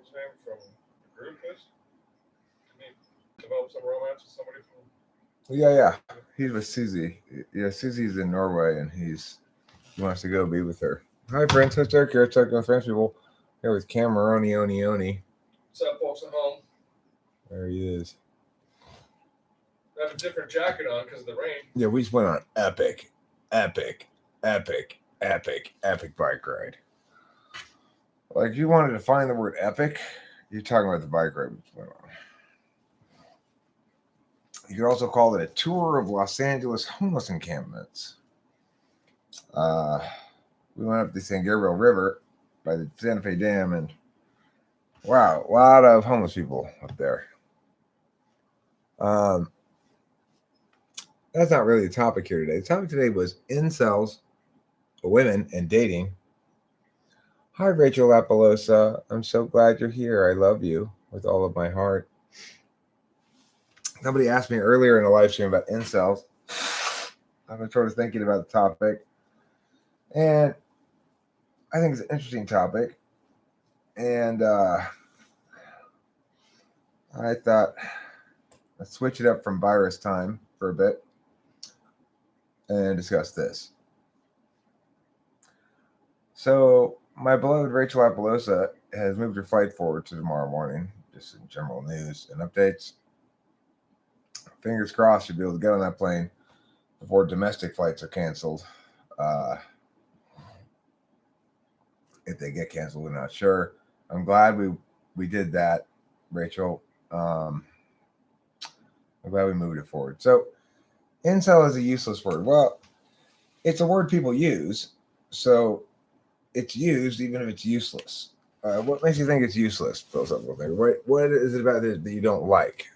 what's his name from the group is? Didn't he develop some romance with somebody from? Yeah. He's with Susie. Yeah, Susie's in Norway, and he wants to go be with her. Hi, friends. How's Derek here? Talking with French people. Here with Cameroni Oni. What's up, folks at home? There he is. I have a different jacket on because of the rain. Yeah, we just went on epic bike ride. Like, if you wanted to find the word epic, you're talking about the bike ride. You could also call it a tour of Los Angeles homeless encampments. We went up the San Gabriel River by the Santa Fe Dam, and wow, a lot of homeless people up there. That's not really the topic here today. The topic today was incels, women, and dating. Hi, Rachel Lapalosa. I'm so glad you're here. I love you with all of my heart. Somebody asked me earlier in a live stream about incels. I've been sort of thinking about the topic, and I think it's an interesting topic. And I thought let's switch it up from virus time for a bit and discuss this. So, my beloved Rachel Apalosa has moved her flight forward to tomorrow morning, just in general news and updates. Fingers crossed she'll be able to get on that plane before domestic flights are canceled. If they get canceled, we're not sure. I'm glad we did that, Rachel. I'm glad we moved it forward. So, incel is a useless word. Well, it's a word people use, so it's used even if it's useless. What makes you think it's useless, philosophical thing? What is it about it that you don't like?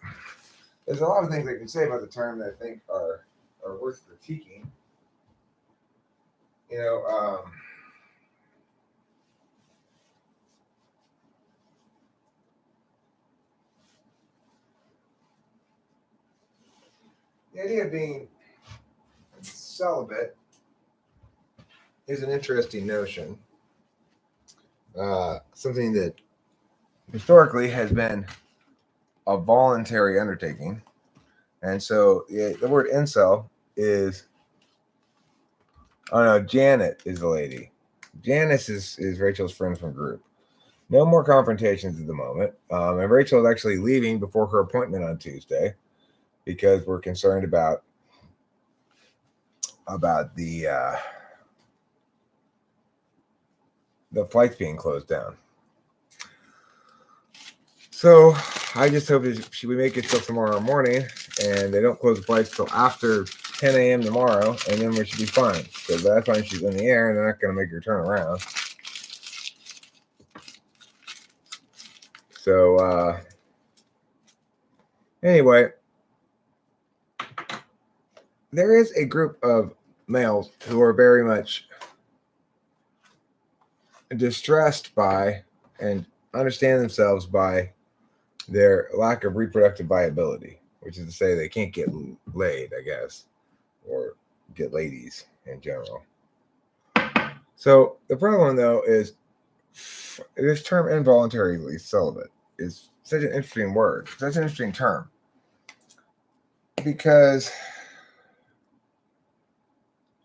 There's a lot of things I can say about the term that I think are worth critiquing. You know, the idea of being celibate is an interesting notion. Something that historically has been a voluntary undertaking. And so the word incel is, oh no, Janet is the lady. Janice is Rachel's friend from group. No more confrontations at the moment. And Rachel is actually leaving before her appointment on Tuesday because we're concerned about the flights being closed down. So I just hope that we make it till tomorrow morning and they don't close the flights till after 10 a.m. tomorrow, and then we should be fine. Because by that time she's in the air and they're not going to make her turn around. So anyway, there is a group of males who are very much distressed by and understand themselves by their lack of reproductive viability, which is to say they can't get laid, I guess, or get ladies in general. So the problem, though, is this term involuntarily celibate is such an interesting word, such an interesting term, because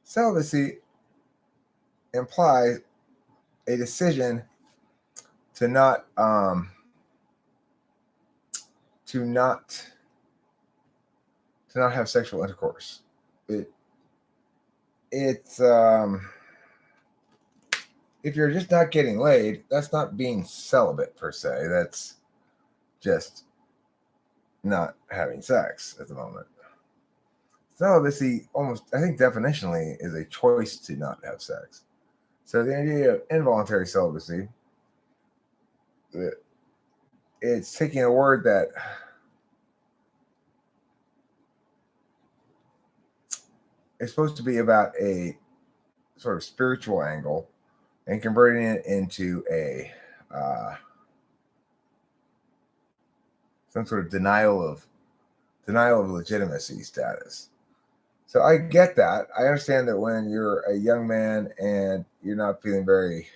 celibacy implies a decision to not have sexual intercourse. It's if you're just not getting laid, that's not being celibate per se. That's just not having sex at the moment. Celibacy, almost, I think definitionally, is a choice to not have sex. So the idea of involuntary celibacy, it's taking a word that is supposed to be about a sort of spiritual angle and converting it into a some sort of denial of legitimacy status. So I get that. I understand that when you're a young man and you're not feeling very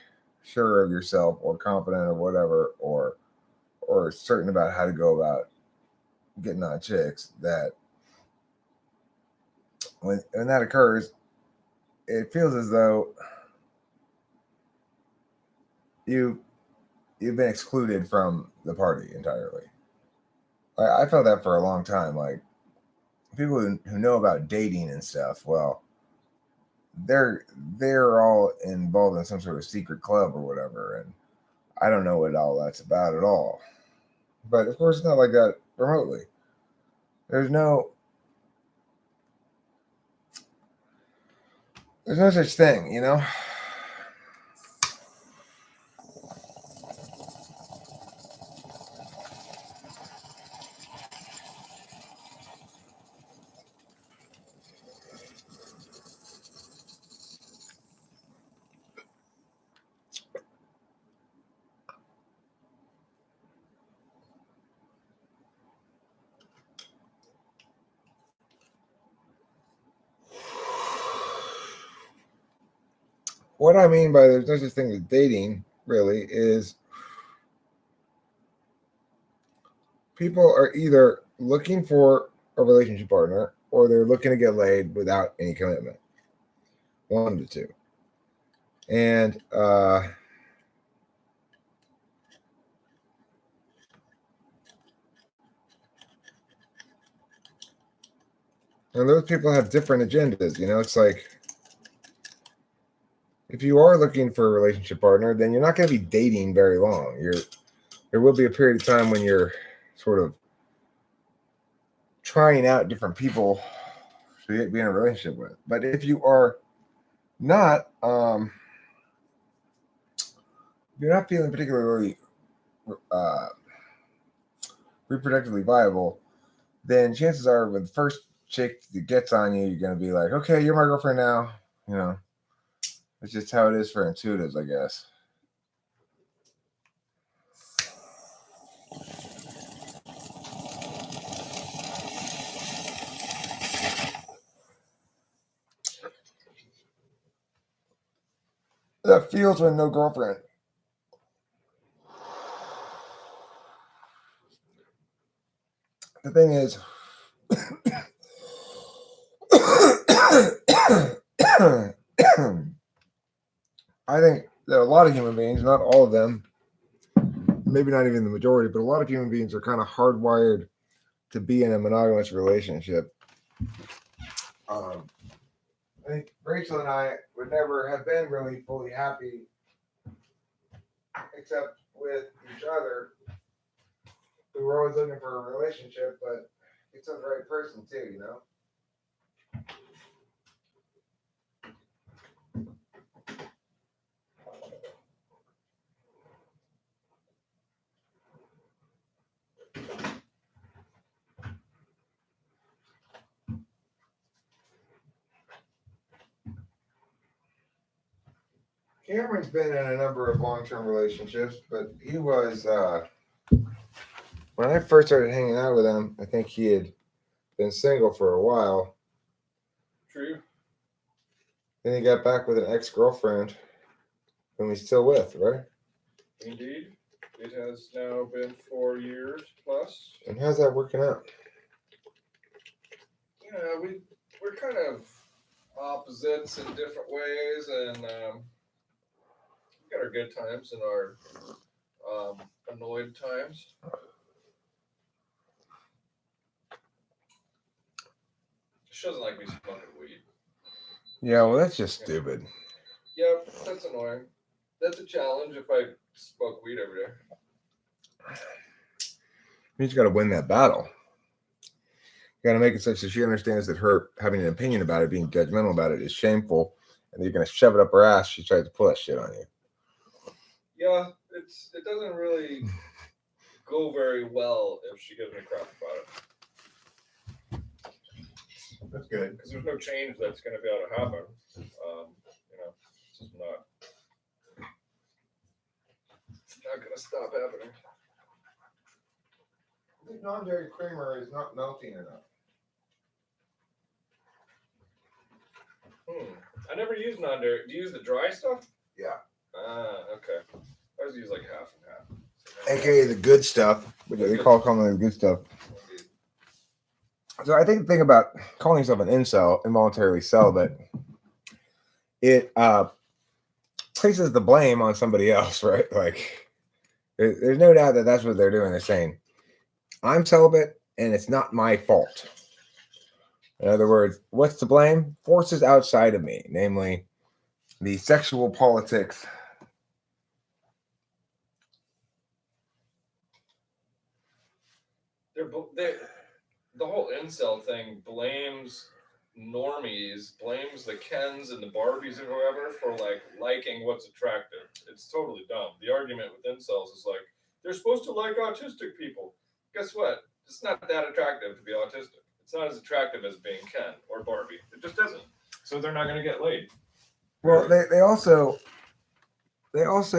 sure of yourself or confident or whatever, or are certain about how to go about getting on chicks, that when that occurs, it feels as though you've been excluded from the party entirely. I felt that for a long time. Like, people who know about dating and stuff, well, they're all involved in some sort of secret club or whatever, and I don't know what all that's about at all. But of course, it's not like that remotely. There's no such thing, you know. What I mean by there's no such thing as dating, really, is people are either looking for a relationship partner or they're looking to get laid without any commitment. One of the two. And those people have different agendas. You know, it's like, if you are looking for a relationship partner, then you're not going to be dating very long. There will be a period of time when you're sort of trying out different people to be in a relationship with. But if you are not, you're not feeling particularly reproductively viable, then chances are with the first chick that gets on you, you're going to be like, okay, you're my girlfriend now. You know, it's just how it is for intuitives, I guess. That feels with no girlfriend. The thing is, I think that a lot of human beings, not all of them, maybe not even the majority, but a lot of human beings are kind of hardwired to be in a monogamous relationship. I think Rachel and I would never have been really fully happy except with each other. We were always looking for a relationship, but it's the right person too, you know? Cameron's been in a number of long-term relationships, but he was, when I first started hanging out with him, I think he had been single for a while. True. Then he got back with an ex-girlfriend whom he's still with, right? Indeed. It has now been 4 years plus. And how's that working out? Yeah, we're kind of opposites in different ways, and we got our good times and our annoyed times. She doesn't like me smoking weed. Yeah, well, that's just stupid. Yep, that's annoying. That's a challenge if I smoke weed every day. You just got to win that battle. You got to make it such that she understands that her having an opinion about it, being judgmental about it, is shameful, and you're going to shove it up her ass. She tries to pull that shit on you. Yeah, it doesn't really go very well if she gives me crap about it. That's good. Because there's no change that's going to be able to happen. It's just not. It's not going to stop happening. I think non-dairy creamer is not melting enough. I never use non-dairy. Do you use the dry stuff? Yeah. Ah, okay. I always use like half and half. AKA the good stuff. But yeah, they call calling it good stuff. So I think the thing about calling yourself an incel, involuntarily celibate, it places the blame on somebody else, right? Like, there's no doubt that that's what they're doing. They're saying, I'm celibate and it's not my fault. In other words, what's to blame? Forces outside of me, namely the sexual politics. The whole incel thing blames normies, blames the Kens and the Barbies and whoever for like liking what's attractive. It's totally dumb. The argument with incels is like they're supposed to like autistic people. Guess what? It's not that attractive to be autistic. It's not as attractive as being Ken or Barbie. It just isn't. So they're not going to get laid. Well, they also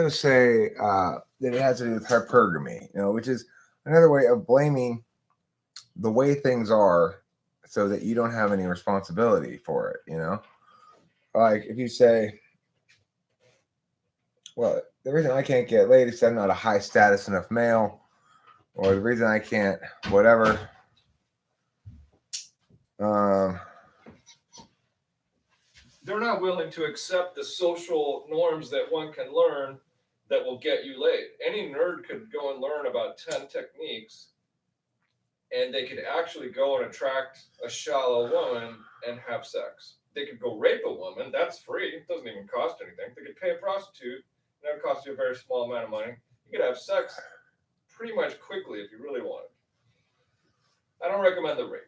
say that it has to do with hypergamy, which is another way of blaming the way things are, so that you don't have any responsibility for it. Like if you say, well, the reason I can't get laid is I'm not a high status enough male, or the reason I can't whatever. They're not willing to accept the social norms that one can learn that will get you laid. Any nerd could go and learn about 10 techniques, and they could actually go and attract a shallow woman and have sex. They could go rape a woman. That's free. It doesn't even cost anything. They could pay a prostitute. That would cost you a very small amount of money. You could have sex pretty much quickly if you really wanted. I don't recommend the rape.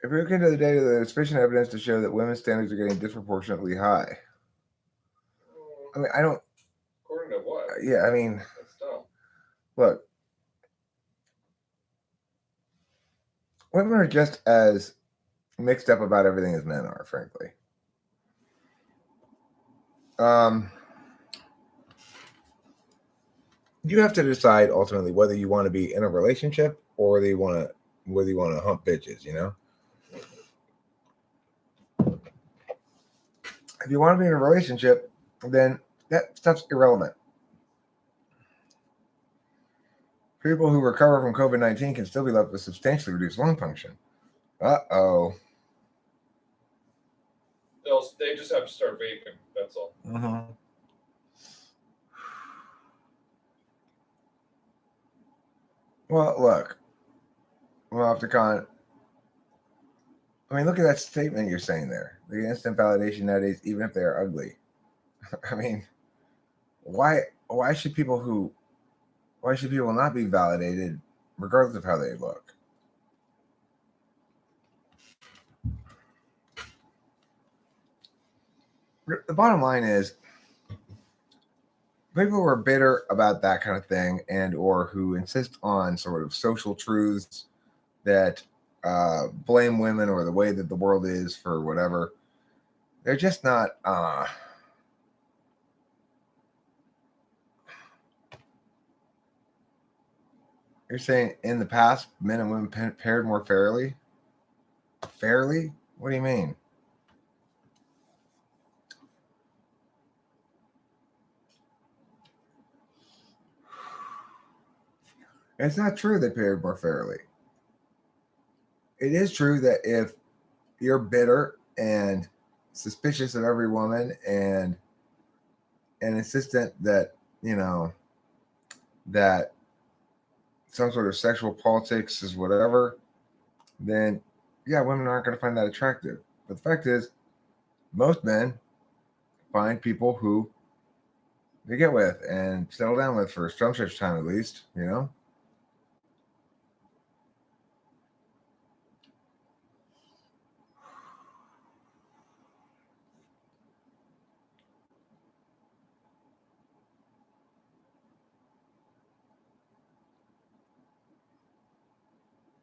If you look into the data, there's sufficient evidence to show that women's standards are getting disproportionately high. I mean, I don't. According to what? Yeah, I mean, that's dumb. Look, women are just as mixed up about everything as men are, frankly. You have to decide ultimately whether you want to be in a relationship or whether you want to hump bitches. If you want to be in a relationship, then that stuff's irrelevant. People who recover from COVID-19 can still be left with substantially reduced lung function. Uh-oh. They just have to start vaping. That's all. Mm-hmm. Well, look. Well, Opticon. I mean, look at that statement you're saying there. The instant validation nowadays, even if they are ugly. I mean, why should people not be validated regardless of how they look? The bottom line is, people who are bitter about that kind of thing and or who insist on sort of social truths that blame women or the way that the world is for whatever, they're just not you're saying in the past men and women paired more fairly? What do you mean? It's not true they paired more fairly. It is true that if you're bitter and suspicious of every woman and insistent that that some sort of sexual politics is whatever, then yeah, women aren't going to find that attractive. But the fact is, most men find people who they get with and settle down with for some such time at least.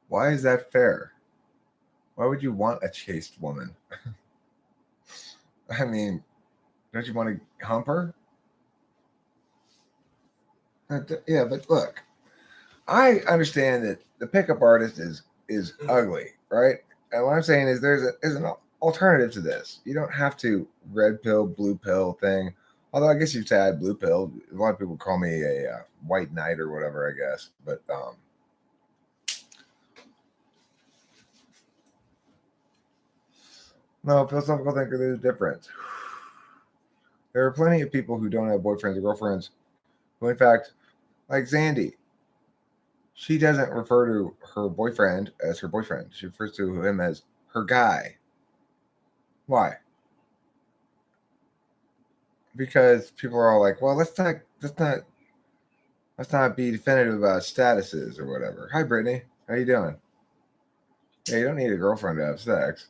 Why is that fair? Why would you want a chaste woman? I mean, don't you want to hump her? Yeah, but look, I understand that the pickup artist is ugly, right? And what I'm saying is there's an alternative to this. You don't have to red pill, blue pill thing. Although I guess you've said blue pill. A lot of people call me a white knight or whatever, I guess. But No, philosophical thinker, there's a difference. There are plenty of people who don't have boyfriends or girlfriends who, in fact, like Zandy, she doesn't refer to her boyfriend as her boyfriend. She refers to him as her guy. Why? Because people are all like, well, let's not be definitive about statuses or whatever. Hi, Brittany. How you doing? Yeah, you don't need a girlfriend to have sex.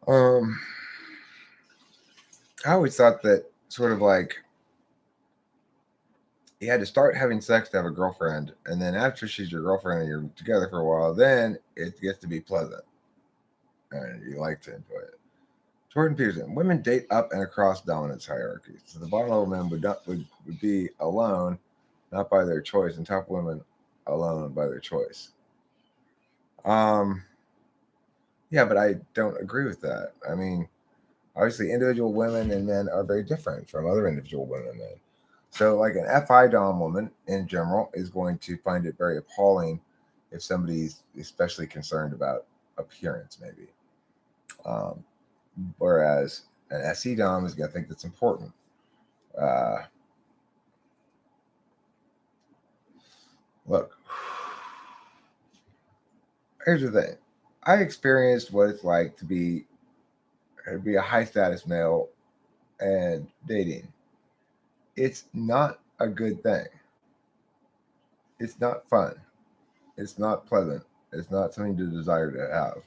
I always thought that sort of like you had to start having sex to have a girlfriend, and then after she's your girlfriend and you're together for a while, then it gets to be pleasant, and you like to enjoy it. Jordan Peterson: women date up and across dominance hierarchies. So the bottom level men would be alone, not by their choice, and top women alone by their choice. Yeah, but I don't agree with that. I mean, obviously, individual women and men are very different from other individual women and men. So, like an FI dom woman in general is going to find it very appalling if somebody's especially concerned about appearance, maybe. Um, Whereas an SE dom is going to think that's important. Uh, Look, here's the thing. I experienced what it's like to be a high status male and dating. It's not a good thing. It's not fun. It's not pleasant. It's not something to desire to have.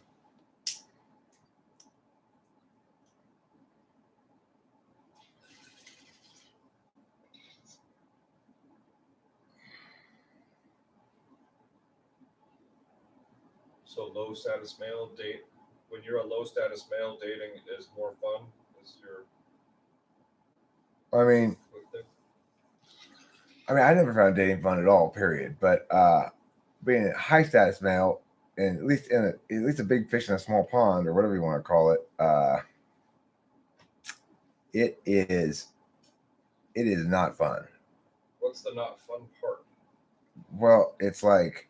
So low status male date, when you're a low status male, dating is more fun. Is your I mean, quick thing? I never found dating fun at all. Period. But being a high status male, and at least a big fish in a small pond, or whatever you want to call it, it is not fun. What's the not fun part? Well, it's like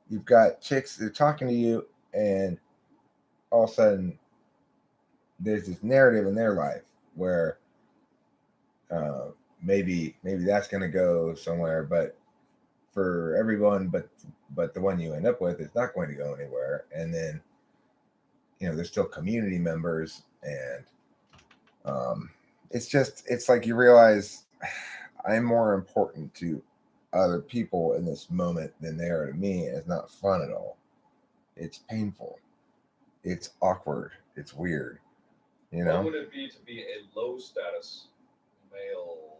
you've got chicks they're talking to you, and all of a sudden there's this narrative in their life where uh, maybe that's going to go somewhere, but for everyone but the one you end up with, it's not going to go anywhere. And then there's still community members, and it's like you realize I'm more important to other people in this moment than they are to me, and it's not fun at all. It's painful. It's awkward. It's weird. What would it be to be a low status male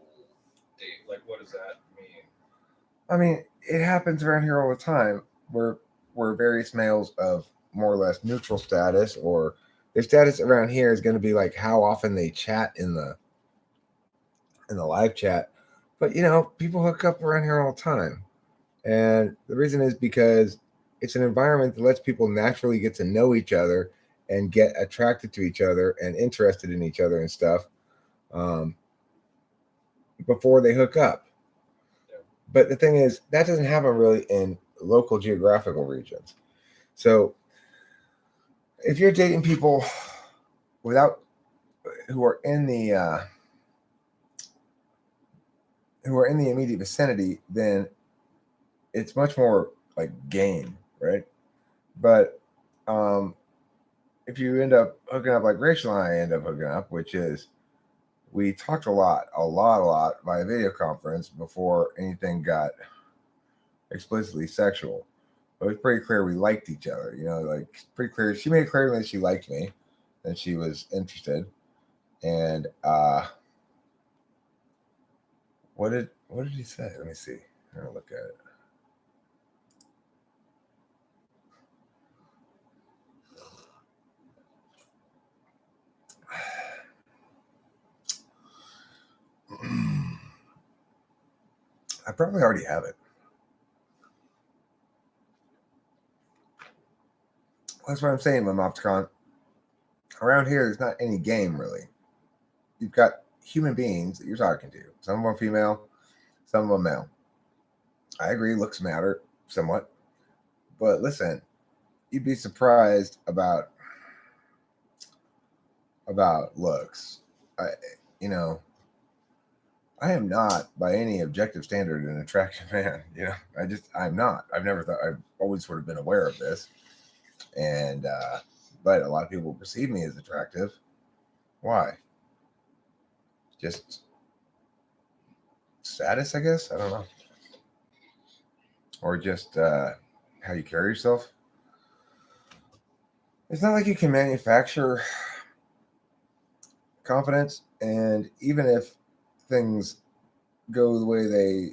date? Like, what does that mean? I mean, it happens around here all the time where various males of more or less neutral status, or their status around here is going to be like how often they chat in the live chat. But people hook up around here all the time. And the reason is because it's an environment that lets people naturally get to know each other and get attracted to each other and interested in each other and stuff um, before they hook up. Yeah. But the thing is, that doesn't happen really in local geographical regions. So if you're dating people without who are in the immediate vicinity, then it's much more like game, right? But if you end up hooking up like Rachel and I end up hooking up, which is we talked a lot by video conference before anything got explicitly sexual. It was pretty clear we liked each other, like pretty clear. She made it clear that she liked me and she was interested. And what did he say? Let me see. I'm gonna look at it. I probably already have it. That's what I'm saying, Mamopticon. Around here, there's not any game really. You've got human beings that you're talking to. Some of them female, some of them male. I agree, looks matter somewhat. But listen, you'd be surprised about about looks. I, you know, I am not by any objective standard an attractive man. I'm not. I've never thought. I've always sort of been aware of this, and but a lot of people perceive me as attractive. Why? Just status, I guess. I don't know, or just how you carry yourself. It's not like you can manufacture confidence, and even if things go the way they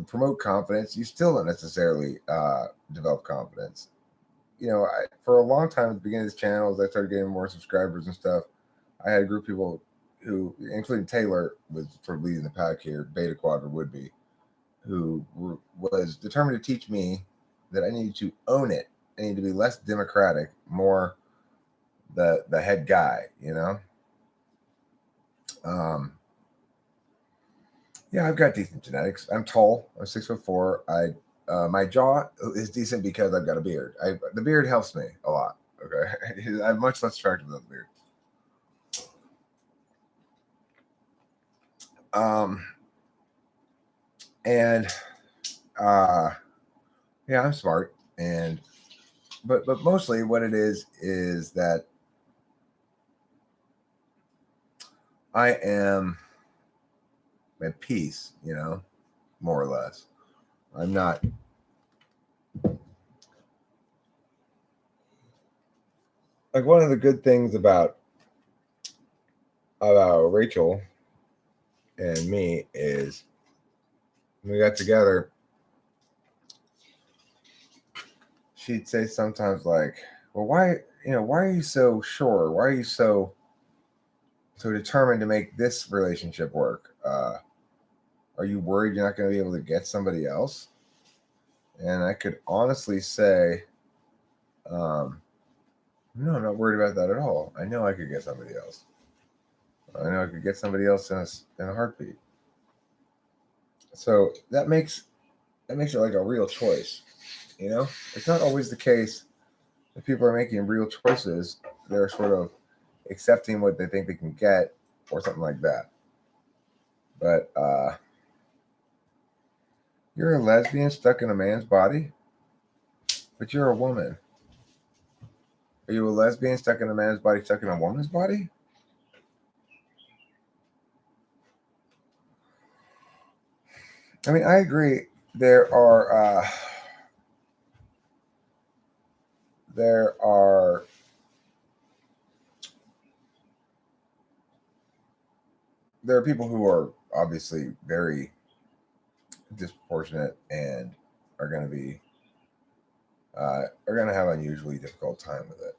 promote confidence, you still don't necessarily develop confidence. For a long time at the beginning of this channel, as I started getting more subscribers and stuff, I had a group of people who, including Taylor, was sort of leading the pack here, Beta Quadra would be, who was determined to teach me that I needed to own it. I needed to be less democratic, more the head guy, Um, yeah, I've got decent genetics. I'm tall. I'm 6'4". My jaw is decent because I've got a beard. The beard helps me a lot. Okay, I'm much less attractive than the beard. And yeah, I'm smart, but mostly what it is that I am at peace, more or less. I'm not. Like, one of the good things about Rachel and me is when we got together, she'd say sometimes like, well, why are you so sure? Why are you so determined to make this relationship work? Are you worried you're not going to be able to get somebody else? And I could honestly say, no, I'm not worried about that at all. I know I could get somebody else. I know I could get somebody else in a heartbeat. So that makes it like a real choice. It's not always the case that people are making real choices. They're sort of accepting what they think they can get or something like that. But you're a lesbian stuck in a man's body, but you're a woman. Are you a lesbian stuck in a man's body, stuck in a woman's body? I mean, I agree. There are there are there are people who are obviously very disproportionate and are going to be are going to have unusually difficult time with it.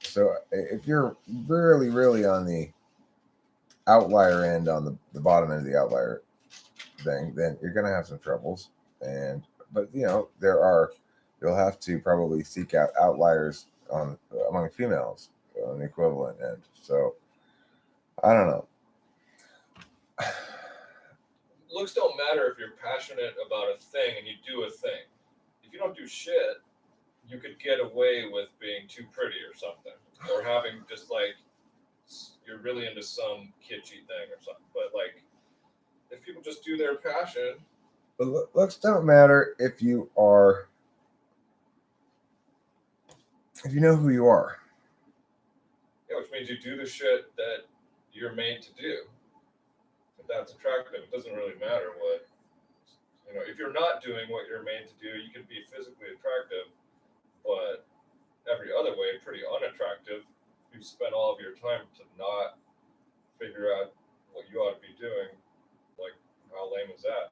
So if you're really, really on the outlier end, on the bottom end of the outlier thing, then you're going to have some troubles. But you'll have to probably seek out outliers among females on the equivalent end. So I don't know. Looks don't matter if you're passionate about a thing and you do a thing. If you don't do shit, you could get away with being too pretty or something, or having just like you're really into some kitschy thing or something. But like, if people just do their passion, but looks don't matter if you know who you are. yeah, which means you do the shit that you're made to do. If that's attractive, it doesn't really matter what. If you're not doing what you're made to do, you can be physically attractive, but every other way, pretty unattractive. You spend all of your time to not figure out what you ought to be doing. Like, how lame is that?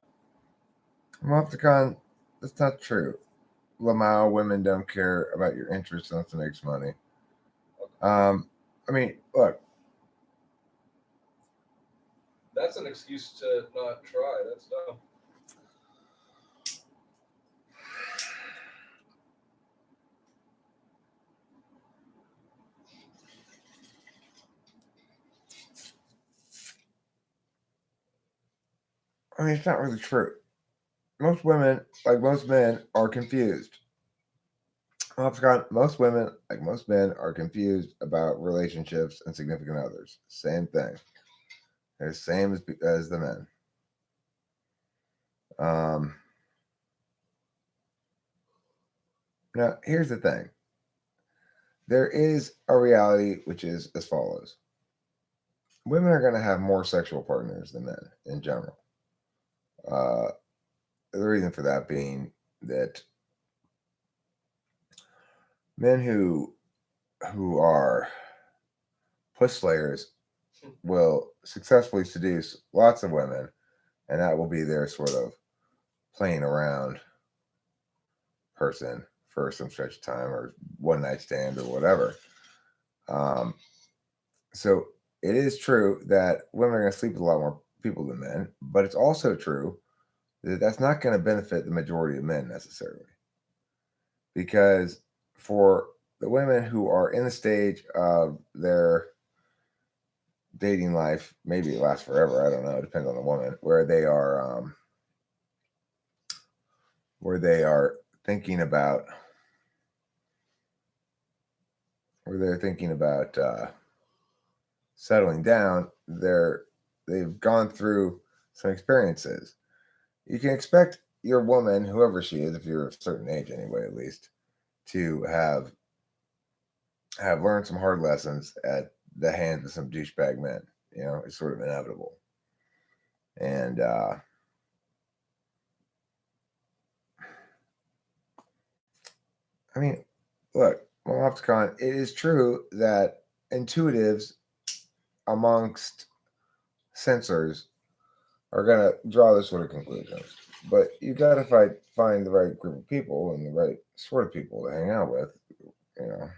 Mopticon, that's not true. Lamau, women don't care about your interests unless it makes money. I mean, look. That's an excuse to not try. That's dumb. I mean, it's not really true. Most women, like most men, are confused. Most women, like most men, are confused about relationships and significant others. Same thing. They're the same as the men. Now, here's the thing. There is a reality which is as follows. Women are going to have more sexual partners than men in general. Uh, the reason for that being that men who are puss slayers will successfully seduce lots of women, and that will be their sort of playing around person for some stretch of time or one night stand or whatever. So it is true that women are going to sleep with a lot more people than men, but it's also true that that's not going to benefit the majority of men necessarily. Because for the women who are in the stage of their dating life, maybe it lasts forever, I don't know, it depends on the woman, where they are thinking about settling down, they've gone through some experiences. You can expect your woman, whoever she is, if you're of a certain age anyway, at least, to have learned some hard lessons at the hands of some douchebag men. You know, it's sort of inevitable. And I mean, look, Opticon, it is true that intuitives amongst censors are going to draw this sort of conclusions. But you got to find the right group of people and the right sort of people to hang out with. You know,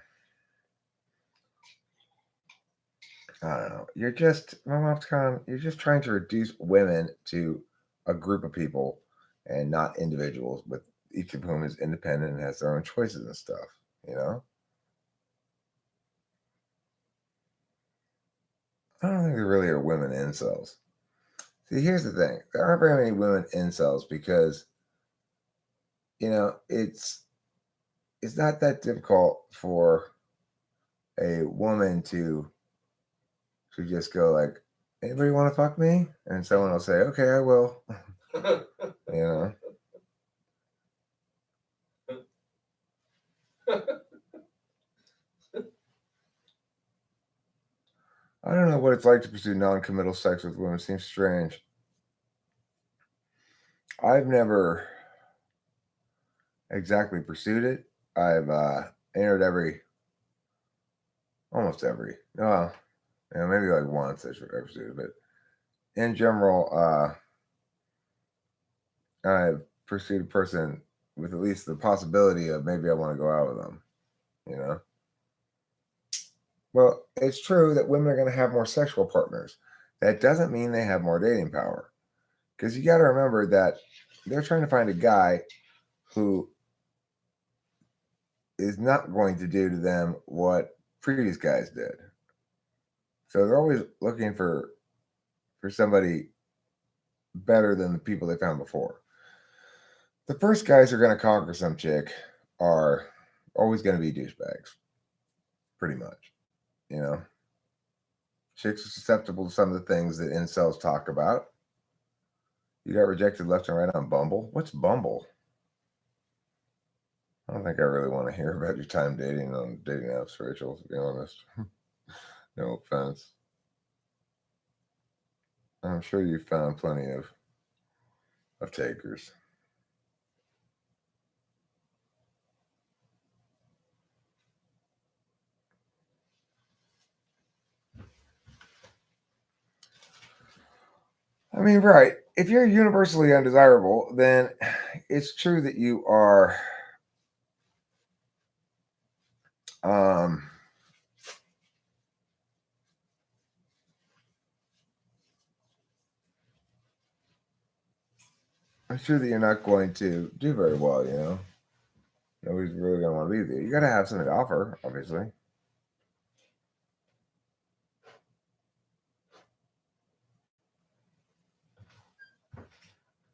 I don't know. You're just you're just trying to reduce women to a group of people and not individuals, with each of whom is independent and has their own choices and stuff. You know, I don't think there really are women incels. See, here's the thing: there aren't very many women incels because it's not that difficult for a woman to just go like, "Anybody want to fuck me?" And someone will say, "Okay, I will." You know. I don't know what it's like to pursue non-committal sex with women. It seems strange. I've never exactly pursued it. I've entered almost every, well, maybe like once I pursued it, but in general, I've pursued a person with at least the possibility of maybe I want to go out with them. You know. Well, it's true that women are going to have more sexual partners. That doesn't mean they have more dating power, because you got to remember that they're trying to find a guy who is not going to do to them what previous guys did. So they're always looking for somebody better than the people they found before. The first guys who are going to conquer some chick are always going to be douchebags, pretty much. You know, chicks are susceptible to some of the things that incels talk about. You got rejected left and right on Bumble. What's Bumble? I don't think I really want to hear about your time dating on dating apps, Rachel, to be honest. No offense. I'm sure you found plenty of takers. I mean, right. If you're universally undesirable, then it's true that you are um I'm sure that you're not going to do very well, you know. Nobody's really gonna want to be there. You gotta have something to offer, obviously.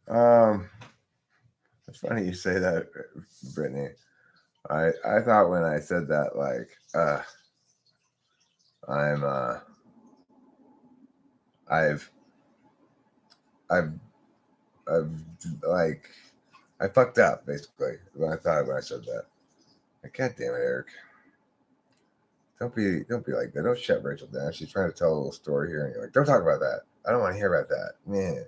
Um it's funny you say that, Brittany. I thought when I said that, like, I'm I've I've I've like I fucked up basically when I thought when I said that. Like, God damn it, Eric. Don't be like that. Don't shut Rachel down. She's trying to tell a little story here, and you're like, don't talk about that. I don't want to hear about that. Man.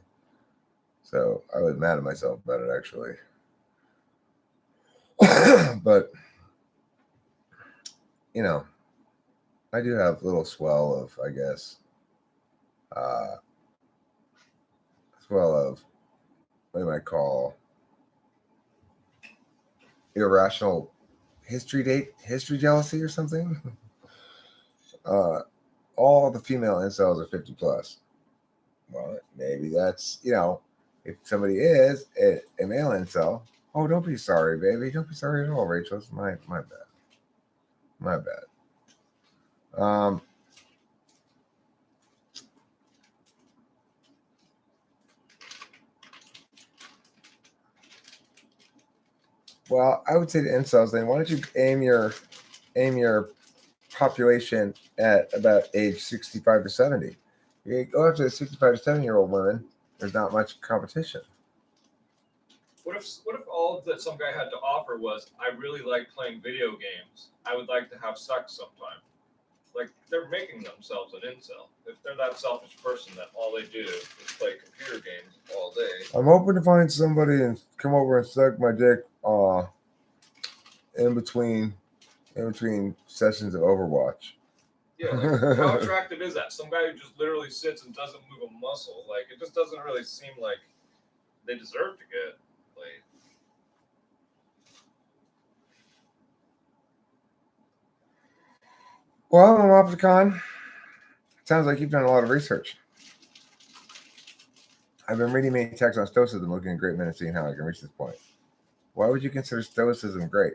So I was mad at myself about it actually. But you know, I do have a little swell of, I guess, uh, swell of what you might call irrational history jealousy or something. Uh, all the female incels are 50 plus. Well, maybe that's, if somebody is a male incel, oh, don't be sorry, baby. Don't be sorry at all, Rachel. It's my bad. My bad. Um, well, I would say to incels then, why don't you aim your population at about age 65 to 70? You go after the 65 to 70-year-old women, there's not much competition. What if all that some guy had to offer was, I really like playing video games. I would like to have sex sometime. Like, they're making themselves an incel. If they're that selfish person that all they do is play computer games all day. I'm hoping to find somebody and come over and suck my dick in between sessions of Overwatch. Yeah, like, how attractive is that? Some guy who just literally sits and doesn't move a muscle. Like, it just doesn't really seem like they deserve to get laid. Well, I'm off the con. Sounds like you've done a lot of research. I've been reading many texts on Stoicism, looking at great men and seeing how I can reach this point. Why would you consider Stoicism great?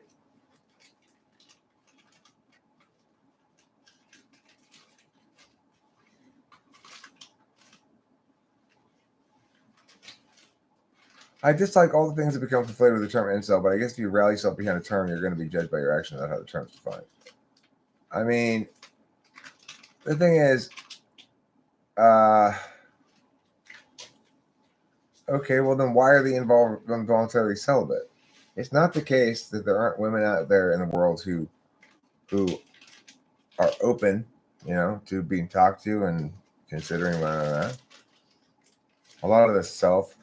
I dislike all the things that become conflated with the term incel, but I guess if you rally yourself behind a term, you're going to be judged by your actions, not how the term is defined. I mean, the thing is, okay, well then why are they involuntarily celibate? It's not the case that there aren't women out there in the world who are open, to being talked to and considering that. A lot of the self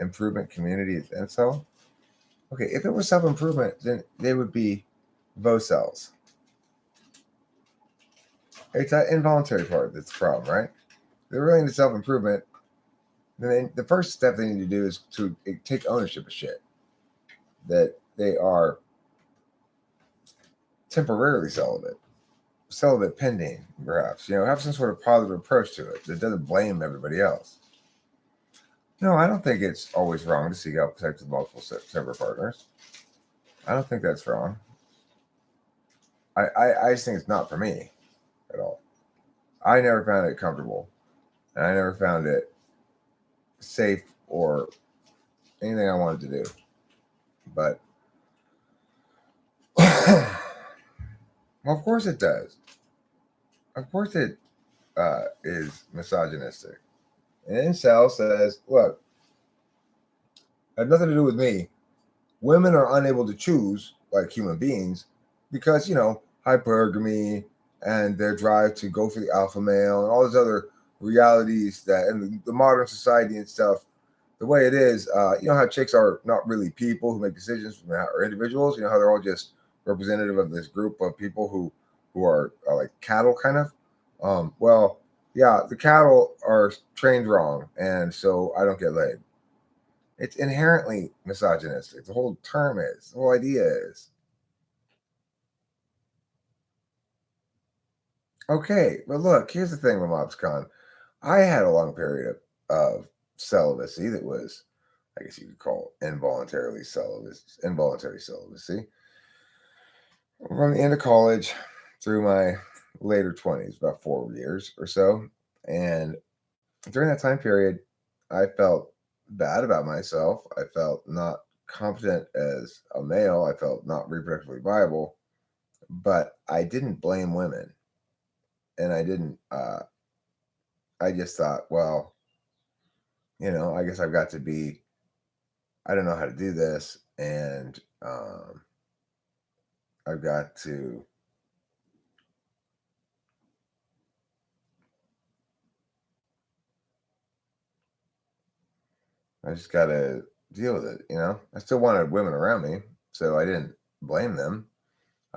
improvement community is incel. Okay, if it was self improvement, then they would be vocels. It's that involuntary part that's the problem, right? They're really into self improvement. Then the first step they need to do is to take ownership of shit. That they are temporarily celibate pending, perhaps. Have some sort of positive approach to it that doesn't blame everybody else. No, I don't think it's always wrong to seek out sex with multiple separate partners. I don't think that's wrong. I just think it's not for me at all. I never found it comfortable, and I never found it safe or anything I wanted to do. But well, of course it does. Of course it is misogynistic. An incel says, "Look, it had nothing to do with me. Women are unable to choose like human beings because hypergamy and their drive to go for the alpha male and all those other realities that in the modern society and stuff, the way it is, how chicks are not really people who make decisions or individuals. How they're all just representative of this group of people who are like cattle kind of. Well, yeah, the cattle are trained wrong, and so I don't get laid. It's inherently misogynistic. The whole term is. The whole idea is. Okay, but look, here's the thing with MobsCon. I had a long period of celibacy that was, I guess you could call it involuntary celibacy. From the end of college through my later 20s, about 4 years or so. And during that time period, I felt bad about myself. I felt not competent as a male. I felt not reproductively viable, but I didn't blame women. And I didn't, I just thought, well, I guess I've got to be, I don't know how to do this. And I've got to, I just got to deal with it. I still wanted women around me, so I didn't blame them.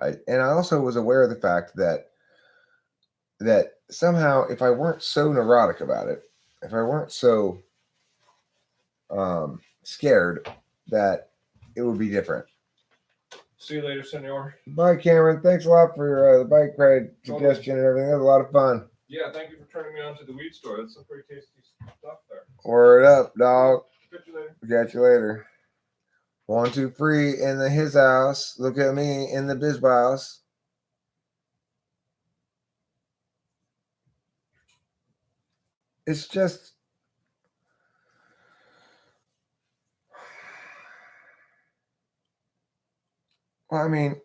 And I also was aware of the fact that somehow, if I weren't so neurotic about it, if I weren't so scared, that it would be different. See you later, senor. Bye, Cameron. Thanks a lot for the bike ride suggestion and everything. That was a lot of fun. Yeah, thank you for turning me on to the weed store. That's some pretty tasty stuff there. Word up, dog. Catch you later. Catch you later. 1, 2, 3 in his house. Look at me in the biz house. It's just, well, I mean,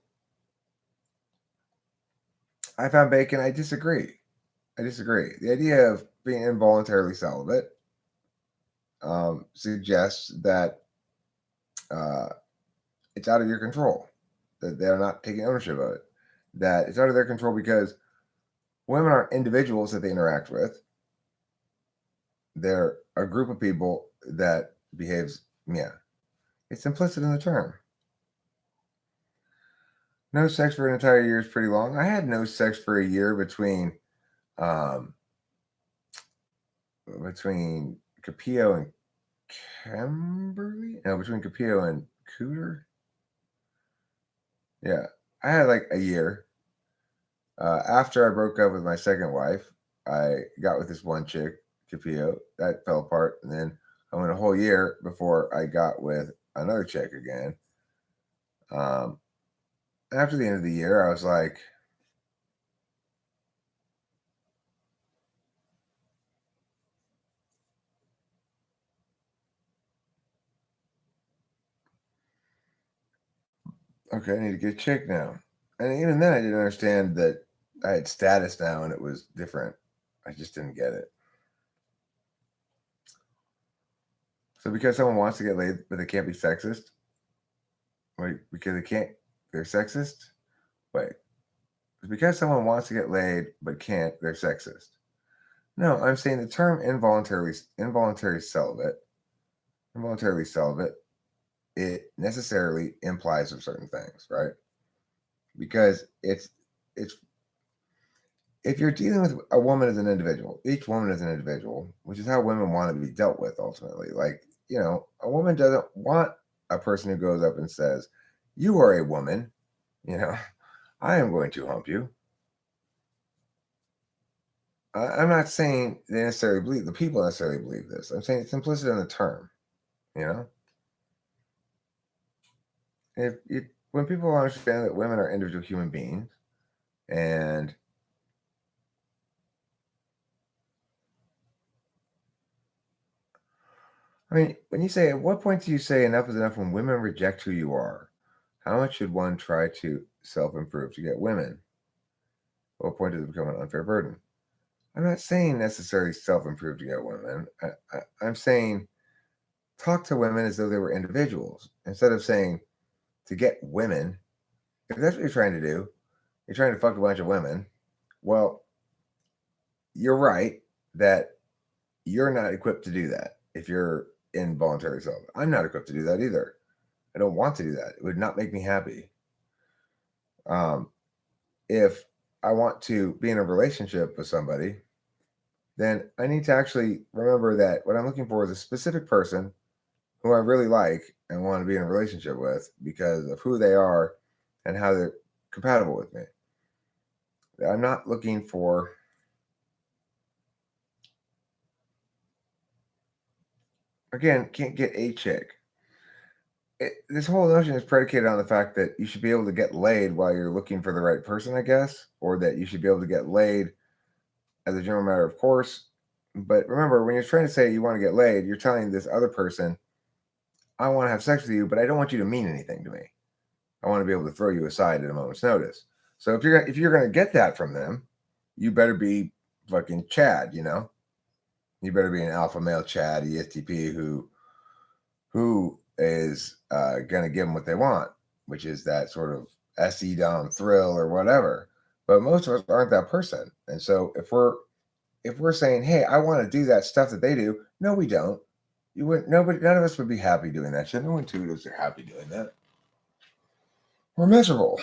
I found bacon. I disagree. The idea of being involuntarily celibate suggests that it's out of your control, that they're not taking ownership of it, that it's out of their control because women aren't individuals that they interact with. They're a group of people that behaves, it's implicit in the term. No sex for an entire year is pretty long. I had no sex for a year between Capillo and Kimberly? No, between Capillo and Cooter. Yeah, I had like a year. After I broke up with my second wife, I got with this one chick, Capillo. That fell apart, and then I went a whole year before I got with another chick again. After the end of the year, I was like, okay, I need to get a chick now. And even then, I didn't understand that I had status now and it was different. I just didn't get it. So because someone wants to get laid, but they can't be sexist? Wait, because they're sexist? Wait. Because someone wants to get laid but can't, they're sexist. No, I'm saying the term involuntarily celibate, it necessarily implies of certain things, right? Because it's if you're dealing with a woman as an individual, each woman is an individual, which is how women want to be dealt with ultimately. Like, a woman doesn't want a person who goes up and says, "You are a woman, I am going to hump you." I'm not saying they necessarily believe, the people necessarily believe this. I'm saying it's implicit in the term, If when people understand that women are individual human beings, and I mean, when you say, at what point do you say enough is enough when women reject who you are? How much should one try to self-improve to get women? At what point does it become an unfair burden? I'm not saying necessarily self-improve to get women. I'm saying talk to women as though they were individuals instead of saying to get women. If that's what you're trying to do, you're trying to fuck a bunch of women. Well, you're right that you're not equipped to do that if you're involuntary celibate. I'm not equipped to do that either. I don't want to do that. It would not make me happy. If I want to be in a relationship with somebody, then I need to actually remember that what I'm looking for is a specific person who I really like and want to be in a relationship with because of who they are and how they're compatible with me. I'm not looking for, again, can't get a chick. This whole notion is predicated on the fact that you should be able to get laid while you're looking for the right person, I guess, or that you should be able to get laid as a general matter of course. But remember, when you're trying to say you want to get laid, you're telling this other person, I want to have sex with you, but I don't want you to mean anything to me. I want to be able to throw you aside at a moment's notice. So if you're gonna get that from them, you better be fucking Chad, you know. You better be an alpha male Chad, ESTP, who is gonna give them what they want, which is that sort of SE dom thrill or whatever. But most of us aren't that person, and so if we're saying, hey, I want to do that stuff that they do, no, we don't. You wouldn't. None of us would be happy doing that shit. No one intuitives are happy doing that. We're miserable.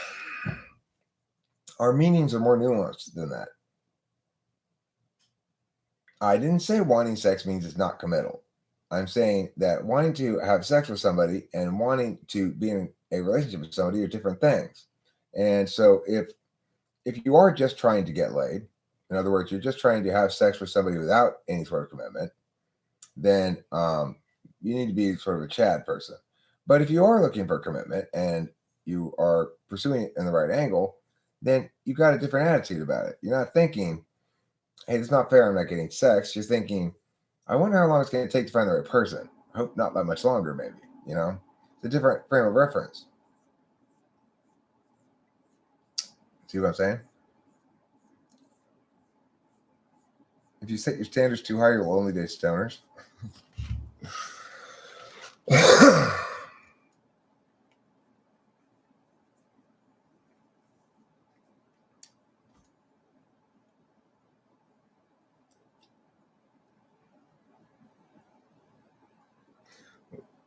Our meanings are more nuanced than that. I didn't say wanting sex means it's not committal. I'm saying that wanting to have sex with somebody and wanting to be in a relationship with somebody are different things. And so if you are just trying to get laid, in other words, you're just trying to have sex with somebody without any sort of commitment, then you need to be sort of a Chad person. But if you are looking for commitment and you are pursuing it in the right angle, then you got a different attitude about it. You're not thinking, hey, it's not fair, I'm not getting sex. You're thinking, I wonder how long it's going to take to find the right person. I hope not that much longer, maybe. You know, it's a different frame of reference. See what I'm saying? If you set your standards too high, you'll only date stoners.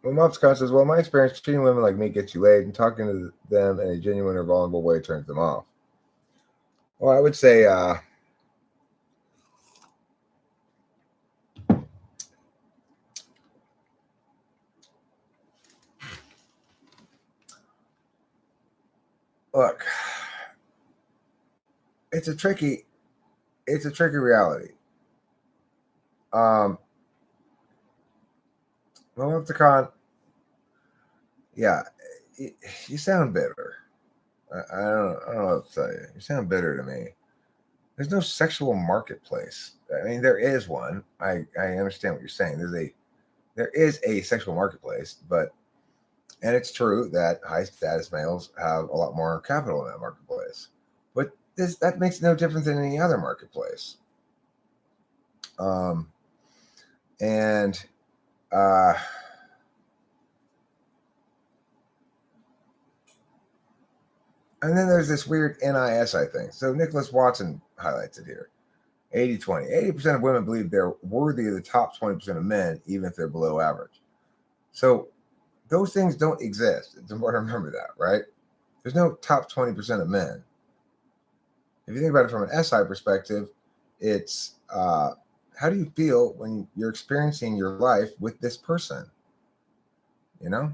Well, Mopscon says, well, my experience treating women like me gets you laid, and talking to them in a genuine or vulnerable way turns them off. Well, I would say, look, it's a tricky reality. Well, Mopscon, yeah, you sound bitter. I don't know what to tell you. You sound bitter to me. There's no sexual marketplace. I mean, there is one. I understand what you're saying. There is a sexual marketplace, and it's true that high status males have a lot more capital in that marketplace. But that makes no difference than any other marketplace. Um, and uh, and then there's this weird NISI thing. So Nicholas Watson highlights it here. 80-20. 80% of women believe they're worthy of the top 20% of men, even if they're below average. So those things don't exist. It's important to remember that, right? There's no top 20% of men. If you think about it from an SI perspective, it's how do you feel when you're experiencing your life with this person? You know?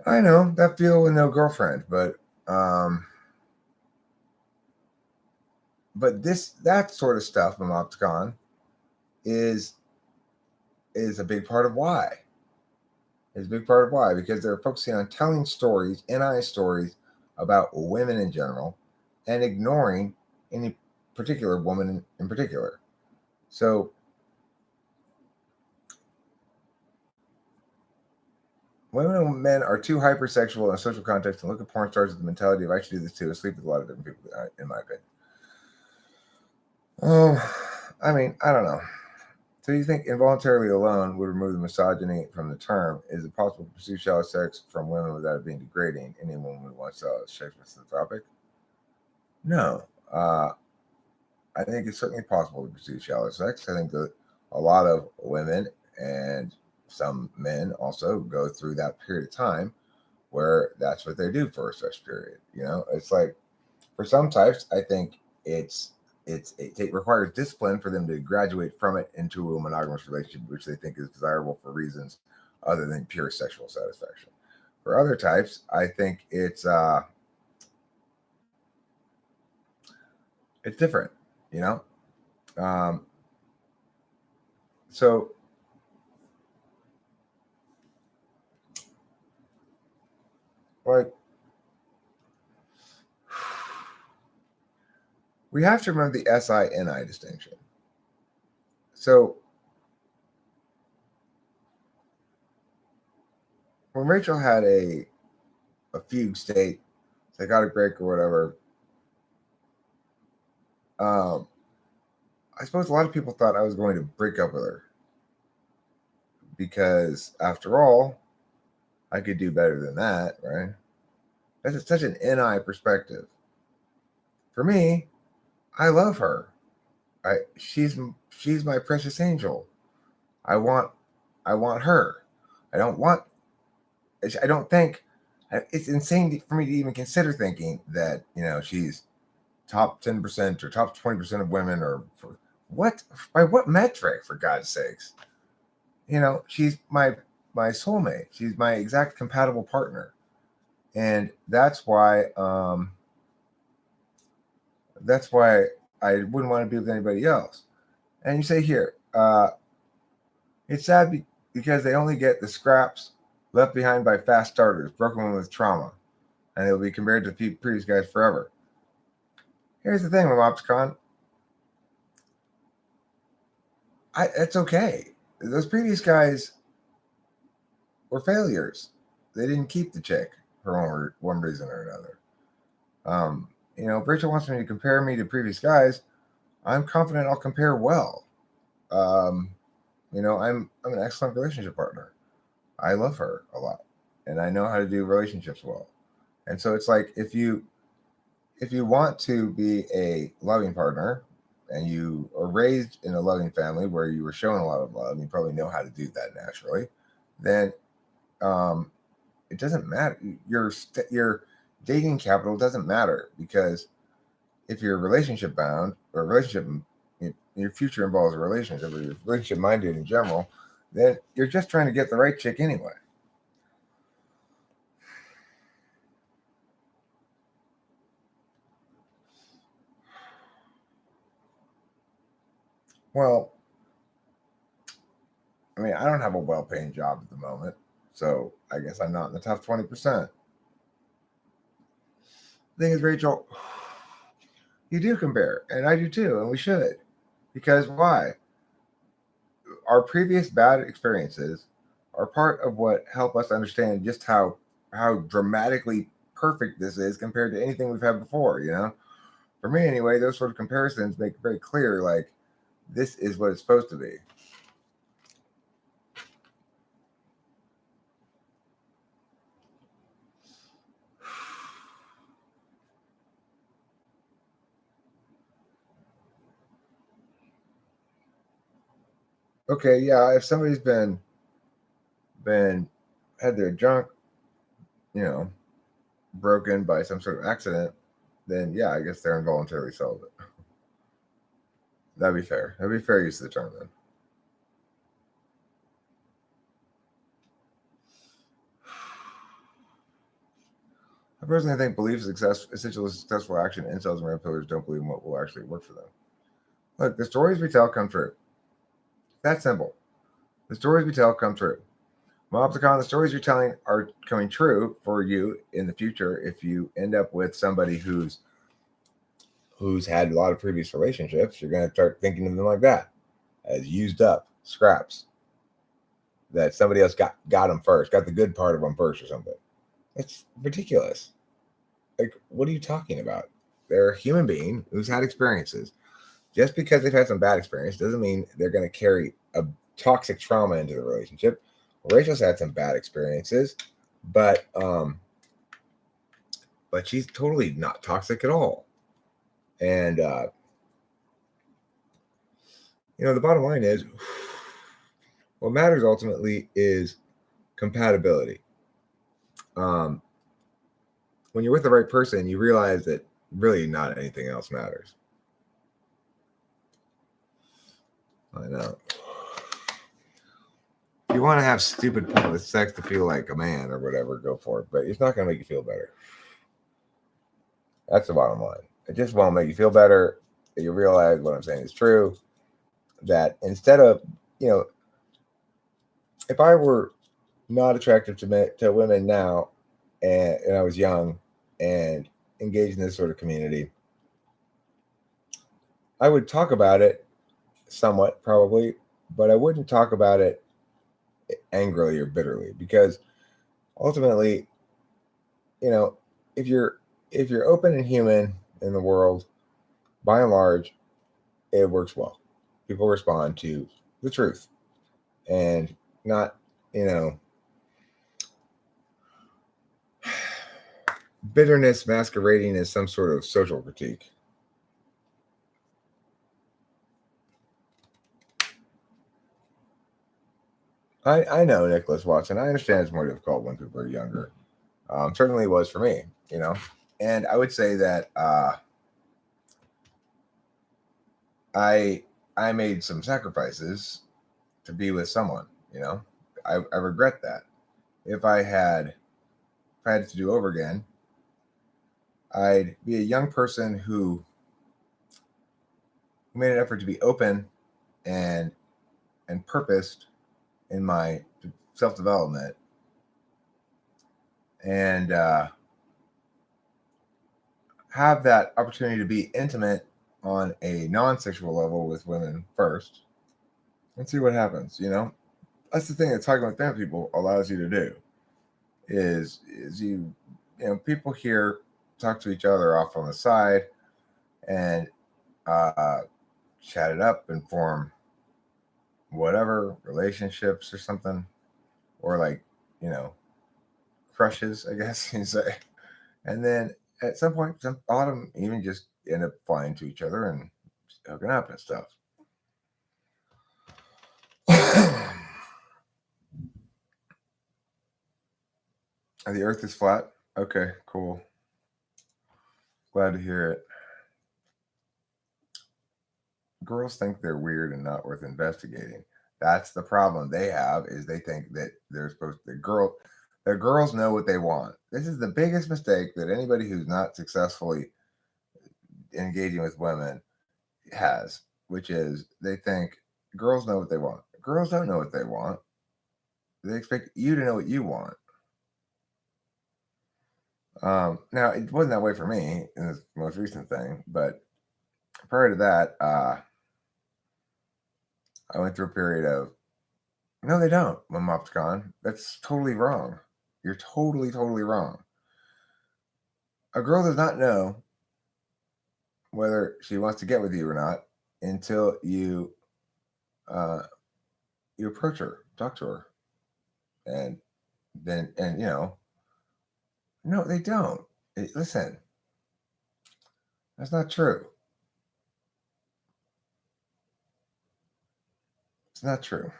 I know that feel with no girlfriend, but that sort of stuff from Opticon is a big part of why. Is a big part of why, because they're focusing on telling stories, NI stories about women in general, and ignoring any particular woman in particular. So women and men are too hypersexual in a social context and look at porn stars with the mentality of I should do this too. I sleep with a lot of different people, in my opinion. I mean, I don't know. So you think involuntarily alone would remove the misogyny from the term? Is it possible to pursue shallow sex from women without it being degrading? Any woman who wants sex misanthropic? No. I think it's certainly possible to pursue shallow sex. I think that a lot of women and some men also go through that period of time where that's what they do for a sex period. You know, it's like for some types, I think it requires discipline for them to graduate from it into a monogamous relationship, which they think is desirable for reasons other than pure sexual satisfaction. For other types, I think it's different, you know. Um, so like we have to remember the SI-NI distinction. So when Rachel had a fugue state, psychotic break or whatever, I suppose a lot of people thought I was going to break up with her because, after all, I could do better than that, right? That's such an NI perspective. For me, I love her. She's my precious angel. I want her. I don't want. I don't think it's insane for me to even consider thinking that she's top 10% or top 20% of women, or what, by what metric, for God's sakes. She's my soulmate. She's my exact compatible partner, and that's why I wouldn't want to be with anybody else. And you say here, it's sad because they only get the scraps left behind by fast starters, broken women with trauma, and they'll be compared to the previous guys forever. Here's the thing with Opticon. It's okay. Those previous guys were failures. They didn't keep the chick for one reason or another. If Rachel wants me to compare me to previous guys, I'm confident I'll compare well. I'm an excellent relationship partner. I love her a lot, and I know how to do relationships well. And so it's like, if you want to be a loving partner and you are raised in a loving family where you were shown a lot of love, and you probably know how to do that naturally, then it doesn't matter. Your dating capital doesn't matter, because if you're relationship bound, or your future involves a relationship, or you're relationship minded in general, then you're just trying to get the right chick anyway. Well, I mean, I don't have a well-paying job at the moment, so I guess I'm not in the top 20%. The thing is, Rachel, you do compare, and I do too, and we should. Because why? Our previous bad experiences are part of what help us understand just how dramatically perfect this is compared to anything we've had before. For me anyway, those sort of comparisons make it very clear, like, this is what it's supposed to be. Okay, yeah, if somebody's been had their junk, broken by some sort of accident, then yeah, I guess they're involuntarily celibate. That'd be fair. That'd be fair use of the term then. I personally think beliefs essential successful action, incels and manipulars don't believe in what will actually work for them. Look, the stories we tell come true. That's simple. The stories we tell come true. Mobsicon, the stories you're telling are coming true for you in the future if you end up with somebody who's had a lot of previous relationships. You're going to start thinking of them like that, as used up scraps that somebody else got them first, got the good part of them first or something. It's ridiculous. Like, what are you talking about? They're a human being who's had experiences. Just because they've had some bad experience doesn't mean they're going to carry a toxic trauma into the relationship. Rachel's had some bad experiences, but she's totally not toxic at all. And the bottom line is, what matters ultimately is compatibility. When you're with the right person, you realize that really not anything else matters. I know. If you want to have stupid pointless sex to feel like a man or whatever, go for it. But it's not going to make you feel better. That's the bottom line. It just won't make you feel better. You realize what I'm saying is true. That instead of, if I were not attractive to women now, and I was young and engaged in this sort of community, I would talk about it somewhat, probably, but I wouldn't talk about it angrily or bitterly, because ultimately, if you're open and human in the world, by and large, it works well. People respond to the truth and not, bitterness masquerading as some sort of social critique. I know, Nicholas Watson. I understand it's more difficult when people are younger. Certainly it was for me, And I would say that I made some sacrifices to be with someone. I regret that. If I had it to do over again, I'd be a young person who made an effort to be open and purposed in my self development, and have that opportunity to be intimate on a non-sexual level with women first, and see what happens. That's the thing that talking with family people allows you to do. Is people here talk to each other off on the side and chat it up and form whatever relationships or something, or crushes, I guess you say. And then at some point, some autumn even just end up flying to each other and hooking up and stuff. The earth is flat. Okay, cool. Glad to hear it. Girls think they're weird and not worth investigating. That's the problem they have, is they think that they're supposed to, the girls know what they want. This is the biggest mistake that anybody who's not successfully engaging with women has, which is they think girls know what they want. Girls don't know what they want. They expect you to know what you want. Now, it wasn't that way for me in this most recent thing, but prior to that, I went through a period of, no, they don't, Momopticon. That's totally wrong. You're totally, totally wrong. A girl does not know whether she wants to get with you or not until you approach her, talk to her, and then no, they don't. Listen, that's not true. It's not true.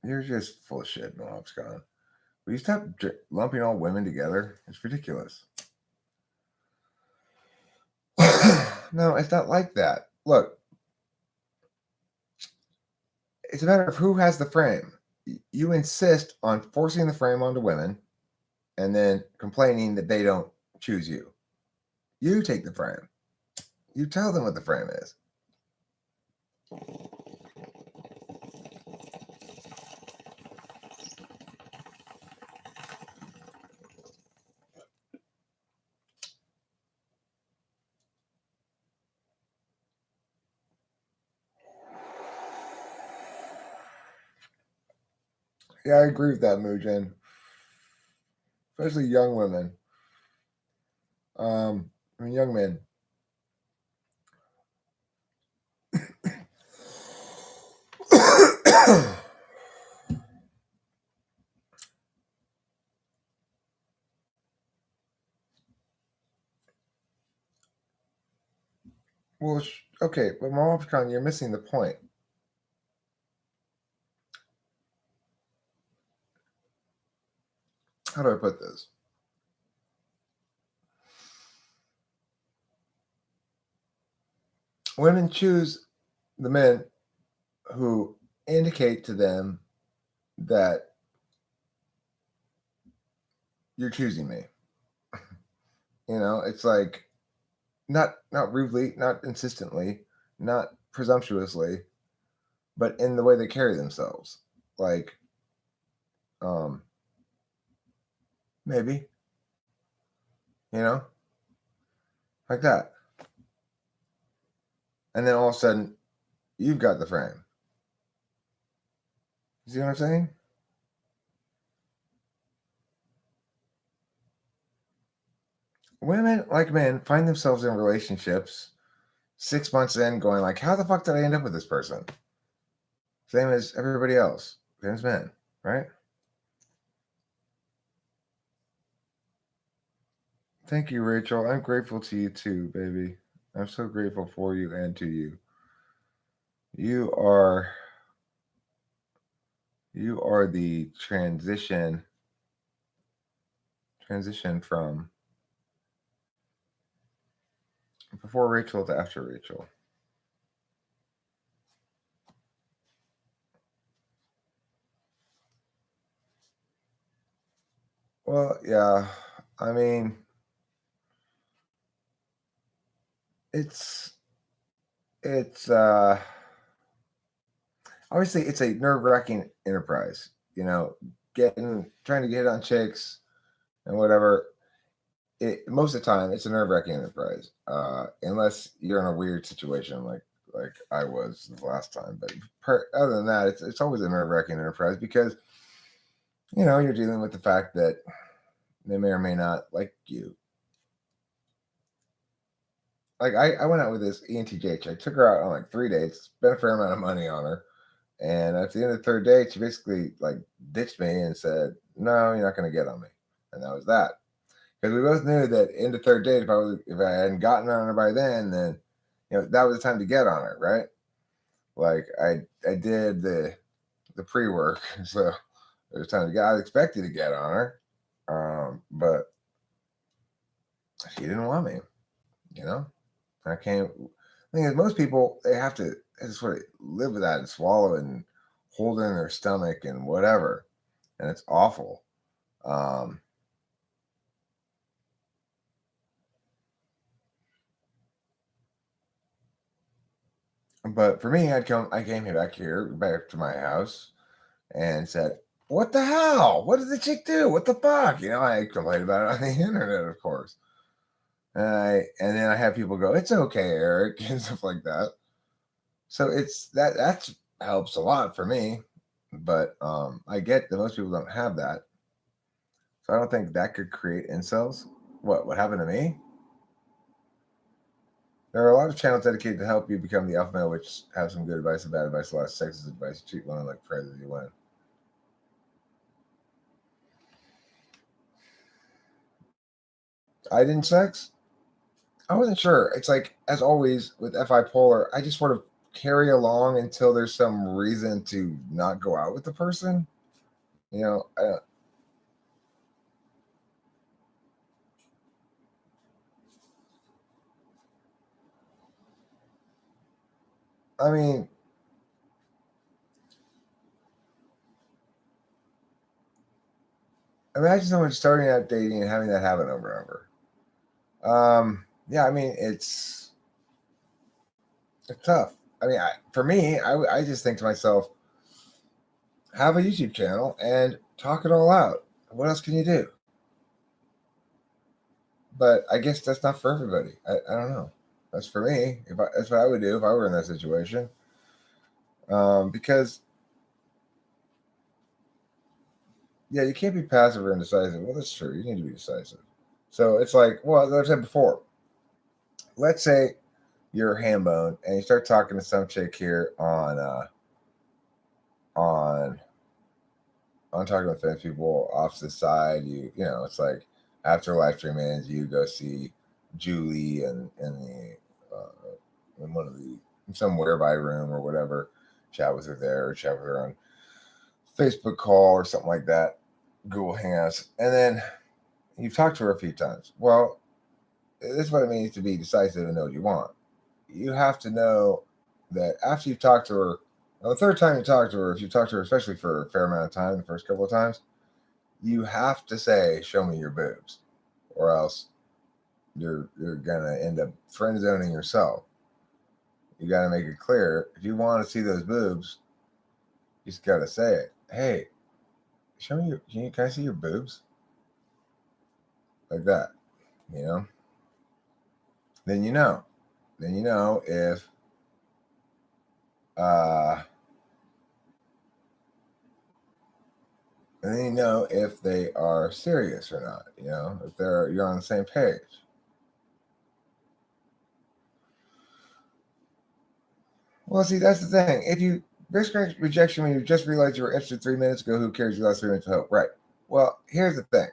You're just full of shit, Momopticon. Will you stop lumping all women together? It's ridiculous. No, it's not like that. Look, it's a matter of who has the frame. You insist on forcing the frame onto women and then complaining that they don't choose you. You take the frame. You tell them what the frame is. Yeah, I agree with that, Mujin. Especially young women. Young men. Well, okay, but Momopticon, you're missing the point. How do I put this? Women choose the men who indicate to them that you're choosing me. It's like not rudely, not insistently, not presumptuously, but in the way they carry themselves. Like, maybe, like that. And then all of a sudden, you've got the frame. You see what I'm saying? Women, like men, find themselves in relationships 6 months in going like, how the fuck did I end up with this person? Same as everybody else. Same as men, right? Thank you, Rachel. I'm grateful to you too, baby. I'm so grateful for you and to you. You are the transition from before Rachel to after Rachel. Well, yeah. I mean, it's obviously it's a nerve-wracking enterprise, you know, trying to get on chicks and whatever. Most of the time it's a nerve-wracking enterprise, unless you're in a weird situation like I was the last time. But other than that, it's always a nerve-wracking enterprise because you're dealing with the fact that they may or may not like you. Like I went out with this ENTJ. I took her out on like 3 dates, spent a fair amount of money on her, and at the end of the third date, she basically like ditched me and said, "No, you're not going to get on me," and that was that. Because we both knew that in the third date, if I hadn't gotten on her by then that was the time to get on her, right? Like I did the pre work, so it was time to get. I expected to get on her, but she didn't want me. You know, I can't. The thing is, most people they just sort of live with that and swallow it and hold it in their stomach and whatever, and it's awful. Um, but for me, I came back to my house and said, "What the hell? What did the chick do? What the fuck?" I complained about it on the internet, of course. And then I have people go, "It's okay, Eric," and stuff like that. So that's helps a lot for me. But I get that most people don't have that. So I don't think that could create incels. What happened to me? There are a lot of channels dedicated to help you become the alpha male, which have some good advice and bad advice, a lot of sexist advice. Treat women like prey that you win. I didn't sex. I wasn't sure. It's like, as always with FI Polar, I just sort of carry along until there's some reason to not go out with the person. You know, I mean, imagine someone starting out dating and having that happen over and over. Yeah, I mean, it's tough. I mean, for me, I just think to myself, have a YouTube channel and talk it all out. What else can you do? But I guess that's not for everybody. I don't know. That's for me. That's what I would do if I were in that situation. Because yeah, you can't be passive or indecisive. Well, that's true. You need to be decisive. So it's like, well, as I said before, let's say you're a ham bone and you start talking to some chick here on talking with famous people off to the side. It's like after live stream ends, you go see Julie and in the in one of the in some whereby room or whatever. Chat with her there, or chat with her on Facebook call or something like that. Google Hangouts, and then you've talked to her a few times. Well, this is what it means to be decisive and know what you want. You have to know that after you've talked to her, on the third time you talk to her, if you talk to her, especially for a fair amount of time, the first couple of times, you have to say, "Show me your boobs," or else you're gonna end up friend zoning yourself. You got to make it clear if you want to see those boobs, you just got to say it. Hey, show me can I see your boobs? Like that, you know. Then you know. Then you know if uh And then you know if they are serious or not, if you're on the same page. Well, see, that's the thing. If you risk rejection when you just realized you were interested 3 minutes ago, who cares? You lost 3 minutes of hope. Right. Well, here's the thing.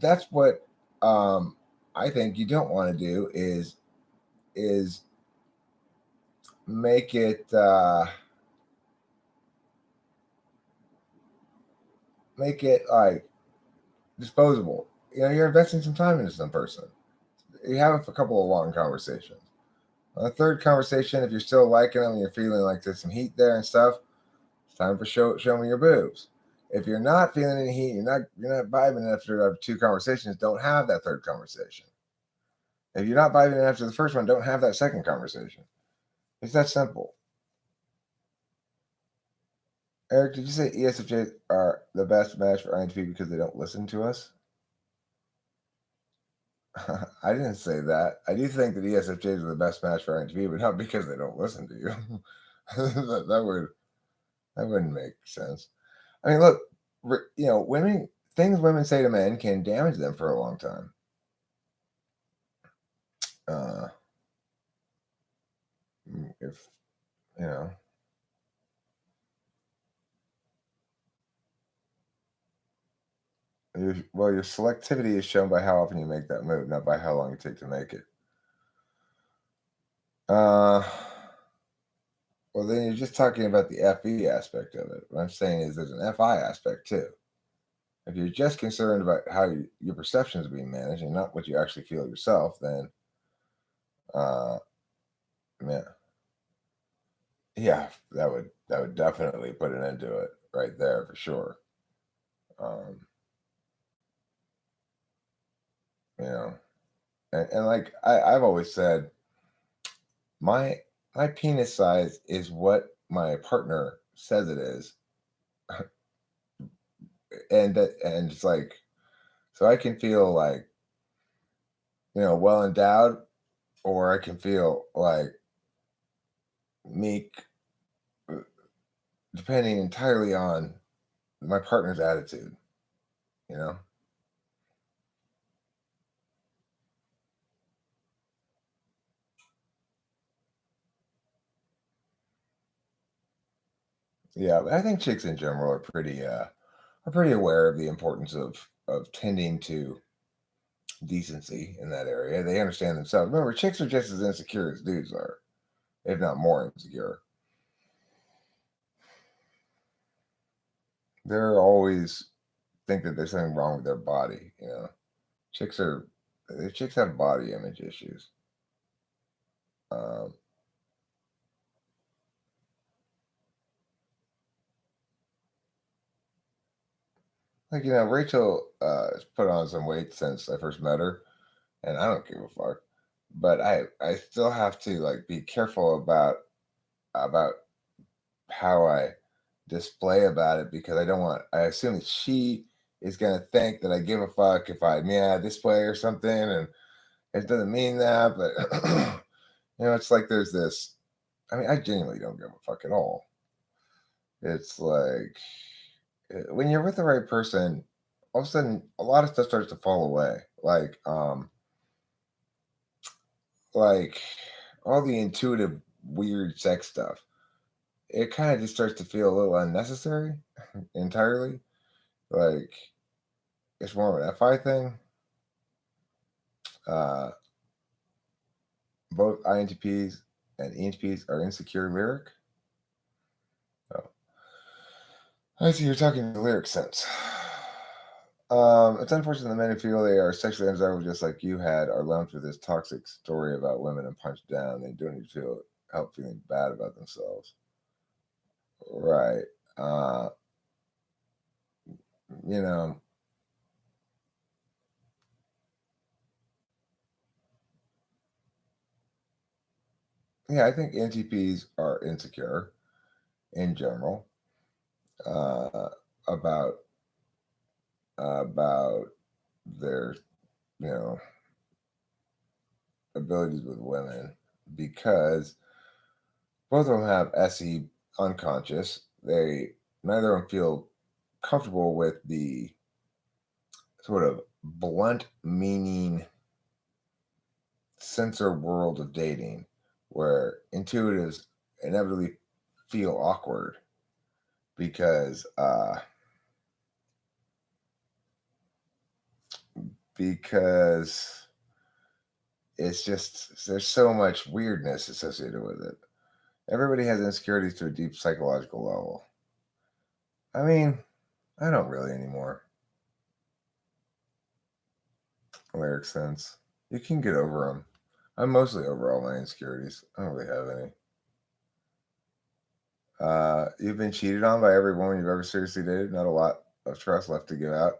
That's what I think you don't want to do is make it like disposable. You're investing some time into some person. You have a couple of long conversations. On the third conversation, if you're still liking them and you're feeling like there's some heat there and stuff, it's time for show me your boobs. If you're not feeling any heat, you're not vibing after 2 conversations, don't have that third conversation. If you're not vibing after the first one, don't have that second conversation. It's that simple. Eric, did you say ESFJs are the best match for INTP because they don't listen to us? I didn't say that. I do think that ESFJs are the best match for INTP, but not because they don't listen to you. that wouldn't make sense. I mean, look, women say to men can damage them for a long time. If your selectivity is shown by how often you make that move, not by how long you take to make it. Well, then you're just talking about the FE aspect of it. What I'm saying is there's an FI aspect too. If you're just concerned about how your perceptions are being managed and not what you actually feel yourself, then, yeah, that would definitely put an end to it right there for sure. And like I've always said, my penis size is what my partner says it is, and it's like, so I can feel like well endowed, or I can feel like meek, depending entirely on my partner's attitude. Yeah, but I think chicks in general are pretty aware of the importance of tending to decency in that area. They understand themselves. Remember, chicks are just as insecure as dudes are, if not more insecure. They're always think that there's something wrong with their body. Chicks are chicks have body image issues. Um, like Rachel has put on some weight since I first met her, and I don't give a fuck. But I still have to like be careful about how I display about it, because I assume that she is gonna think that I give a fuck if I display or something, and it doesn't mean that. But it's like there's this. I mean, I genuinely don't give a fuck at all. It's like when you're with the right person, all of a sudden a lot of stuff starts to fall away. Like all the intuitive weird sex stuff. It kind of just starts to feel a little unnecessary entirely. Like it's more of an FI thing. Uh, both INTPs and ENTPs are insecure lyric. Oh, I see you're talking the lyric sense. It's unfortunate that men who feel they are sexually undesirable, just like you had, are lumped with this toxic story about women and punched down. They don't need to feel help feeling bad about themselves. Right. Uh, you know, yeah, I think NTPs are insecure in general, uh, about about their you know abilities with women, because both of them have SE unconscious. They Neither of them feel comfortable with the sort of blunt meaning censor world of dating where intuitives inevitably feel awkward because it's just there's so much weirdness associated with it. Everybody has insecurities to a deep psychological level. I mean, I don't really anymore. Lyric sense. You can get over them. I'm mostly over all my insecurities. I don't really have any. You've been cheated on by every woman you've ever seriously dated. Not a lot of trust left to give out.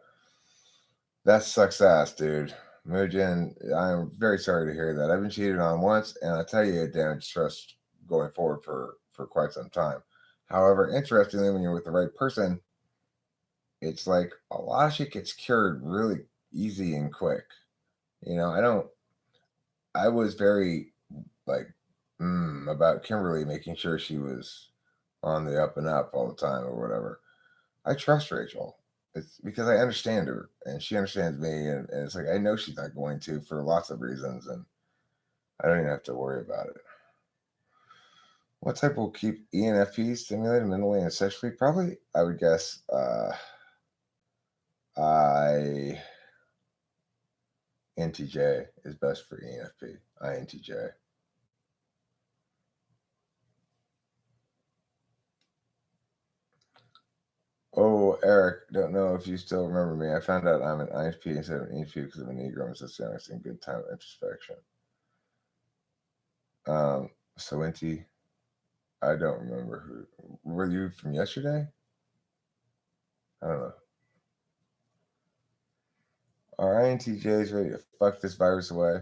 That sucks ass, dude. Mujin, I'm very sorry to hear that. I've been cheated on once, and I tell you, it damaged trust going forward for quite some time. However, interestingly, when you're with the right person, it's like a lot of shit gets cured really easy and quick. I was very like about Kimberly making sure she was on the up and up all the time or whatever. I trust Rachel. It's because I understand her and she understands me, and it's like I know she's not going to for lots of reasons, and I don't even have to worry about it. What type will keep ENFP stimulated mentally and sexually? Probably, I would guess. INTJ is best for ENFP. INTJ. Oh, Eric, don't know if you still remember me. I found out I'm an INFP instead of an ENFP because of an ego and socialists and good time introspection. So Inti, I don't remember who. Were you from yesterday? I don't know. Are INTJs ready to fuck this virus away?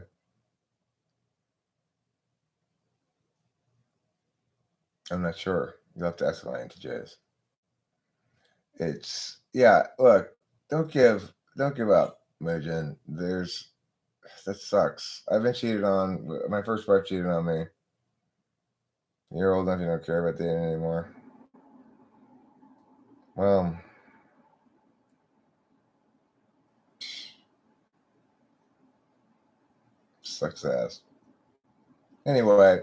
I'm not sure. You'll have to ask INTJs. It's look, don't give up, Mojin. That sucks. I've been cheated on. My first wife cheated on me. You're old enough, you don't care about dating anymore. Well, sucks ass. Anyway,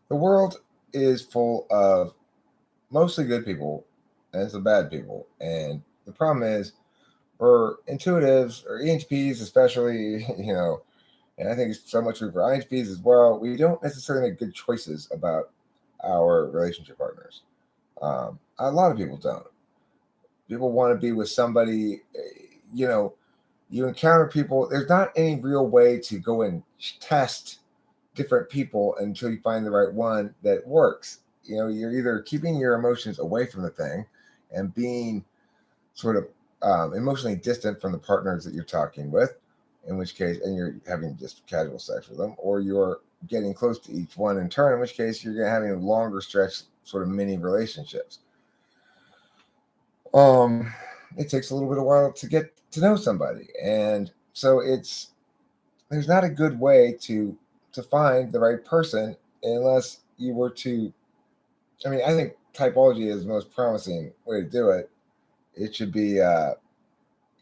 the world is full of mostly good people and some bad people. And the problem is, for intuitives or ENTPs, especially, and I think it's so much true for INTPs as well, we don't necessarily make good choices about our relationship partners. A lot of people don't. People want to be with somebody, you encounter people. There's not any real way to go and test different people until you find the right one that works. You're either keeping your emotions away from the thing and being sort of emotionally distant from the partners that you're talking with, in which case, and you're having just casual sex with them, or you're getting close to each one in turn, in which case you're going to having longer stretch sort of mini relationships. It takes a little bit of while to get to know somebody, and so there's not a good way to find the right person unless you were to. I mean, I think typology is the most promising way to do it. It should be, there's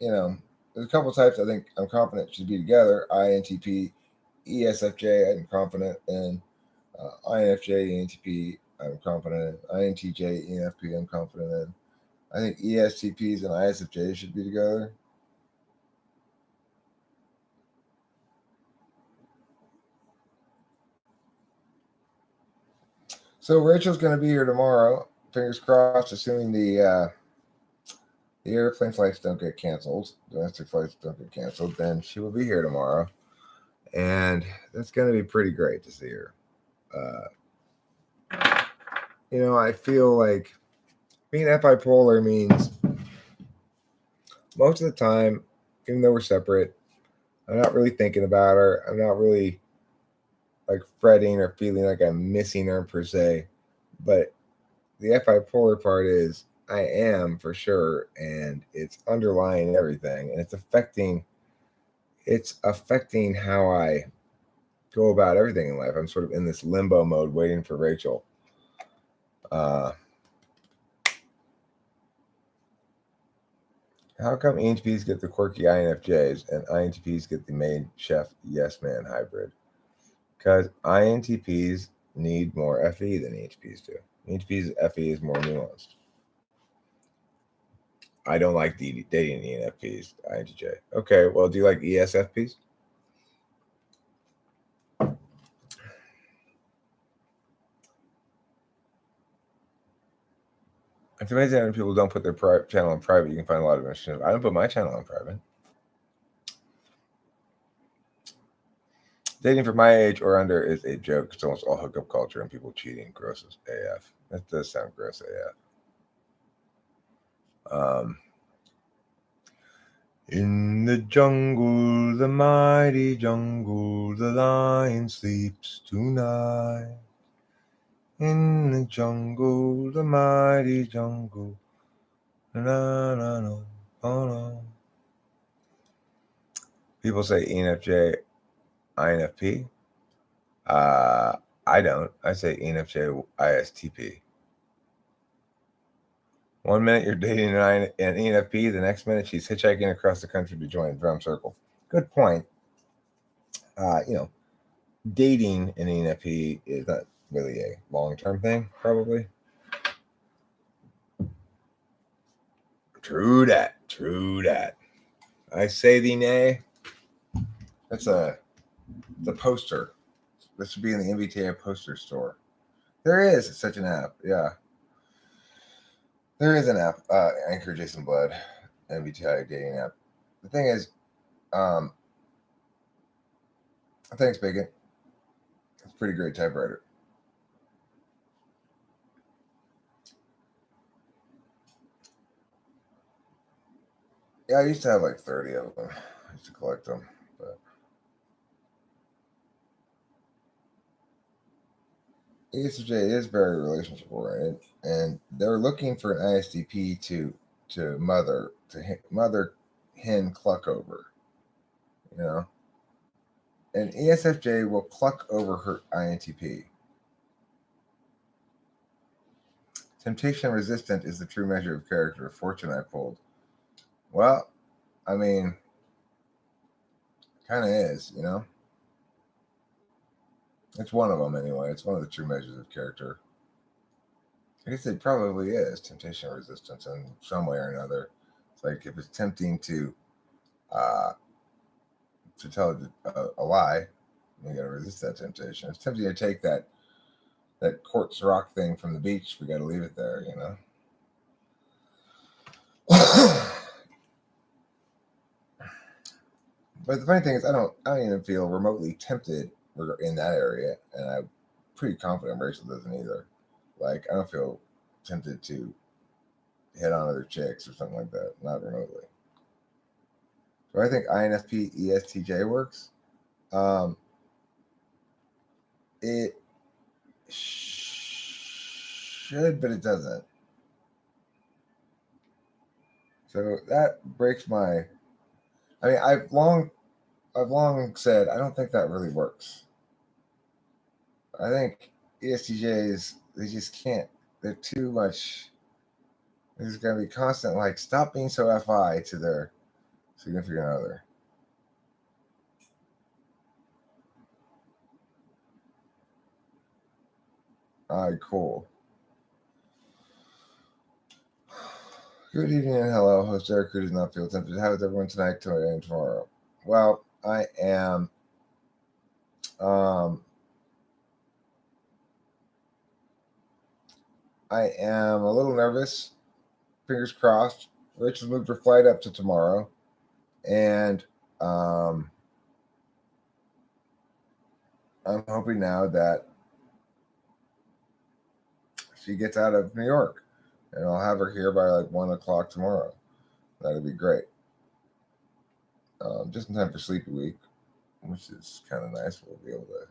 a couple types I think I'm confident should be together. INTP, ESFJ, I'm confident in. INFJ, ENTP, I'm confident in. INTJ, ENFP, I'm confident in. I think ESTPs and ISFJs should be together. So Rachel's going to be here tomorrow. Fingers crossed, assuming the airplane flights don't get canceled, domestic flights don't get canceled, then she will be here tomorrow. And that's going to be pretty great to see her. I feel like being bipolar means most of the time, even though we're separate, I'm not really thinking about her. I'm not really like fretting or feeling like I'm missing her per se. But the bipolar part is I am for sure, and it's underlying everything, and it's affecting how I go about everything in life. I'm sort of in this limbo mode waiting for Rachel. How come ENTPs get the quirky INFJs and INTPs get the maid chef yes man hybrid? Because INTPs need more FE than ENTPs do. ENTPs FE is more nuanced. I don't like dating ENFPs, INTJ. Okay, well, do you like ESFPs? It's amazing how many people don't put their channel on private. You can find a lot of information. I don't put my channel on private. Dating for my age or under is a joke. It's almost all hookup culture and people cheating. Gross as AF. That does sound gross AF. In the jungle, the mighty jungle, the lion sleeps tonight. In the jungle, the mighty jungle. Na, na, na, oh, no. People say ENFJ, INFP. I don't. I say ENFJ, ISTP. 1 minute you're dating an ENFP, the next minute she's hitchhiking across the country to join a drum circle. Good point. Dating an ENFP is not really a long-term thing, probably. True that. I say thee nay. That's the poster. This should be in the MBTI poster store. There is such an app. Yeah. There is an app. Anchor Jason Blood, MBTI dating app. The thing is, thanks, Bacon. It's a pretty great typewriter. Yeah, I used to have like 30 of them. I used to collect them, but ESTJ is very relationship oriented, and they're looking for an ISTP to mother hen cluck over, you know. And ESFJ will cluck over her INTP. Temptation resistant is the true measure of character. Fortune I pulled. Well, I mean, kind of is, you know. It's one of them anyway. It's one of the true measures of character. I guess it probably is temptation resistance in some way or another. It's like if it's tempting to tell a lie, you gotta resist that temptation. It's tempting to take that quartz rock thing from the beach. We gotta leave it there, you know. But the funny thing is, I don't even feel remotely tempted in that area, and I'm pretty confident Rachel doesn't either. Like, I don't feel tempted to hit on other chicks or something like that, not remotely. So I think INFP ESTJ works. It should, but it doesn't. So that breaks my. I mean, I've long said I don't think that really works. I think ESTJs, they just can't. They're too much. There's gonna be constant like stop being so FI to their significant other. All right, cool. Good evening and hello. Host Eric, who does not feel tempted. How is everyone tonight, today, and tomorrow? Well, I am. I am a little nervous. Fingers crossed. Rachel's moved her flight up to tomorrow, and I'm hoping now that she gets out of New York, and I'll have her here by like 1:00 tomorrow. That'd be great. Just in time for Sleepy Week, which is kind of nice. We'll be able to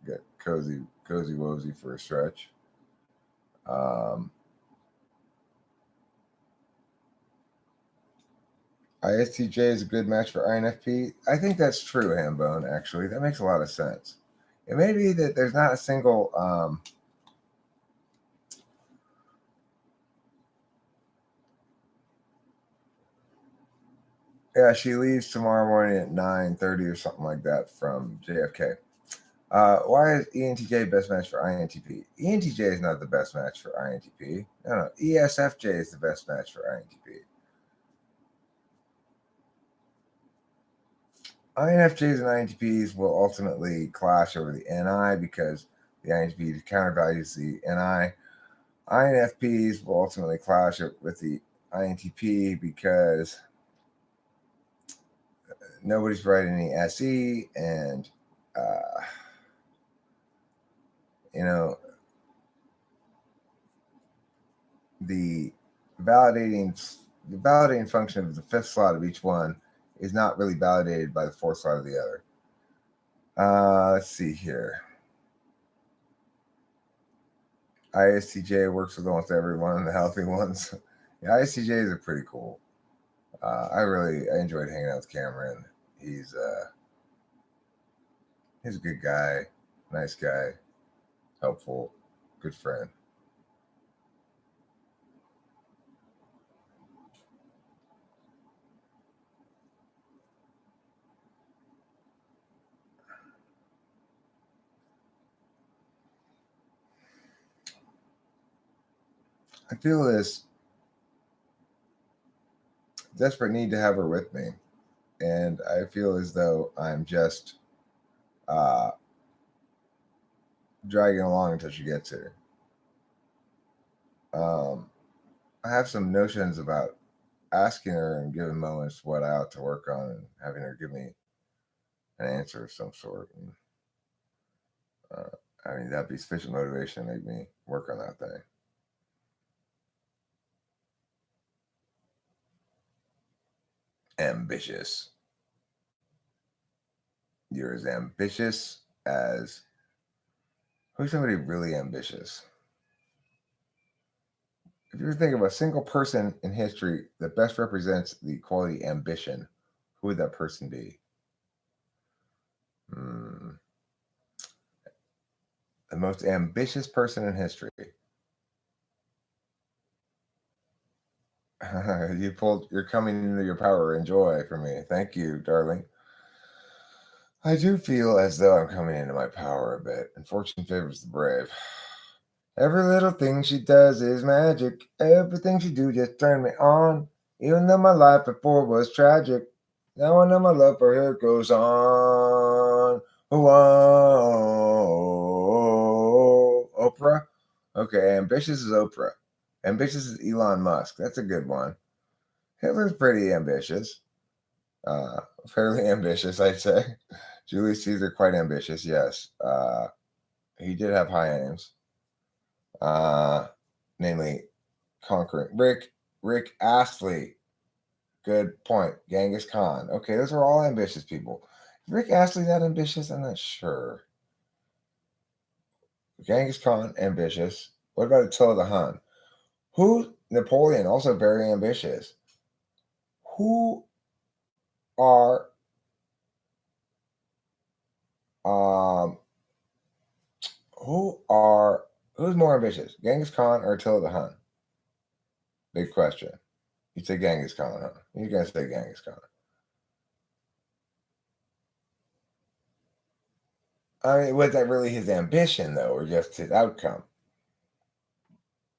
get cozy wosy for a stretch. ISTJ is a good match for INFP. I think that's true, Hambone, actually. That makes a lot of sense. It may be that there's not a single Yeah, she leaves tomorrow morning at 9:30 or something like that from JFK. Why is ENTJ best match for INTP? ENTJ is not the best match for INTP. No, ESFJ is the best match for INTP. INFJs and INTPs will ultimately clash over the NI because the INTP countervalues the NI. INFPs will ultimately clash with the INTP because nobody's writing any SE, and the validating function of the fifth slot of each one is not really validated by the fourth slot of the other. Let's see here. ISTJ works with almost everyone, the healthy ones. The ISTJs are pretty cool. I enjoyed hanging out with Cameron. He's a good guy, nice guy, helpful, good friend. I feel this desperate need to have her with me, and I feel as though I'm just dragging along until she gets here. I have some notions about asking her and giving moments what I ought to work on and having her give me an answer of some sort. And, that'd be sufficient motivation to make me work on that thing. Ambitious. You're as ambitious as... Who's somebody really ambitious? If you were to think of a single person in history that best represents the quality ambition, who would that person be? The most ambitious person in history. You're coming into your power and joy for me. Thank you, darling. I do feel as though I'm coming into my power a bit, and fortune favors the brave. Every little thing she does is magic. Everything she do just turn me on. Even though my life before was tragic, now I know my love for her goes on. Oh, Oprah? Okay, ambitious is Oprah. Ambitious is Elon Musk. That's a good one. Hitler's pretty ambitious. Fairly ambitious, I'd say. Julius Caesar, quite ambitious, yes. He did have high aims. Namely conquering Rick Astley. Good point. Genghis Khan. Okay, those are all ambitious people. Is Rick Astley that ambitious? I'm not sure. Genghis Khan, ambitious. What about Attila the Hun? Napoleon, also very ambitious. Who's more ambitious, Genghis Khan or Attila the Hun? Big question. You say Genghis Khan, huh? You're gonna say Genghis Khan. Was that really his ambition, though, or just his outcome?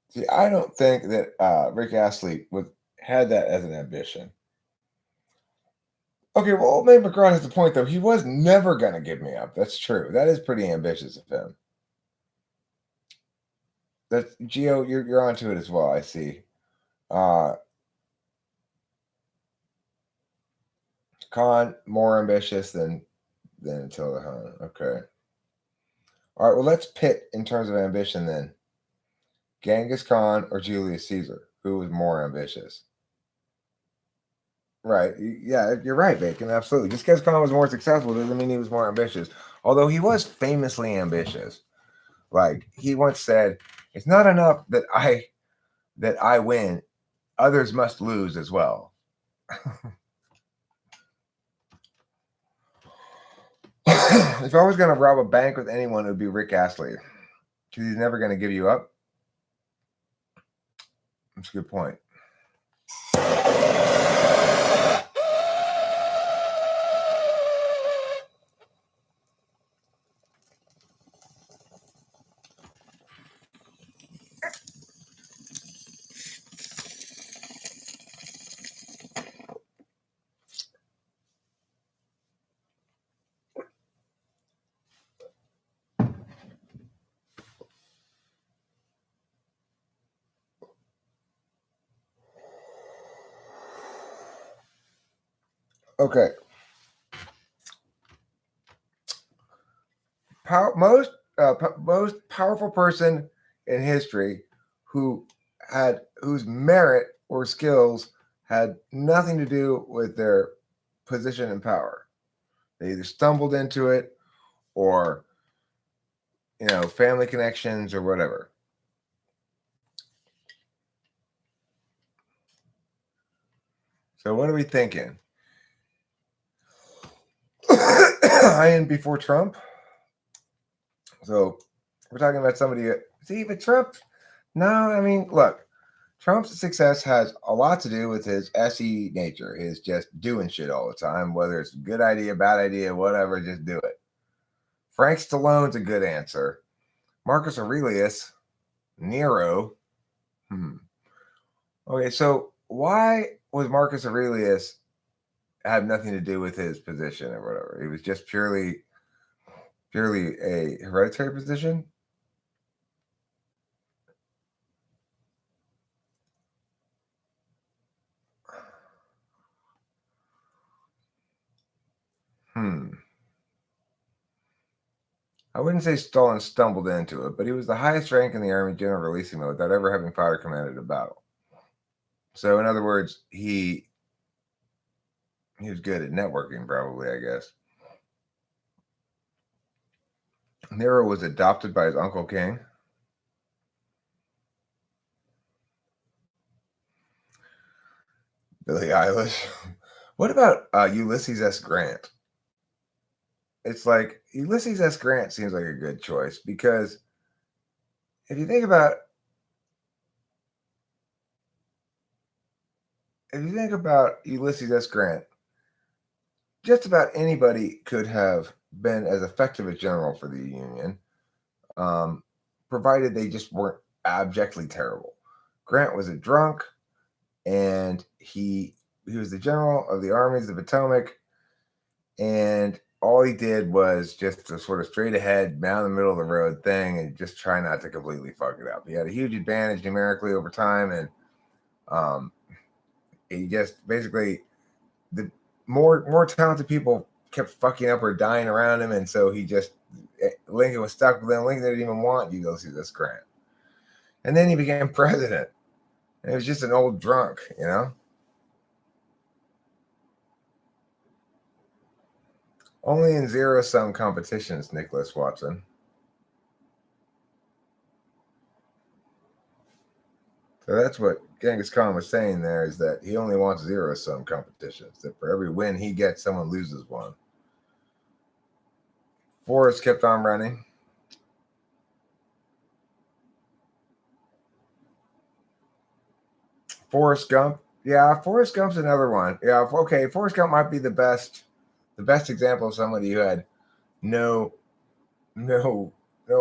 See, I don't think that Rick Astley had that as an ambition. Okay, well, old man McGraw has the point, though. He was never going to give me up. That's true. That is pretty ambitious of him. That's Gio. You're onto it as well. I see. Khan more ambitious than Attila the Hun. Okay. All right. Well, let's pit in terms of ambition then. Genghis Khan or Julius Caesar? Who was more ambitious? Right. Yeah, you're right, Bacon. Absolutely. Just because Khan was more successful doesn't mean he was more ambitious. Although he was famously ambitious. Like he once said, "It's not enough that I win; others must lose as well." If I was going to rob a bank with anyone, it would be Rick Astley, because he's never going to give you up. That's a good point. Okay. Most powerful person in history whose merit or skills had nothing to do with their position and power. They either stumbled into it or family connections or whatever. So what are we thinking? Ian before Trump. So we're talking about somebody. See, but Trump. No, I mean, look. Trump's success has a lot to do with his SE nature, his just doing shit all the time, whether it's a good idea, bad idea, whatever, just do it. Frank Stallone's a good answer. Marcus Aurelius, Nero. Okay, so why was Marcus Aurelius have nothing to do with his position or whatever? It was just purely a hereditary position? I wouldn't say Stalin stumbled into it, but he was the highest rank in the Army Generalissimo without ever having fought or commanded a battle. So, in other words, he was good at networking, probably, I guess. Nero was adopted by his Uncle King. Billie Eilish. What about Ulysses S. Grant? It's like Ulysses S. Grant seems like a good choice because if you think about Ulysses S. Grant, just about anybody could have been as effective as general for the Union, provided they just weren't abjectly terrible. Grant was a drunk, and he was the general of the armies of the Potomac, and all he did was just a sort of straight ahead, down the middle of the road thing, and just try not to completely fuck it up. He had a huge advantage numerically over time, and he just basically the more talented people kept fucking up or dying around him, and so he just Lincoln was stuck with him. Lincoln didn't even want Ulysses S. Grant, and then he became president. And he was just an old drunk, Only in zero-sum competitions, Nicholas Watson. So that's what Genghis Khan was saying there, is that he only wants zero-sum competitions, that for every win he gets, someone loses one. Forrest kept on running. Forrest Gump. Yeah, Forrest Gump's another one. Yeah, okay, Forrest Gump might be the best example of somebody who had no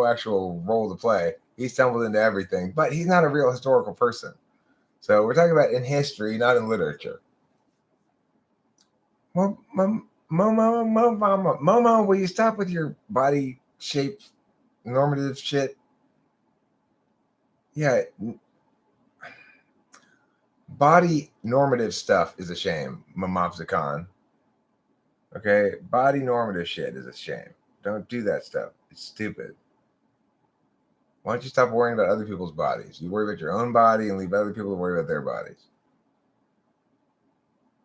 actual role to play. He stumbled into everything, but he's not a real historical person. So we're talking about in history, not in literature. Momo, will you stop with your body shape normative shit? Yeah, body normative stuff is a shame, Mamabzakan. Okay, body normative shit is a shame. Don't do that stuff. It's stupid. Why don't you stop worrying about other people's bodies? You worry about your own body and leave other people to worry about their bodies.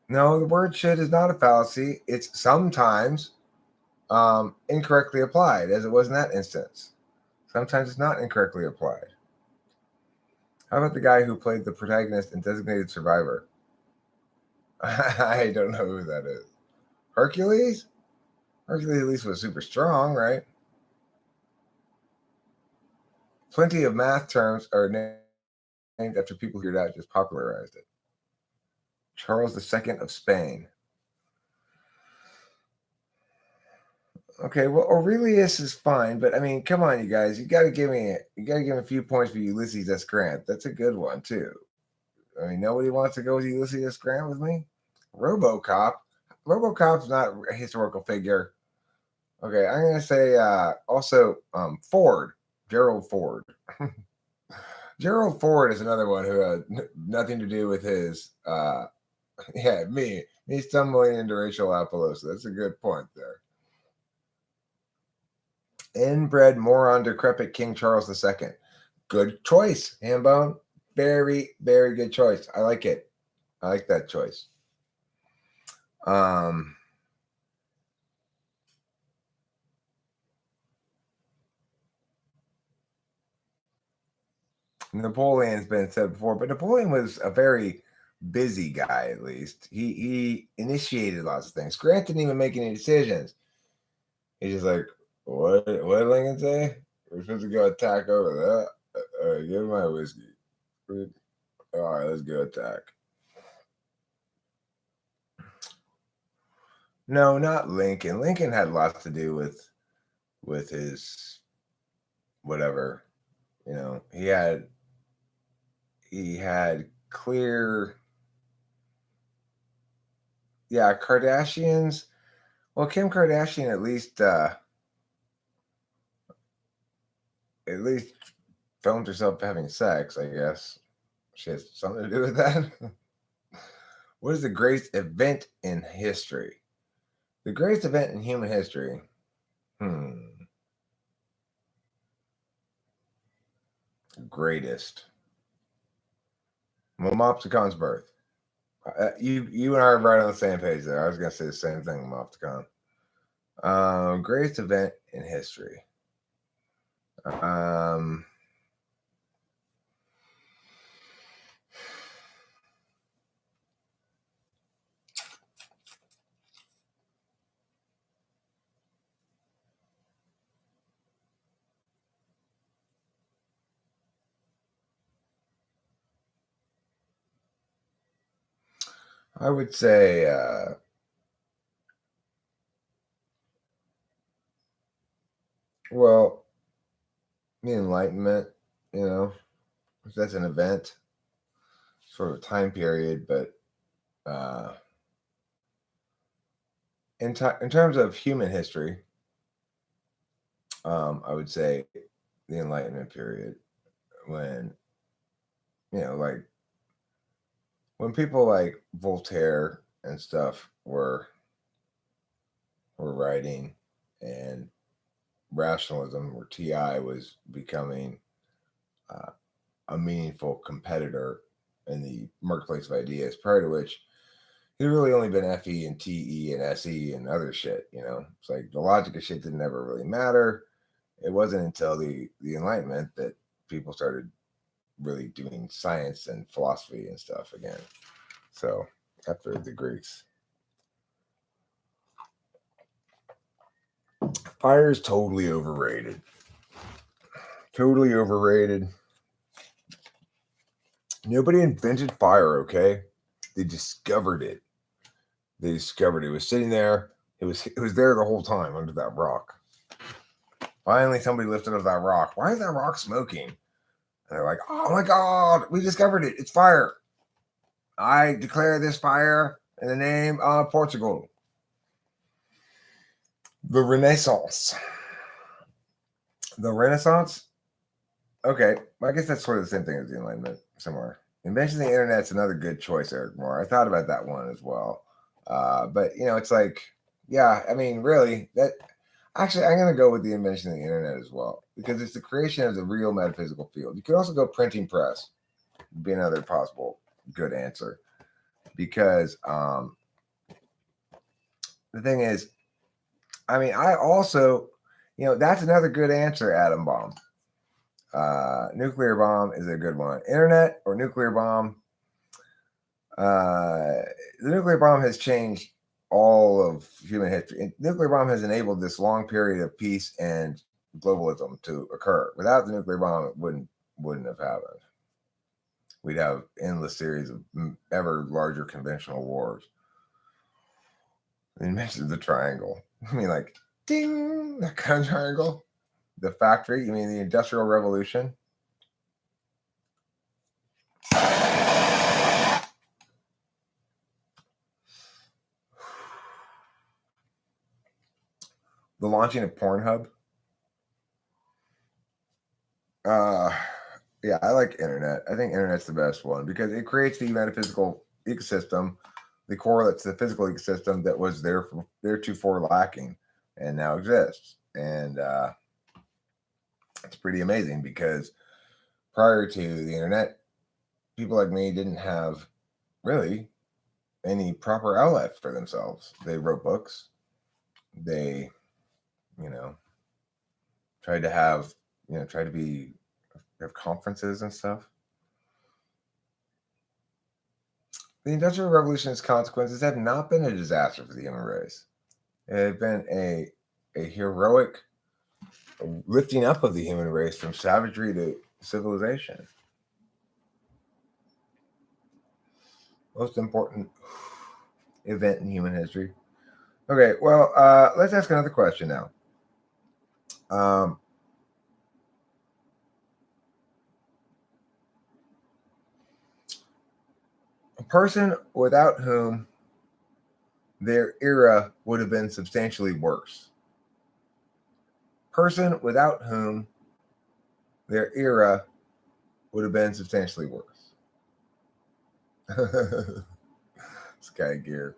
No, the word shit is not a fallacy. It's sometimes incorrectly applied, as it was in that instance. Sometimes it's not incorrectly applied. How about the guy who played the protagonist in Designated Survivor? I don't know who that is. Hercules? Hercules at least was super strong, right? Plenty of math terms are named after people who figured out, just popularized it. Charles II of Spain. Okay, well, Aurelius is fine, but I mean, come on, you guys, you got to give me a few points for Ulysses S. Grant. That's a good one too. I mean, nobody wants to go with Ulysses S. Grant with me. RoboCop. RoboCop's not a historical figure. Okay, I'm gonna say also Ford, Gerald Ford. Gerald Ford is another one who had nothing to do with his Yeah, me stumbling into Rachel Apollosa. That's a good point there. Inbred moron decrepit King Charles II. Good choice, Hambone. Very, very good choice. I like it. I like that choice. Napoleon's been said before, but Napoleon was a very busy guy. At least he initiated lots of things. Grant didn't even make any decisions. He's just like, what did Lincoln say? We're supposed to go attack over that. All right, give me my whiskey. All right, let's go attack. No, not Lincoln. Lincoln had lots to do with his whatever. You know, he had clear. Yeah, Kardashians. Well, Kim Kardashian at least filmed herself having sex. I guess she has something to do with that. What is the greatest event in history? The greatest event in human history. Greatest. Momopticon's birth. You and I are right on the same page there. I was gonna say the same thing, Momopticon. Greatest event in history. I would say well, the Enlightenment, you know, that's an event, sort of time period, but in terms of human history, I would say the Enlightenment period, when like when people like Voltaire and stuff were writing, and rationalism, where TI was becoming a meaningful competitor in the marketplace of ideas, prior to which it really only been FE and TE and SE and other shit. It's like the logic of shit didn't ever really matter. It wasn't until the Enlightenment that people started really doing science and philosophy and stuff again. So after the Greeks. Fire is totally overrated. Totally overrated. Nobody invented fire, okay? They discovered it. They discovered it. It was sitting there. It was there the whole time under that rock. Finally, somebody lifted up that rock. Why is that rock smoking? And they're like, oh my God, we discovered it. It's fire. I declare this fire in the name of Portugal. The Renaissance. The Renaissance? Okay, I guess that's sort of the same thing as the Enlightenment, somewhere. Invention of the Internet's another good choice, Eric Moore. I thought about that one as well. But, it's like, yeah, I mean, really, that... Actually, I'm going to go with the invention of the Internet as well, because it's the creation of the real metaphysical field. You could also go printing press, be another possible good answer. Because the thing is, I mean, I also, that's another good answer, atom bomb. Nuclear bomb is a good one. Internet or nuclear bomb. The nuclear bomb has changed all of human history. Nuclear bomb has enabled this long period of peace and globalism to occur. Without the nuclear bomb, it wouldn't have happened. We'd have endless series of ever larger conventional wars. The invention of the triangle. I mean, like, ding, that kind of triangle. The factory. You mean the Industrial Revolution? The launching of Pornhub. Yeah, I like internet. I think internet's the best one because it creates the metaphysical ecosystem the correlates to the physical ecosystem that was there theretofore lacking and now exists. And it's pretty amazing because prior to the internet, people like me didn't have really any proper outlet for themselves. They wrote books. They, tried to have, tried to have conferences and stuff. The Industrial Revolution's consequences have not been a disaster for the human race. It has been a heroic lifting up of the human race from savagery to civilization. Most important event in human history. Okay, well, let's ask another question now. A person without whom their era would have been substantially worse. Person without whom their era would have been substantially worse. Sky Gear.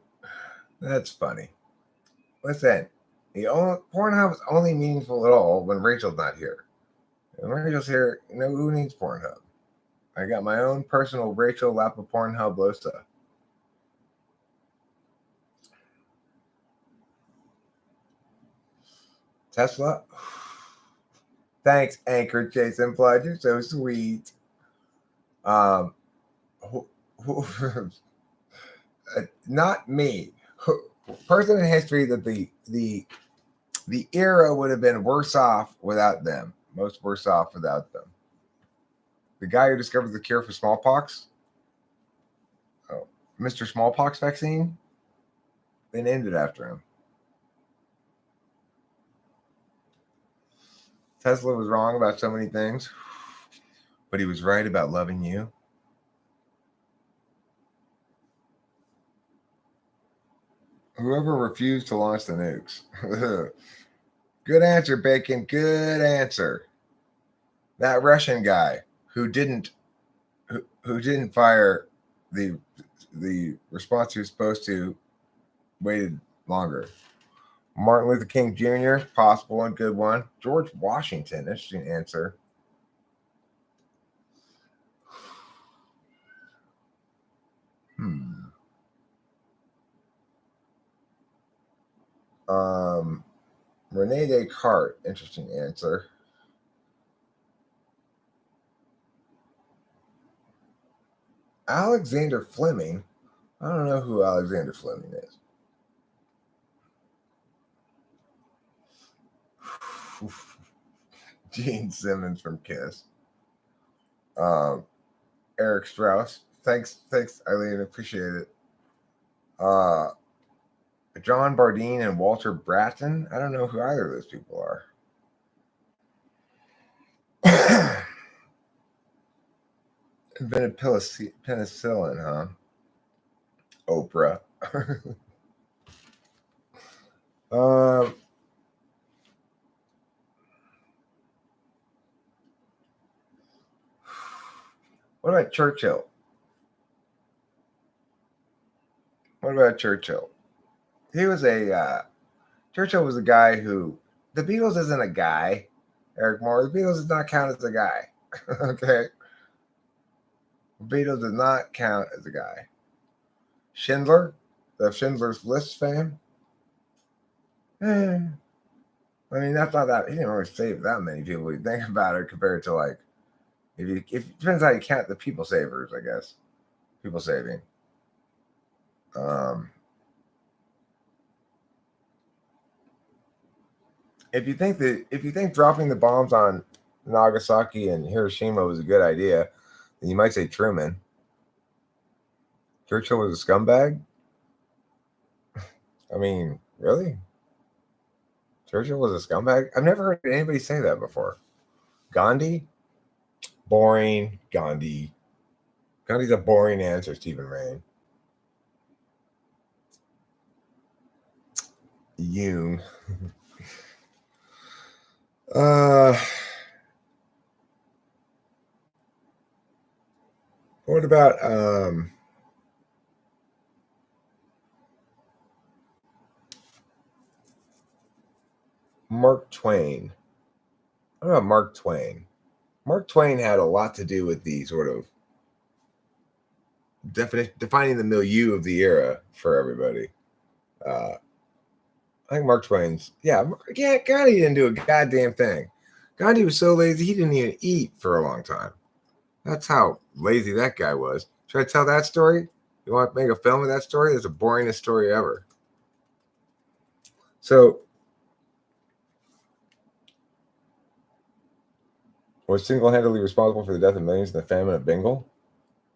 That's funny. Listen, Pornhub is only meaningful at all when Rachel's not here. When Rachel's here, who needs Pornhub? I got my own personal Rachel Lapa Pornhub Losa. Tesla. Thanks, Anchor Jason Flood. You're so sweet. Not me. Person in history that the era would have been worse off without them. Most worse off without them. The guy who discovered the cure for smallpox. Oh, Mr. Smallpox vaccine. They named it after him. Tesla was wrong about so many things, but he was right about loving you. Whoever refused to launch the nukes. Good answer, Bacon. Good answer. That Russian guy who didn't fire the response he was supposed to waited longer. Martin Luther King Jr., possible and good one. George Washington, interesting answer. Rene Descartes, interesting answer. Alexander Fleming. I don't know who Alexander Fleming is. Gene Simmons from Kiss. Eric Strauss. Thanks, Eileen. Appreciate it. John Bardeen and Walter Bratton. I don't know who either of those people are. Invented penicillin, huh? Oprah. What about Churchill? He was Churchill was a guy who, the Beatles isn't a guy, Eric Moore. The Beatles does not count as a guy. Okay. The Beatles does not count as a guy. Schindler, the Schindler's List fame. I mean, that's not that, he didn't really save that many people. You think about it compared to like, if it depends how you count the people savers, I guess. People saving. If you think dropping the bombs on Nagasaki and Hiroshima was a good idea, then you might say Truman. Churchill was a scumbag? I mean, really? Churchill was a scumbag? I've never heard anybody say that before. Gandhi? Boring. Gandhi's a boring answer, Stephen Rain. Jung. What about Mark Twain. I don't know about Mark Twain. Mark Twain had a lot to do with the sort of defining the milieu of the era for everybody. I think Mark Twain's, Gandhi didn't do a goddamn thing. Gandhi was so lazy he didn't even eat for a long time. That's how lazy that guy was. Should I tell that story? You want to make a film of that story? It's the boringest story ever. So, was single-handedly responsible for the death of millions in the famine of Bengal?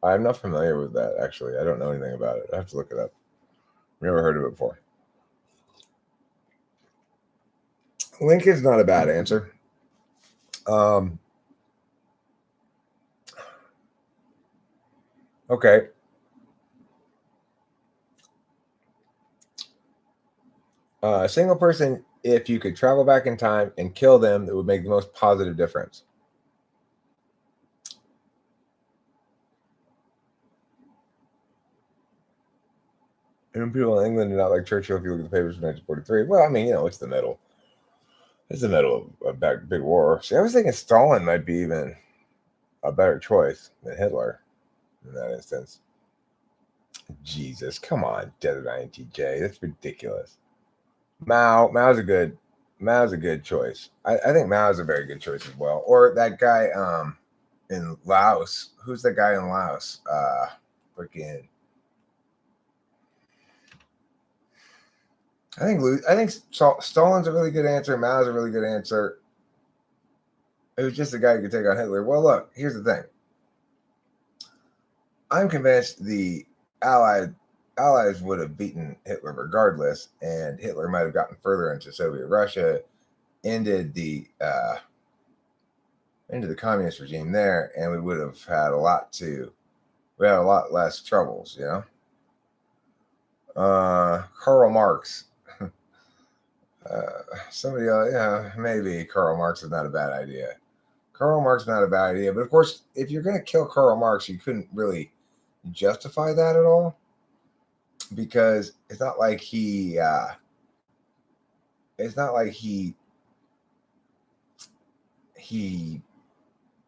I'm not familiar with that, actually. I don't know anything about it. I have to look it up. Never heard of it before. Lincoln's not a bad answer. Okay. A single person, if you could travel back in time and kill them, that would make the most positive difference. And people in England do not like Churchill if you look at the papers from 1943. Well, I mean, it's the middle. It's the middle of a big war. See, I was thinking Stalin might be even a better choice than Hitler in that instance. Jesus, come on, Desert INTJ. That's ridiculous. Mao's a good choice. I think Mao's a very good choice as well. Or that guy in Laos. Who's the guy in Laos? Freaking. I think Stalin's a really good answer. Mao's a really good answer. It was just a guy who could take on Hitler. Well, look, here's the thing. I'm convinced the Allies would have beaten Hitler regardless, and Hitler might have gotten further into Soviet Russia, ended the communist regime there, and we would have had a lot less troubles, Karl Marx. Somebody else, maybe Karl Marx is not a bad idea. Karl Marx is not a bad idea, but of course, if you're going to kill Karl Marx, you couldn't really justify that at all, because it's not like he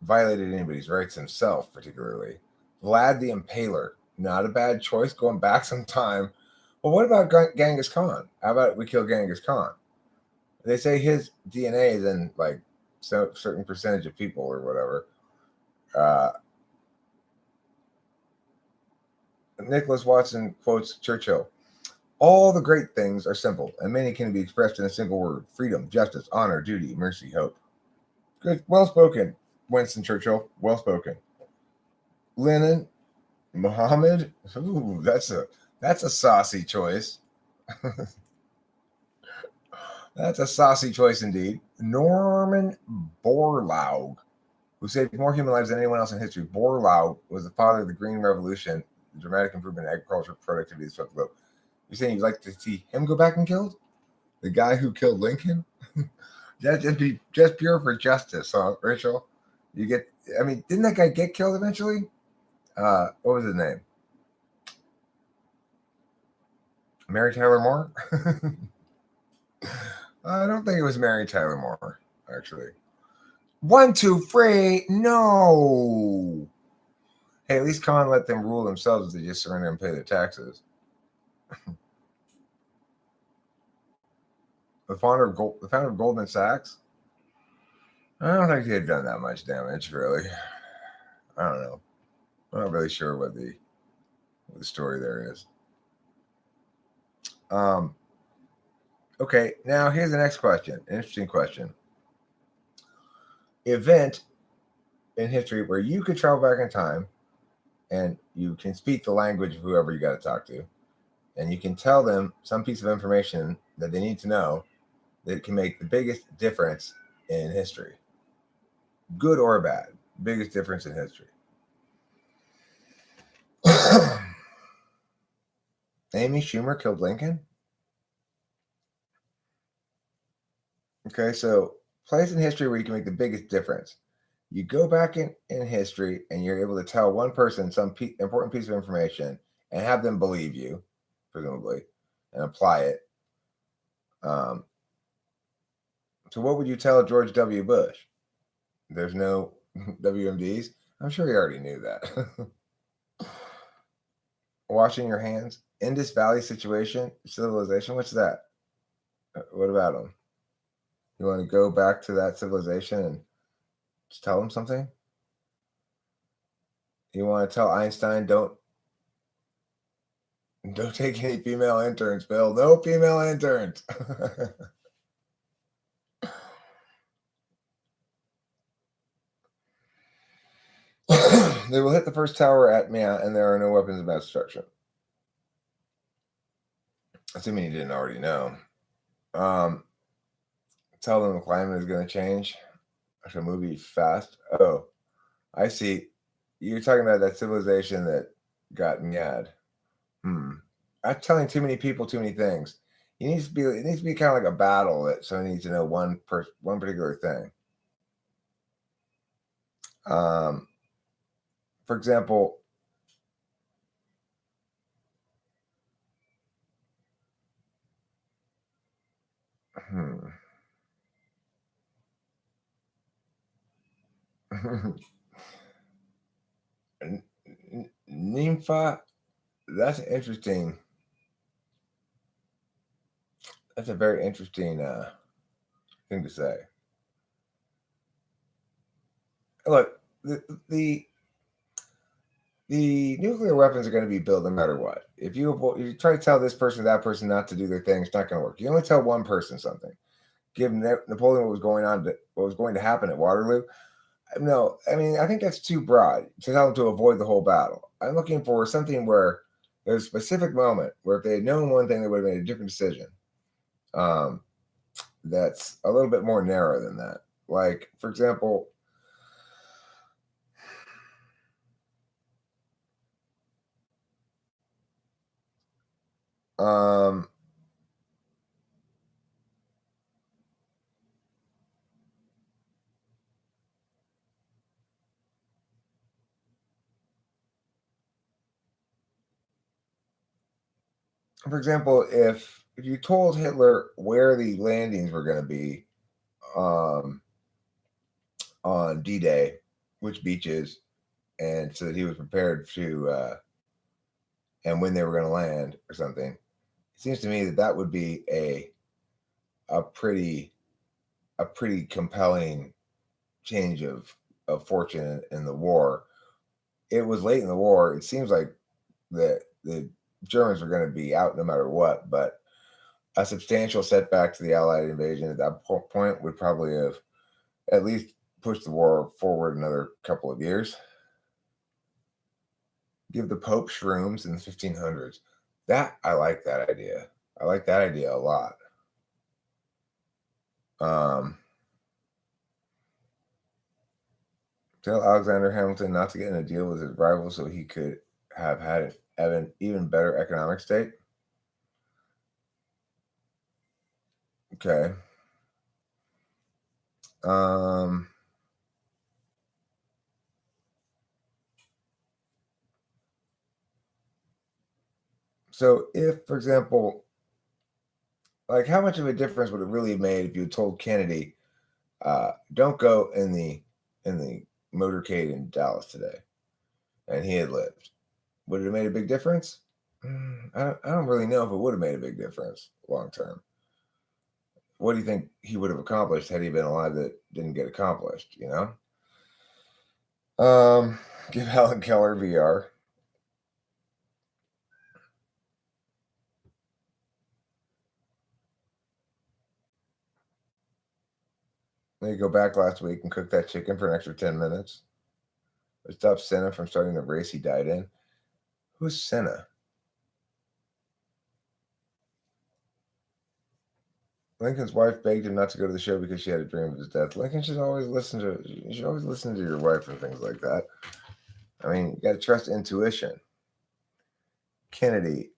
violated anybody's rights himself, particularly. Vlad the Impaler, not a bad choice going back some time. Well, what about Genghis Khan? How about we kill Genghis Khan? They say his DNA is in like certain percentage of people or whatever. Nicholas Watson quotes Churchill. All the great things are simple, and many can be expressed in a single word: freedom, justice, honor, duty, mercy, hope. Good, well spoken, Winston Churchill. Well spoken. Lenin, Muhammad. Ooh, that's a saucy choice. That's a saucy choice indeed. Norman Borlaug, who saved more human lives than anyone else in history. Borlaug was the father of the Green Revolution, the dramatic improvement in agriculture productivity throughout the globe. You're saying you'd like to see him go back and killed? The guy who killed Lincoln? just pure for justice, huh, Rachel? Didn't that guy get killed eventually? What was his name? Mary Tyler Moore? I don't think it was Mary Tyler Moore, actually. 1, 2, 3, no. Hey, at least Khan let them rule themselves if they just surrender and pay their taxes. The founder of Goldman Sachs? I don't think he had done that much damage, really. I don't know. I'm not really sure what the story there is. Okay, now here's the next question. An interesting question. Event in history where you could travel back in time and you can speak the language of whoever you got to talk to, and you can tell them some piece of information that they need to know that can make the biggest difference in history. Good or bad, biggest difference in history. Amy Schumer killed Lincoln? Okay, so place in history where you can make the biggest difference. You go back in history and you're able to tell one person some important piece of information and have them believe you, presumably, and apply it. So what would you tell George W. Bush? There's no WMDs? I'm sure he already knew that. Washing your hands? Indus Valley situation? Civilization? What's that? What about them? You want to go back to that civilization and just tell them something? You want to tell Einstein, don't take any female interns, Bill. No female interns. They will hit the first tower at Mia, and there are no weapons of mass destruction. Assuming you didn't already know. Tell them the climate is going to change. I should move fast. Oh, I see. You're talking about that civilization that got mad. That's telling too many people too many things. It needs to be kind of like a battle that someone needs to know one particular thing. For example, Nympha, that's interesting. That's a very interesting thing to say. Look, the nuclear weapons are going to be built no matter what. If you try to tell this person, that person not to do their thing, it's not going to work. You only tell one person something. Give Napoleon what was going to happen at Waterloo. No, I mean I think that's too broad to tell them to avoid the whole battle. I'm looking for something where there's a specific moment where if they had known one thing, they would have made a different decision. That's a little bit more narrow than that. Like, for example, um, if you told Hitler where the landings were going to be um, on D-Day, which beaches, and so that he was prepared to and when they were going to land or something, it seems to me that that would be a pretty compelling change of fortune in the war. It was late in the war. It seems like the Germans were going to be out no matter what, but a substantial setback to the Allied invasion at that point would probably have at least pushed the war forward another couple of years. Give the Pope shrooms in the 1500s. I like that idea. I like that idea a lot. Tell Alexander Hamilton not to get in a deal with his rival so he could have had an even better economic state. Okay. So if, for example, like how much of a difference would it really have made if you had told Kennedy, don't go in the motorcade in Dallas today, and he had lived? Would it have made a big difference? I don't really know if it would have made a big difference long term. What do you think he would have accomplished had he been alive that didn't get accomplished? Give Helen Keller VR. Then you go back last week and cook that chicken for an extra 10 minutes. It stopped Senna from starting the race he died in. Who's Senna? Lincoln's wife begged him not to go to the show because she had a dream of his death. Lincoln should always listen to your wife and things like that. I mean, you got to trust intuition. Kennedy,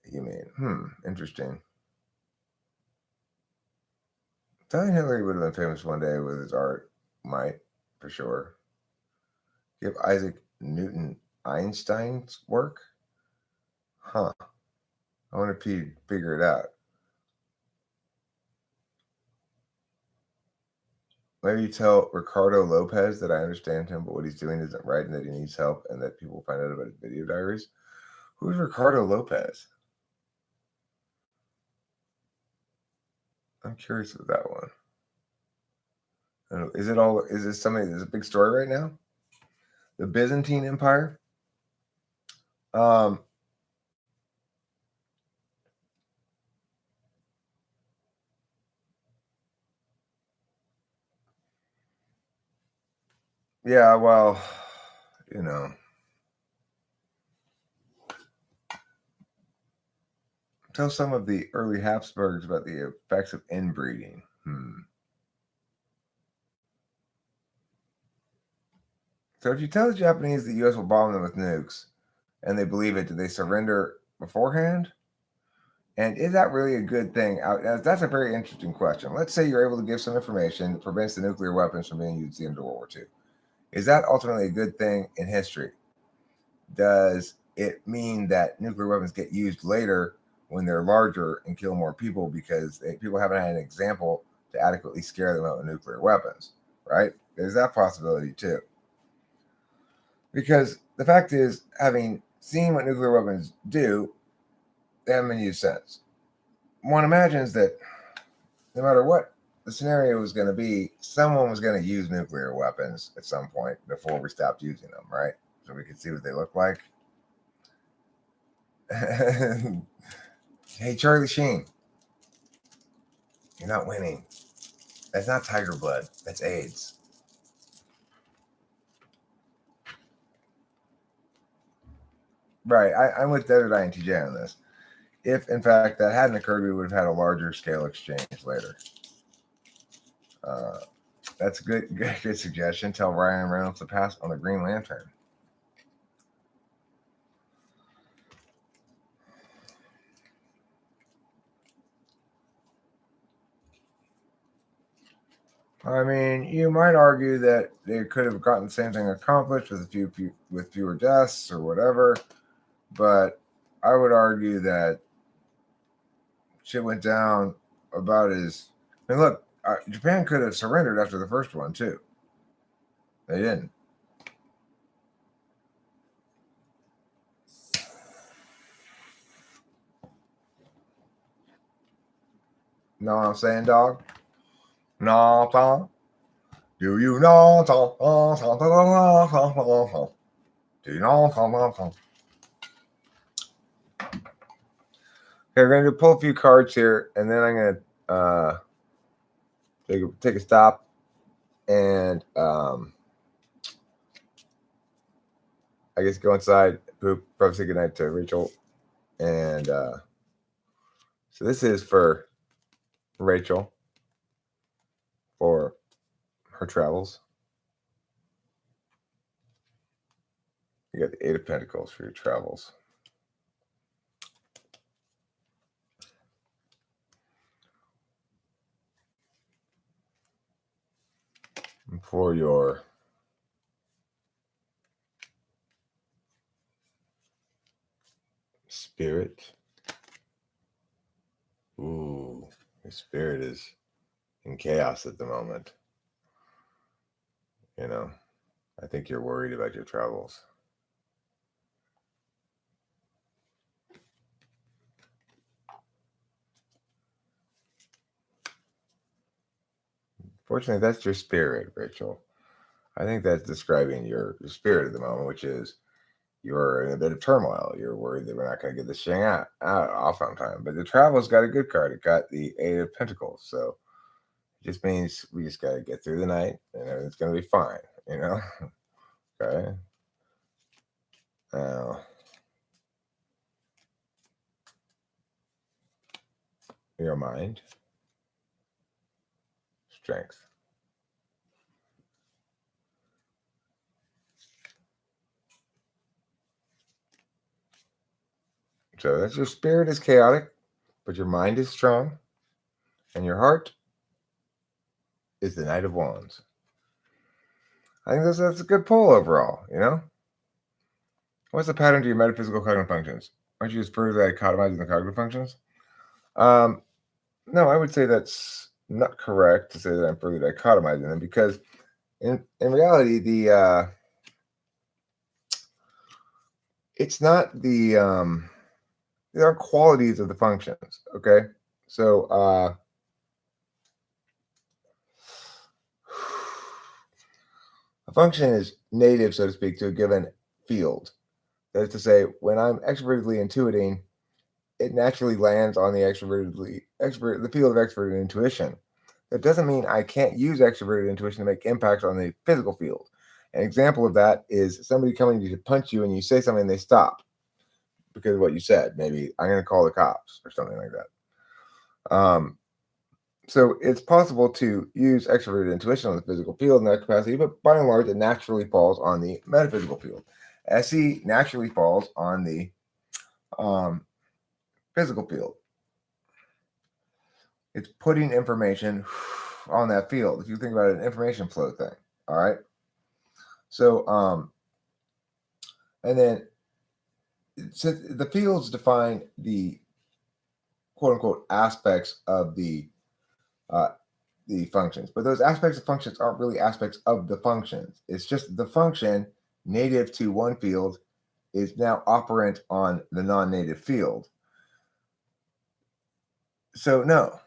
you mean? Interesting. Telling Hillary would have been famous one day with his art, might, for sure. Give Isaac Newton Einstein's work? Huh. I wonder if he'd figure it out. maybe tell Ricardo Lopez that I understand him, but what he's doing isn't right and that he needs help and that people find out about his video diaries. Who's Ricardo Lopez? I'm curious with that one. Is this something that's a big story right now? The Byzantine Empire? Um, yeah, well, you know, tell some of the early Habsburgs about the effects of inbreeding. So if you tell the Japanese the U.S. will bomb them with nukes, and they believe it, do they surrender beforehand? And is that really a good thing? That's a very interesting question. Let's say you're able to give some information that prevents the nuclear weapons from being used in World War II. Is that ultimately a good thing in history? Does it mean that nuclear weapons get used later when they're larger and kill more people because people haven't had an example to adequately scare them out with nuclear weapons, right? There's that possibility too. Because the fact is, having seen what nuclear weapons do, they haven't been used since. One imagines that no matter what the scenario was going to be, someone was going to use nuclear weapons at some point before we stopped using them, right? So we could see what they look like. Hey, Charlie Sheen, you're not winning. That's not tiger blood. That's AIDS. Right. I'm with Desert INTJ on this. If, in fact, that hadn't occurred, we would have had a larger scale exchange later. That's a good suggestion. Tell Ryan Reynolds to pass on the Green Lantern. I mean, you might argue that they could have gotten the same thing accomplished with fewer deaths or whatever, but I would argue that shit went down about as. I mean, look, Japan could have surrendered after the first one too. They didn't. Know what I'm saying, dog? No, Tom. Do you know, Tom? Do you know, Tom? Okay, we're gonna pull a few cards here, and then I'm gonna take a stop and I guess go inside, poop, probably say goodnight to Rachel, and so this is for Rachel for her travels. You got the Eight of Pentacles for your travels. And for your spirit, ooh, your spirit is in chaos at the moment. You know, I think you're worried about your travels. Fortunately, that's your spirit, Rachel. I think that's describing your spirit at the moment, which is you're in a bit of turmoil. You're worried that we're not going to get this thing off on time. But the travel's got a good card. It got the Eight of Pentacles. So it just means we just got to get through the night and everything's going to be fine, you know? Okay. Now, your mind, strength. So that's your spirit is chaotic, but your mind is strong, and your heart is the Knight of Wands. I think that's a good pull overall, you know? What's the pattern to your metaphysical cognitive functions? Aren't you just further dichotomizing the cognitive functions? No, I would say that's not correct to say that I'm further dichotomizing them, because in reality, it's not there are qualities of the functions. Okay, so a function is native, so to speak, to a given field. That is to say, when I'm extrovertedly intuiting, it naturally lands on the the field of extroverted intuition. That doesn't mean I can't use extroverted intuition to make impacts on the physical field. An example of that is somebody coming to punch you and you say something and they stop because of what you said. Maybe I'm going to call the cops or something like that. So it's possible to use extroverted intuition on the physical field in that capacity, but by and large, it naturally falls on the metaphysical field. SE naturally falls on the physical field. It's putting information on that field. If you think about it, an information flow thing. All right. So, and then so the fields define the quote unquote aspects of the functions, but those aspects of functions aren't really aspects of the functions. It's just the function native to one field is now operant on the non-native field. So no,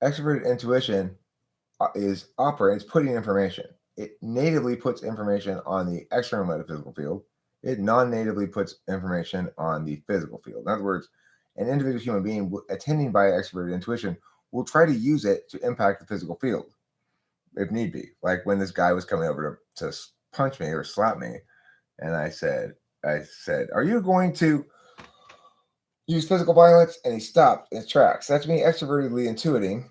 extroverted intuition is operates putting information. It natively puts information on the external metaphysical field. It non-natively puts information on the physical field. In other words, an individual human being attending by extroverted intuition will try to use it to impact the physical field if need be. Like when this guy was coming over to punch me or slap me, and I said, "Are you going to use physical violence?" And he stopped in his tracks. That's me extrovertedly intuiting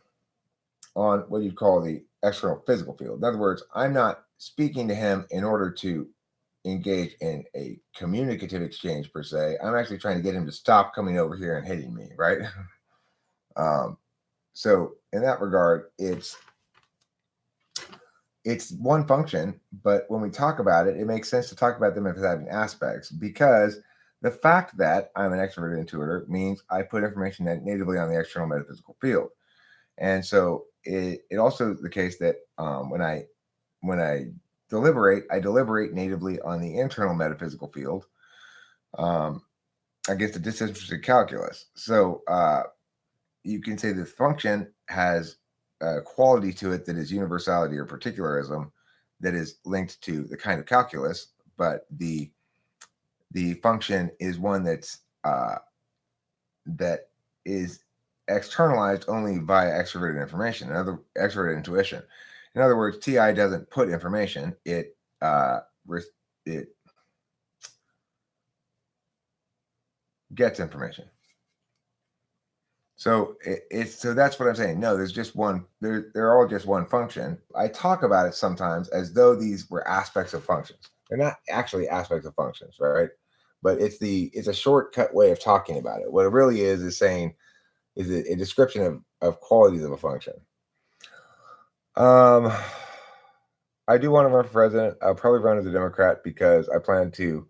on what you'd call the external physical field. In other words, I'm not speaking to him in order to engage in a communicative exchange per se. I'm actually trying to get him to stop coming over here and hitting me, right? So in that regard, it's one function, but when we talk about it, it makes sense to talk about them as having aspects, because the fact that I'm an extroverted intuitor means I put information natively on the external metaphysical field. And so it also the case that when I deliberate, I deliberate natively on the internal metaphysical field against the disinterested calculus. So you can say the function has a quality to it that is universality or particularism that is linked to the kind of calculus, but the function is one that is externalized only via extroverted information, another extroverted intuition. In other words, TI doesn't put information; it gets information. So so that's what I'm saying. No, there's just one. They're all just one function. I talk about it sometimes as though these were aspects of functions. They're not actually aspects of functions, right? But it's a shortcut way of talking about it. What it really is saying is a description of qualities of a function. I do want to run for president. I'll probably run as a Democrat because I plan to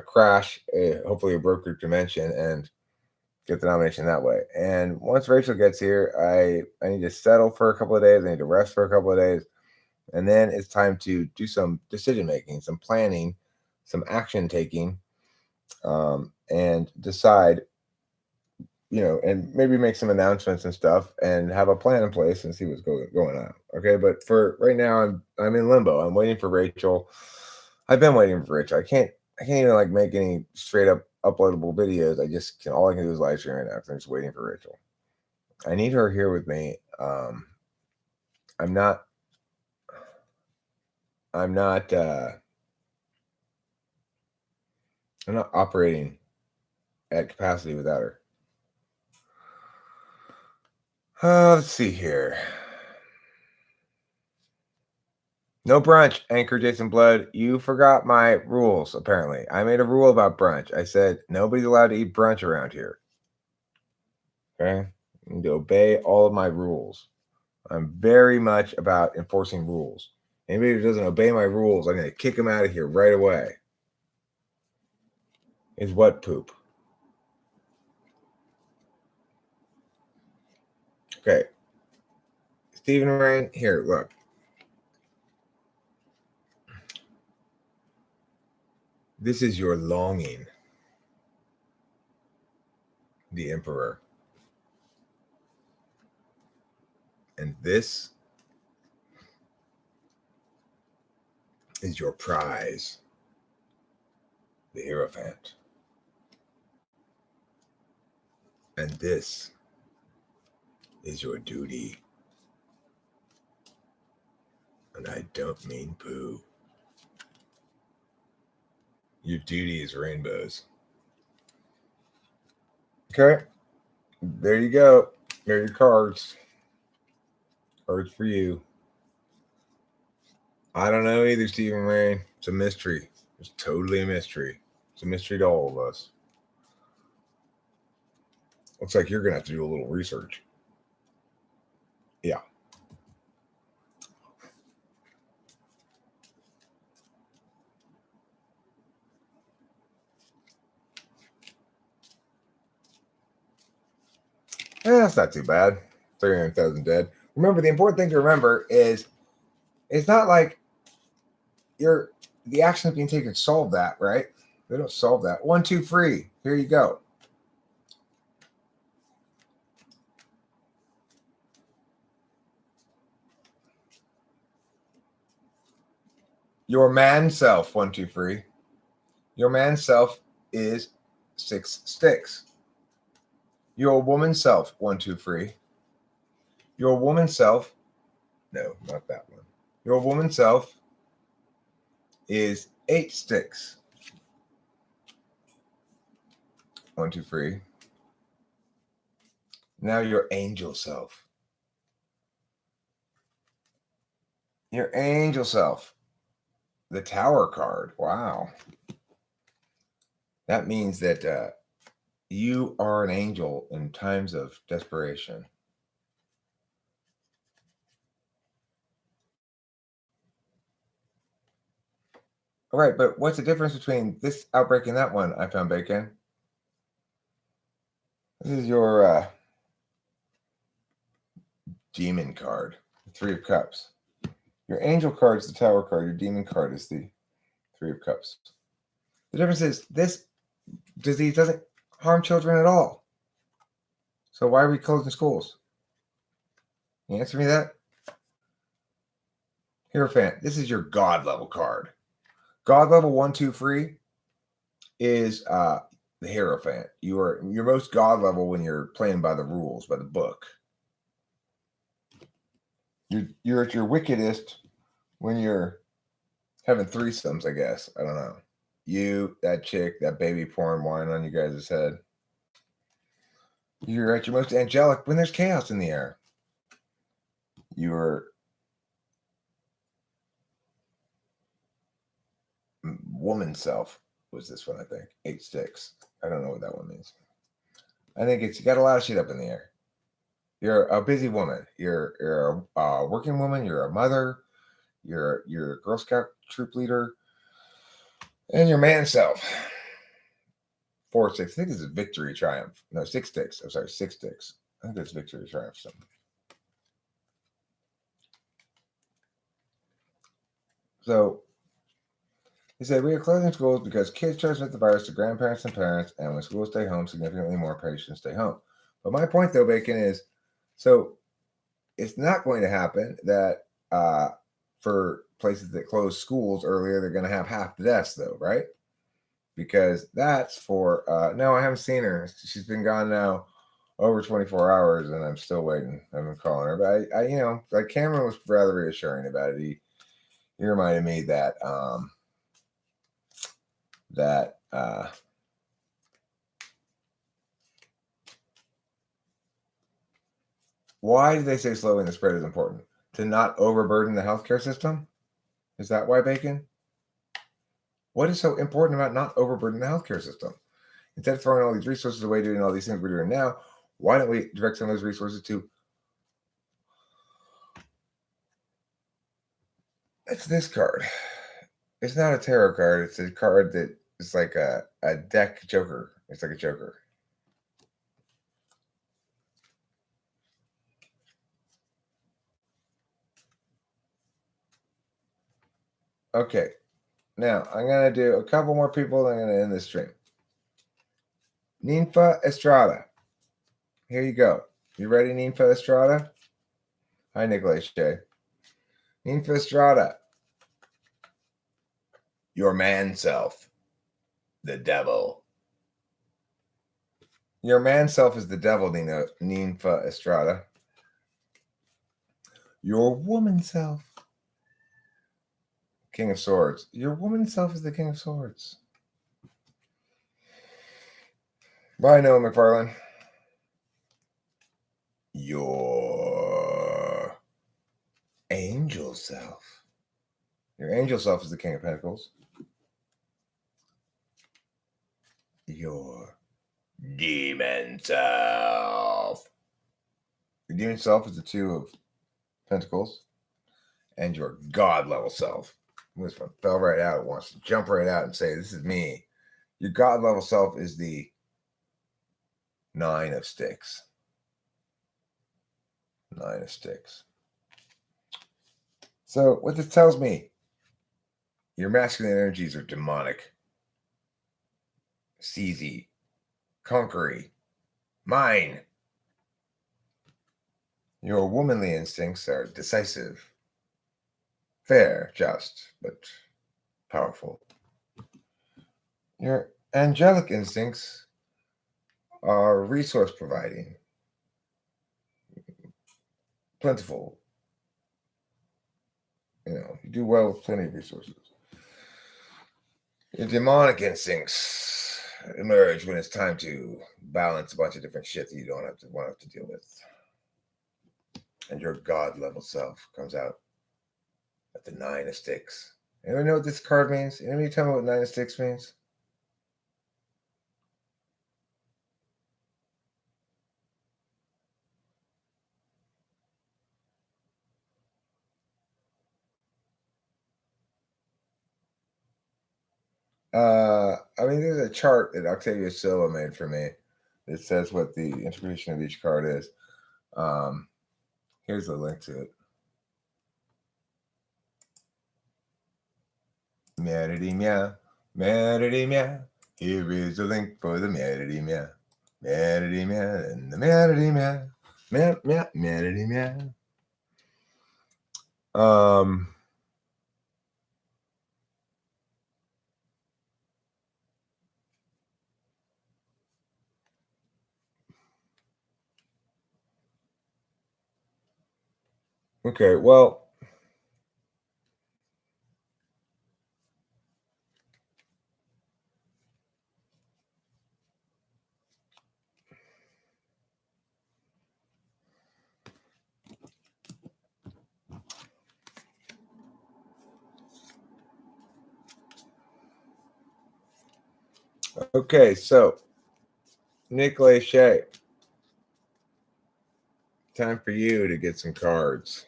crash hopefully a brokered convention and get the nomination that way. And once Rachel gets here, I need to settle for a couple of days. I need to rest for a couple of days. And then it's time to do some decision making, some planning, some action taking, and decide, and maybe make some announcements and stuff and have a plan in place and see what's going on. Okay. But for right now, I'm in limbo. I'm waiting for Rachel. I've been waiting for Rachel. I can't even like make any straight up uploadable videos. All I can do is live stream right now because I'm just waiting for Rachel. I need her here with me. I'm not operating at capacity without her. Let's see here. No brunch, Anchor Jason Blood. You forgot my rules, apparently. I made a rule about brunch. I said nobody's allowed to eat brunch around here. Okay? You need to obey all of my rules. I'm very much about enforcing rules. Anybody who doesn't obey my rules, I'm going to kick them out of here right away. Is what poop? Okay. Stephen Rain, here, look. This is your longing, the Emperor. And this is your prize, the Hierophant. And this is your duty. And I don't mean poo. Your duty is rainbows. Okay. There you go. There are your cards. Cards for you. I don't know either, Stephen Rain. It's a mystery. It's totally a mystery. It's a mystery to all of us. Looks like you're going to have to do a little research. Yeah. That's not too bad. 300,000 dead. Remember, the important thing to remember is it's not like the actions being taken solve that, right? They don't solve that. 1, 2, free. Here you go. Your man self, 1, 2, free. Your man self is 6 sticks. Your woman self, 1, 2, free. Your woman self, no, not that one. Your woman self is 8 sticks. 1, 2, free. Now your angel self. Your angel self. The Tower card. Wow. That means that you are an angel in times of desperation. All right, but what's the difference between this outbreak and that one? I found bacon. This is your demon card, the 3 of Cups. Your angel card is the Tower card. Your demon card is the 3 of Cups. The difference is this disease doesn't harm children at all. So why are we closing schools? Can you answer me that? Hierophant, this is your God level card. God level 1, 2, free is the Hierophant. You're most God level when you're playing by the rules, by the book. You're at your wickedest when you're having threesomes, I guess. I don't know. You, that chick, that baby pouring wine on you guys' head. You're at your most angelic when there's chaos in the air. Your woman self was this one, I think. 8 sticks. I don't know what that one means. I think you got a lot of shit up in the air. You're a busy woman. You're a working woman. You're a mother. You're a Girl Scout troop leader. And your man self. 4 sticks. I think this is victory triumph. No, 6 sticks. I'm sorry, 6 sticks. I think it's victory triumph. Something. So he said, we are closing schools because kids transmit the virus to grandparents and parents, and when schools stay home, significantly more patients stay home. But my point, though, Bacon, is so it's not going to happen that for places that close schools earlier, they're going to have half the deaths, though, right? Because that's for no, I haven't seen her. She's been gone now over 24 hours, and I'm still waiting. I've been calling her, but I like Cameron was rather reassuring about it. He reminded me that why do they say slowing the spread is important? To not overburden the healthcare system? Is that why, Bacon? What is so important about not overburdening the healthcare system? Instead of throwing all these resources away doing all these things we're doing now, why don't we direct some of those resources to... It's this card. It's not a tarot card. It's a card that is like a deck joker. It's like a joker. Okay. Now, I'm going to do a couple more people, then I'm going to end this stream. Ninfa Estrada. Here you go. You ready, Ninfa Estrada? Hi, Nicolay Shea. Ninfa Estrada. Your man self. The devil. Your man self is the devil, Ninfa Estrada. Your woman self. King of Swords. Your woman self is the King of Swords. Bye, Noah McFarlane. Your angel self. Your angel self is the King of Pentacles. Your demon self. Your demon self is the Two of Pentacles. And your God level self. This one fell right out. It wants to jump right out and say, this is me. Your God level self is the Nine of Sticks. Nine of Sticks. So what this tells me, your masculine energies are demonic, seizy, conquery, mine. Your womanly instincts are decisive, fair, just, but powerful. Your angelic instincts are resource providing, plentiful. You know, you do well with plenty of resources. Your demonic instincts emerge when it's time to balance a bunch of different shit that you don't have to deal with. And your God level self comes out at the Nine of Sticks. Anyone know what this card means? Anybody tell me what Nine of Sticks means? I mean, there's a chart that Octavia Silva made for me that says what the interpretation of each card is. Here's the link to it. Merity meow, merity meow. Here is the link for the merity meow, merity meow, and the merity meow, meow meow, merity meow. Okay, well. Okay, so Nicolay Shea, time for you to get some cards.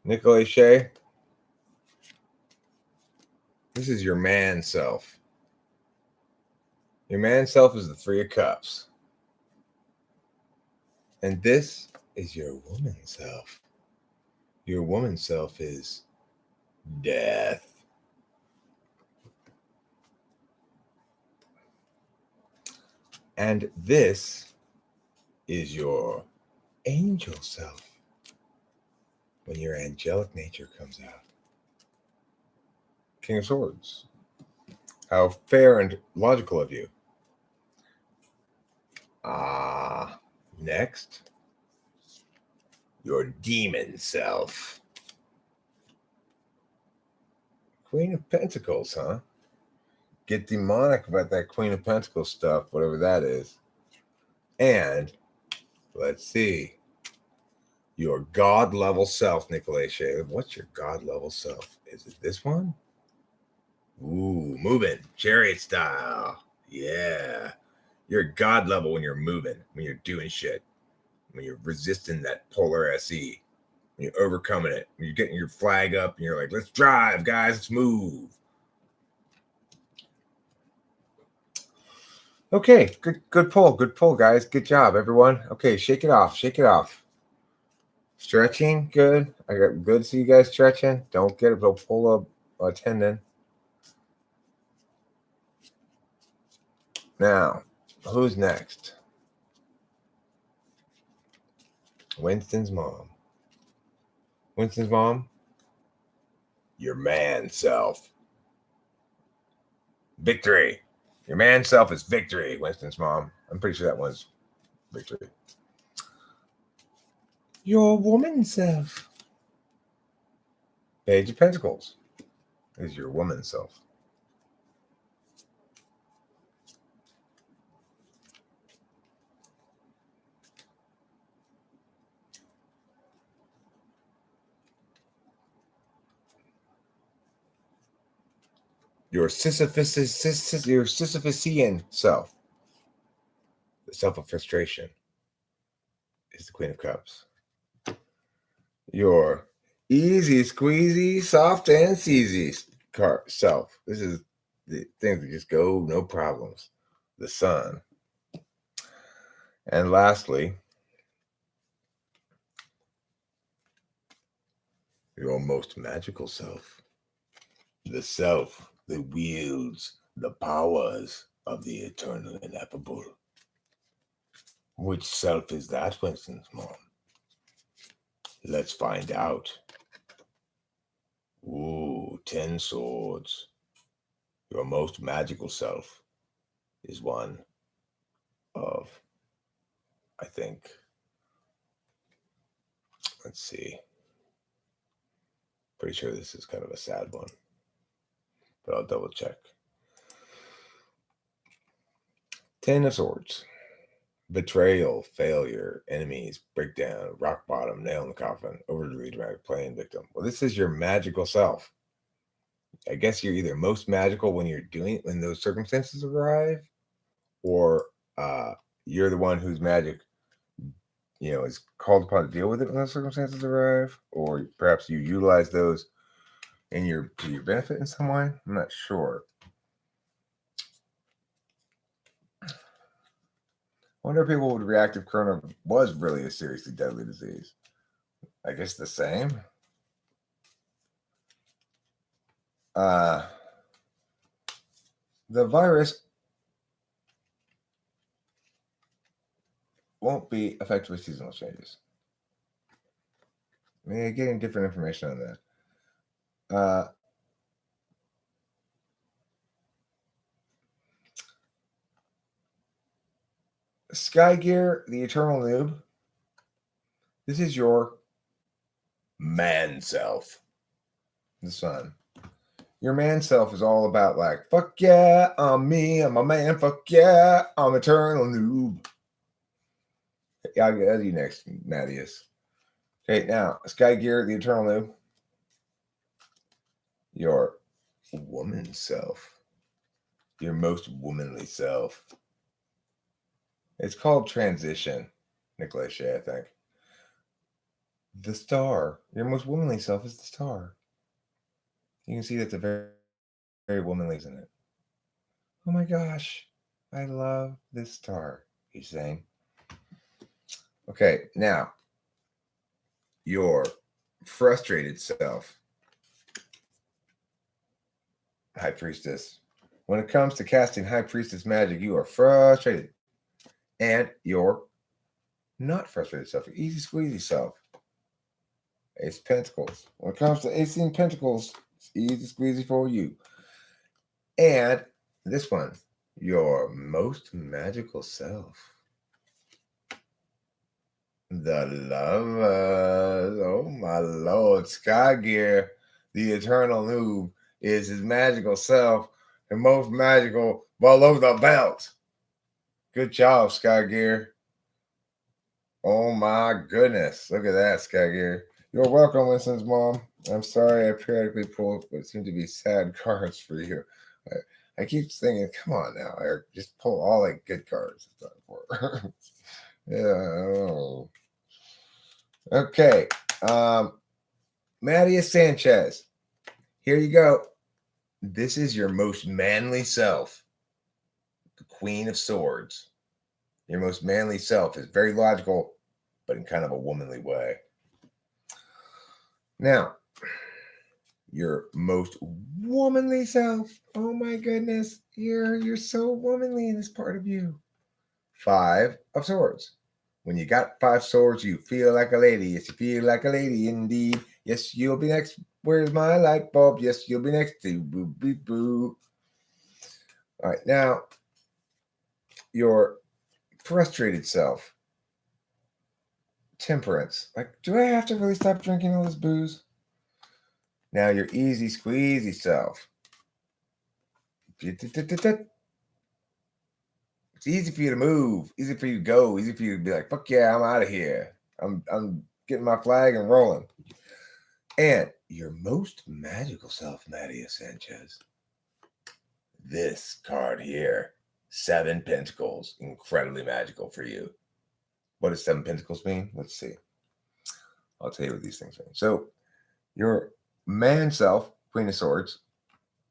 Nicolay Shea, this is your man self. Your man self is the Three of Cups. And this is your woman self. Your woman self is death. And this is your angel self when your angelic nature comes out. King of Swords. How fair and logical of you. Next, your demon self. Queen of Pentacles, huh? Get demonic about that Queen of Pentacles stuff, whatever that is. And let's see. Your God level self, Nicolay Shea. What's your God level self? Is it this one? Ooh, moving. Chariot style. Yeah. You're God level when you're moving, when you're doing shit, when you're resisting that polar SE, when you're overcoming it, when you're getting your flag up and you're like, let's drive, guys, let's move. Okay, good pull, guys. Good job, everyone. Okay, shake it off. Stretching, good. I got good to see you guys stretching. Don't get it, don't pull a tendon. Now, who's next? Winston's mom. Winston's mom? Your man self. Victory. Your man self is victory, Winston's mom. I'm pretty sure that one's victory. Your woman self. Page of Pentacles is your woman self. Your Sisyphusian self. The self of frustration is the Queen of Cups. Your easy squeezy, soft and seasy self. This is the things that just go, no problems. The Sun. And lastly, your most magical self. The self that wields the powers of the eternal ineffable. Which self is that, Winston's mom? Let's find out. Ooh, 10 swords. Your most magical self is one of, I think, let's see. Pretty sure this is kind of a sad one, but I'll double check. 10 of swords. Betrayal, failure, enemies, breakdown, rock bottom, nail in the coffin, over the redirect, playing victim. Well, this is your magical self. I guess you're either most magical when you're doing it when those circumstances arrive, or you're the one whose magic, is called upon to deal with it when those circumstances arrive, or perhaps you utilize those to your benefit in some way. I'm not sure. I wonder if people would react if corona was really a seriously deadly disease. I guess the same. The virus won't be affected with seasonal changes. I mean, getting different information on that. Sky Gear, the Eternal Noob. This is your man self. The Sun. Your man self is all about like, fuck yeah, I'm me, I'm a man, fuck yeah, I'm eternal noob. Yeah, I'll get you next, Mattias. Okay, now, Sky Gear, the Eternal Noob. Your woman self. Your most womanly self. It's called Transition, Nicholas Shea, I think. The Star. Your most womanly self is the Star. You can see that's a very, very womanly, isn't it? Oh my gosh, I love this star, he's saying. Okay, now, your frustrated self. High Priestess. When it comes to casting High Priestess magic, you are frustrated. And your not frustrated self, your easy squeezy self. Ace of Pentacles. When it comes to Ace of Pentacles, it's easy squeezy for you. And this one, your most magical self. The Lovers. Oh my lord. Sky Gear, the Eternal Noob, is his magical self and most magical below the belt. Good job, Sky Gear. Oh my goodness. Look at that, Sky Gear. You're welcome, Winston's mom. I'm sorry I periodically pull what seem to be sad cards for you. I keep thinking, come on now, Eric, just pull all like good cards. Yeah. Oh. Okay. Mattias Sanchez. Here you go. This is your most manly self. The Queen of Swords. Your most manly self is very logical, but in kind of a womanly way. Now, your most womanly self. Oh my goodness, you're so womanly in this part of you. 5 of Swords. When you got 5 swords, you feel like a lady. Yes, you feel like a lady indeed. Yes, you'll be next. Where's my light bulb? Yes, you'll be next to boo boo boo. All right, now your frustrated self. Temperance. Like, do I have to really stop drinking all this booze? Now your easy squeezy self. It's easy for you to move, easy for you to go, easy for you to be like, fuck yeah, I'm out of here. I'm getting my flag and rolling. And your most magical self, Maria Sanchez. This card here, 7 Pentacles, incredibly magical for you. What does 7 Pentacles mean? Let's see. I'll tell you what these things mean. So your man self, Queen of Swords,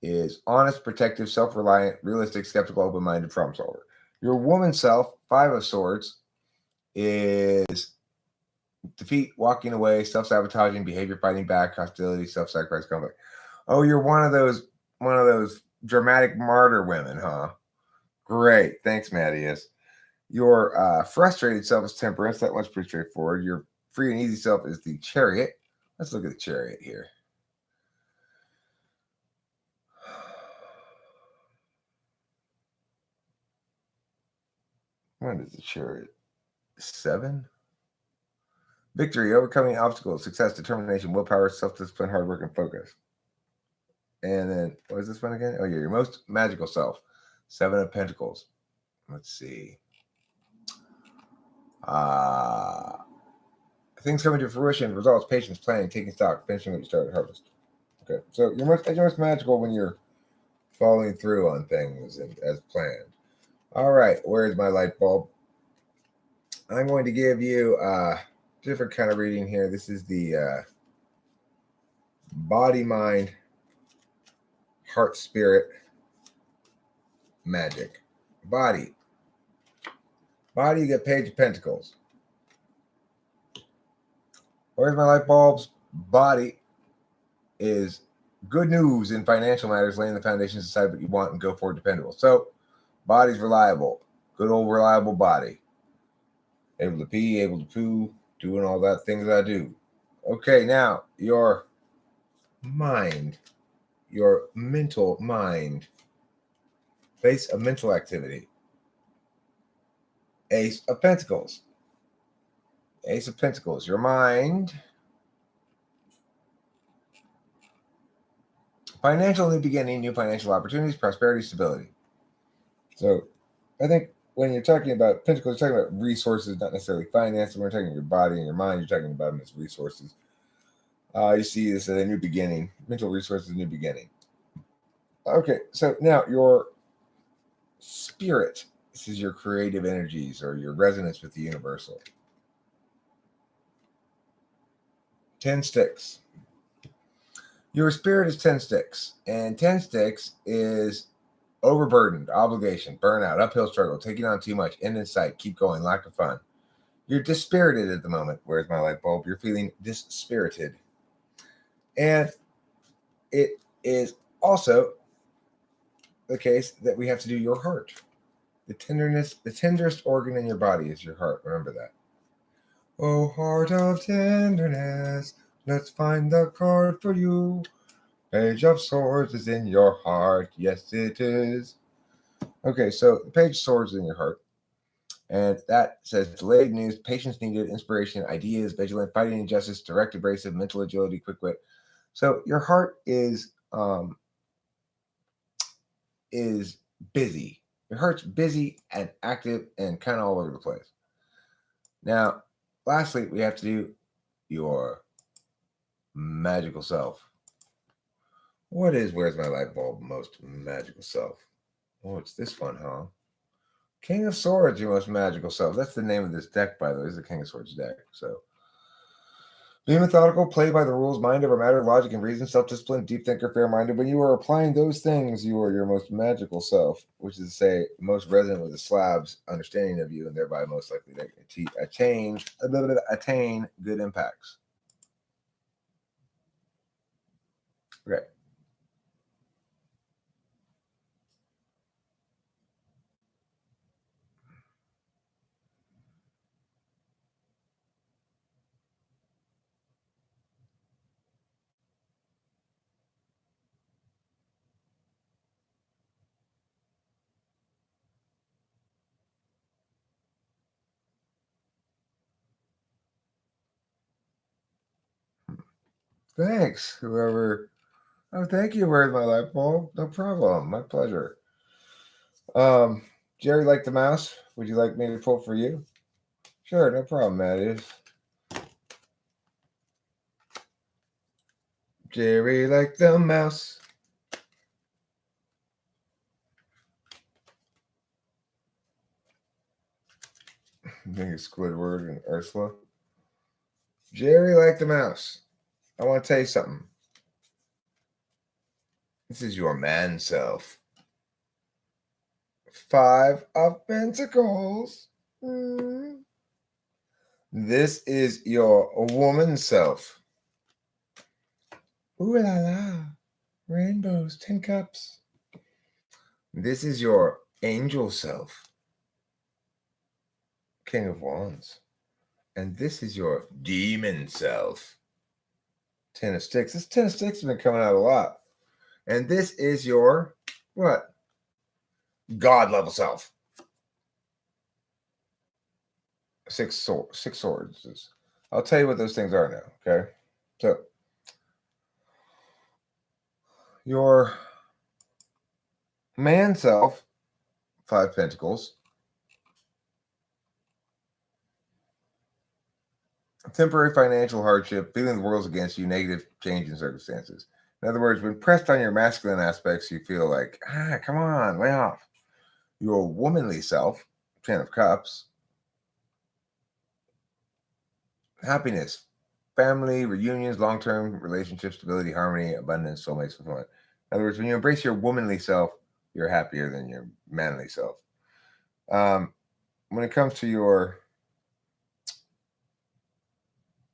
is honest, protective, self-reliant, realistic, skeptical, open-minded, problem solver. Your woman self, 5 of Swords, is defeat, walking away, self-sabotaging, behavior, fighting back, hostility, self-sacrifice, conflict. Oh, you're one of those dramatic martyr women, huh? Great. Thanks, Mattias. Your frustrated self is temperance. That one's pretty straightforward. Your free and easy self is the chariot. Let's look at the chariot here. What is the chariot? 7? Victory, overcoming obstacles, success, determination, willpower, self-discipline, hard work, and focus. And then, what is this one again? Oh, yeah, your most magical self. 7 of Pentacles. Let's see. Things coming to fruition, results, patience, planning, taking stock, finishing what you started, harvest. Okay, so you're most magical when you're following through on things and as planned. All right, where's my light bulb? I'm going to give you a different kind of reading here. This is the body, mind, heart, spirit, magic. Body, you get Page of Pentacles. Where's my light bulbs? Body is good news in financial matters, laying the foundations, decide what you want and go for it, dependable. So body's reliable, good old reliable body. Able to pee, able to poo, doing all that things I do. Okay, now your mind, your mental mind, face of mental activity. Ace of Pentacles. Ace of Pentacles, your mind. Financial new beginning, new financial opportunities, prosperity, stability. So I think when you're talking about Pentacles, you're talking about resources, not necessarily finance. When we're talking about your body and your mind, you're talking about them as resources. You see this as a new beginning. Mental resources, new beginning. Okay, so now your spirit. This is your creative energies or your resonance with the universal. 10 sticks. Your spirit is 10 sticks, and 10 sticks is overburdened, obligation, burnout, uphill struggle, taking on too much, end in sight, keep going, lack of fun. You're dispirited at the moment. Where's my light bulb? You're feeling dispirited. And it is also the case that we have to do your heart. The tenderest organ in your body is your heart. Remember that. Oh, heart of tenderness, let's find the card for you. Page of Swords is in your heart. Yes, it is. Okay, so the Page of Swords is in your heart. And that says delayed news, patience needed, inspiration, ideas, vigilant, fighting injustice, direct, abrasive, mental agility, quick wit. So your heart is busy. Your heart's busy and active and kind of all over the place. Now, lastly, we have to do your magical self. Where's my light bulb? Most magical self. Oh, it's this one, huh? King of Swords, your most magical self. That's the name of this deck, by the way. This is the King of Swords deck. So, be methodical, play by the rules, mind over matter, logic and reason, self-discipline, deep thinker, fair-minded. When you are applying those things, you are your most magical self, which is to say, most resonant with the Slavs' understanding of you, and thereby most likely to attain good impacts. Okay. Thanks, whoever. Oh, thank you. Where's my light bulb? No problem. My pleasure. Jerry, like the mouse? Would you like me to pull for you? Sure, no problem, Matthews. Jerry, like the mouse. I think it's Squidward and Ursula. Jerry, like the mouse. I want to tell you something. This is your man self. 5 of Pentacles. This is your woman self. Ooh la la. Rainbows, 10 cups. This is your angel self. King of Wands. And this is your demon self. 10 of Sticks. This 10 of Sticks has been coming out a lot. And this is your, what? God level self. 6 swords. I'll tell you what those things are now, okay? So, your man self, 5 pentacles. Temporary financial hardship, feeling the world's against you, negative change in circumstances. In other words, when pressed on your masculine aspects, you feel like, come on, way off. Your womanly self, 10 of Cups. Happiness, family, reunions, long-term relationships, stability, harmony, abundance, soulmates, fulfillment. In other words, when you embrace your womanly self, you're happier than your manly self. When it comes to your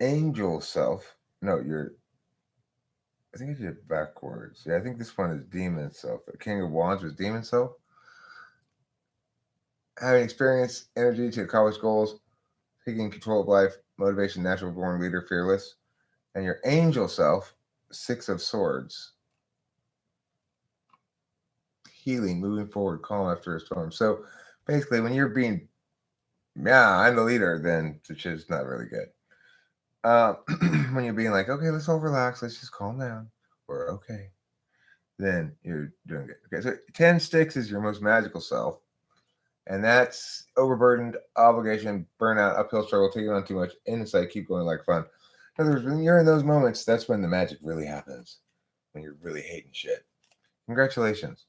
angel self, no, I think I did it backwards. Yeah, I think this one is demon self. The King of Wands was demon self. Having experience, energy to accomplish goals, taking control of life, motivation, natural born leader, fearless. And your angel self, 6 of Swords. Healing, moving forward, calm after a storm. So basically, when you're being, I'm the leader, then the shit's not really good. When you're being like, okay, let's all relax, let's just calm down, we're okay, then you're doing good. Okay, so 10 Sticks is your most magical self, and that's overburdened, obligation, burnout, uphill struggle, taking on too much, insight, keep going like fun. In other words, when you're in those moments, that's when the magic really happens, when you're really hating shit. Congratulations.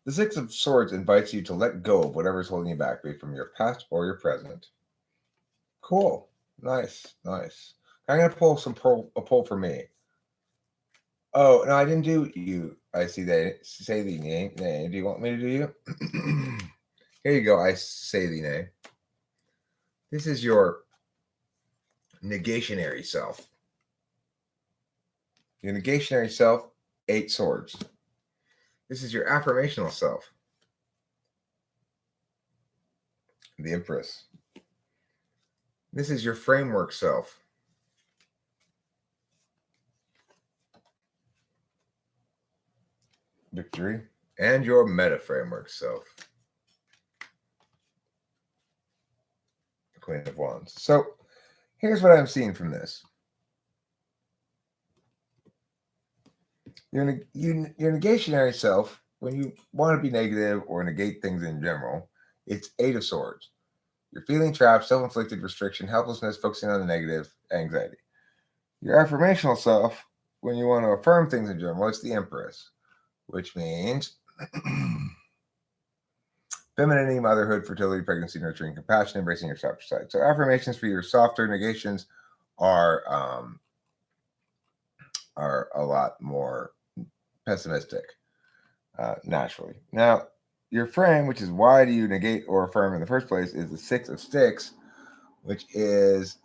The 6 of Swords invites you to let go of whatever's holding you back, be it from your past or your present. Cool. Nice. I'm going to pull a poll for me. Oh, no, I didn't do you. I see that. Say the name. Do you want me to do you? Here you go. I say the name. This is your negationary self. Your negationary self, 8 Swords. This is your affirmational self, the Empress. This is your framework self, Victory. And your meta framework self, Queen of Wands. So here's what I'm seeing from this. Your negationary self, when you want to be negative or negate things in general, it's 8 of Swords. You're feeling trapped, self-inflicted restriction, helplessness, focusing on the negative, anxiety. Your affirmational self, when you want to affirm things in general, it's the Empress, which means femininity, motherhood, fertility, pregnancy, nurturing, compassion, embracing your softer side. So affirmations for your softer negations are a lot more pessimistic, naturally. Now, your friend, which is why do you negate or affirm in the first place, is the 6 of Sticks, which is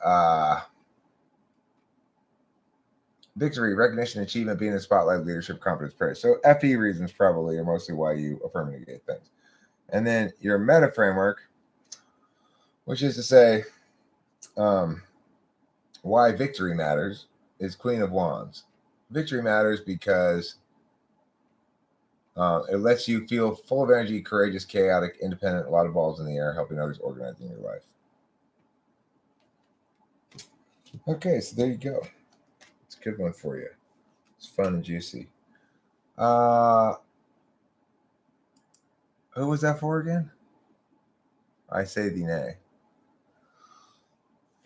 victory, recognition, achievement, being in the spotlight, leadership, confidence, praise. So FE reasons probably are mostly why you affirm and negate things. And then your meta framework, which is to say why victory matters, is Queen of Wands. Victory matters because it lets you feel full of energy, courageous, chaotic, independent, a lot of balls in the air, helping others, organizing your life. Okay, so there you go. It's a good one for you. It's fun and juicy. Who was that for again? I say the nay.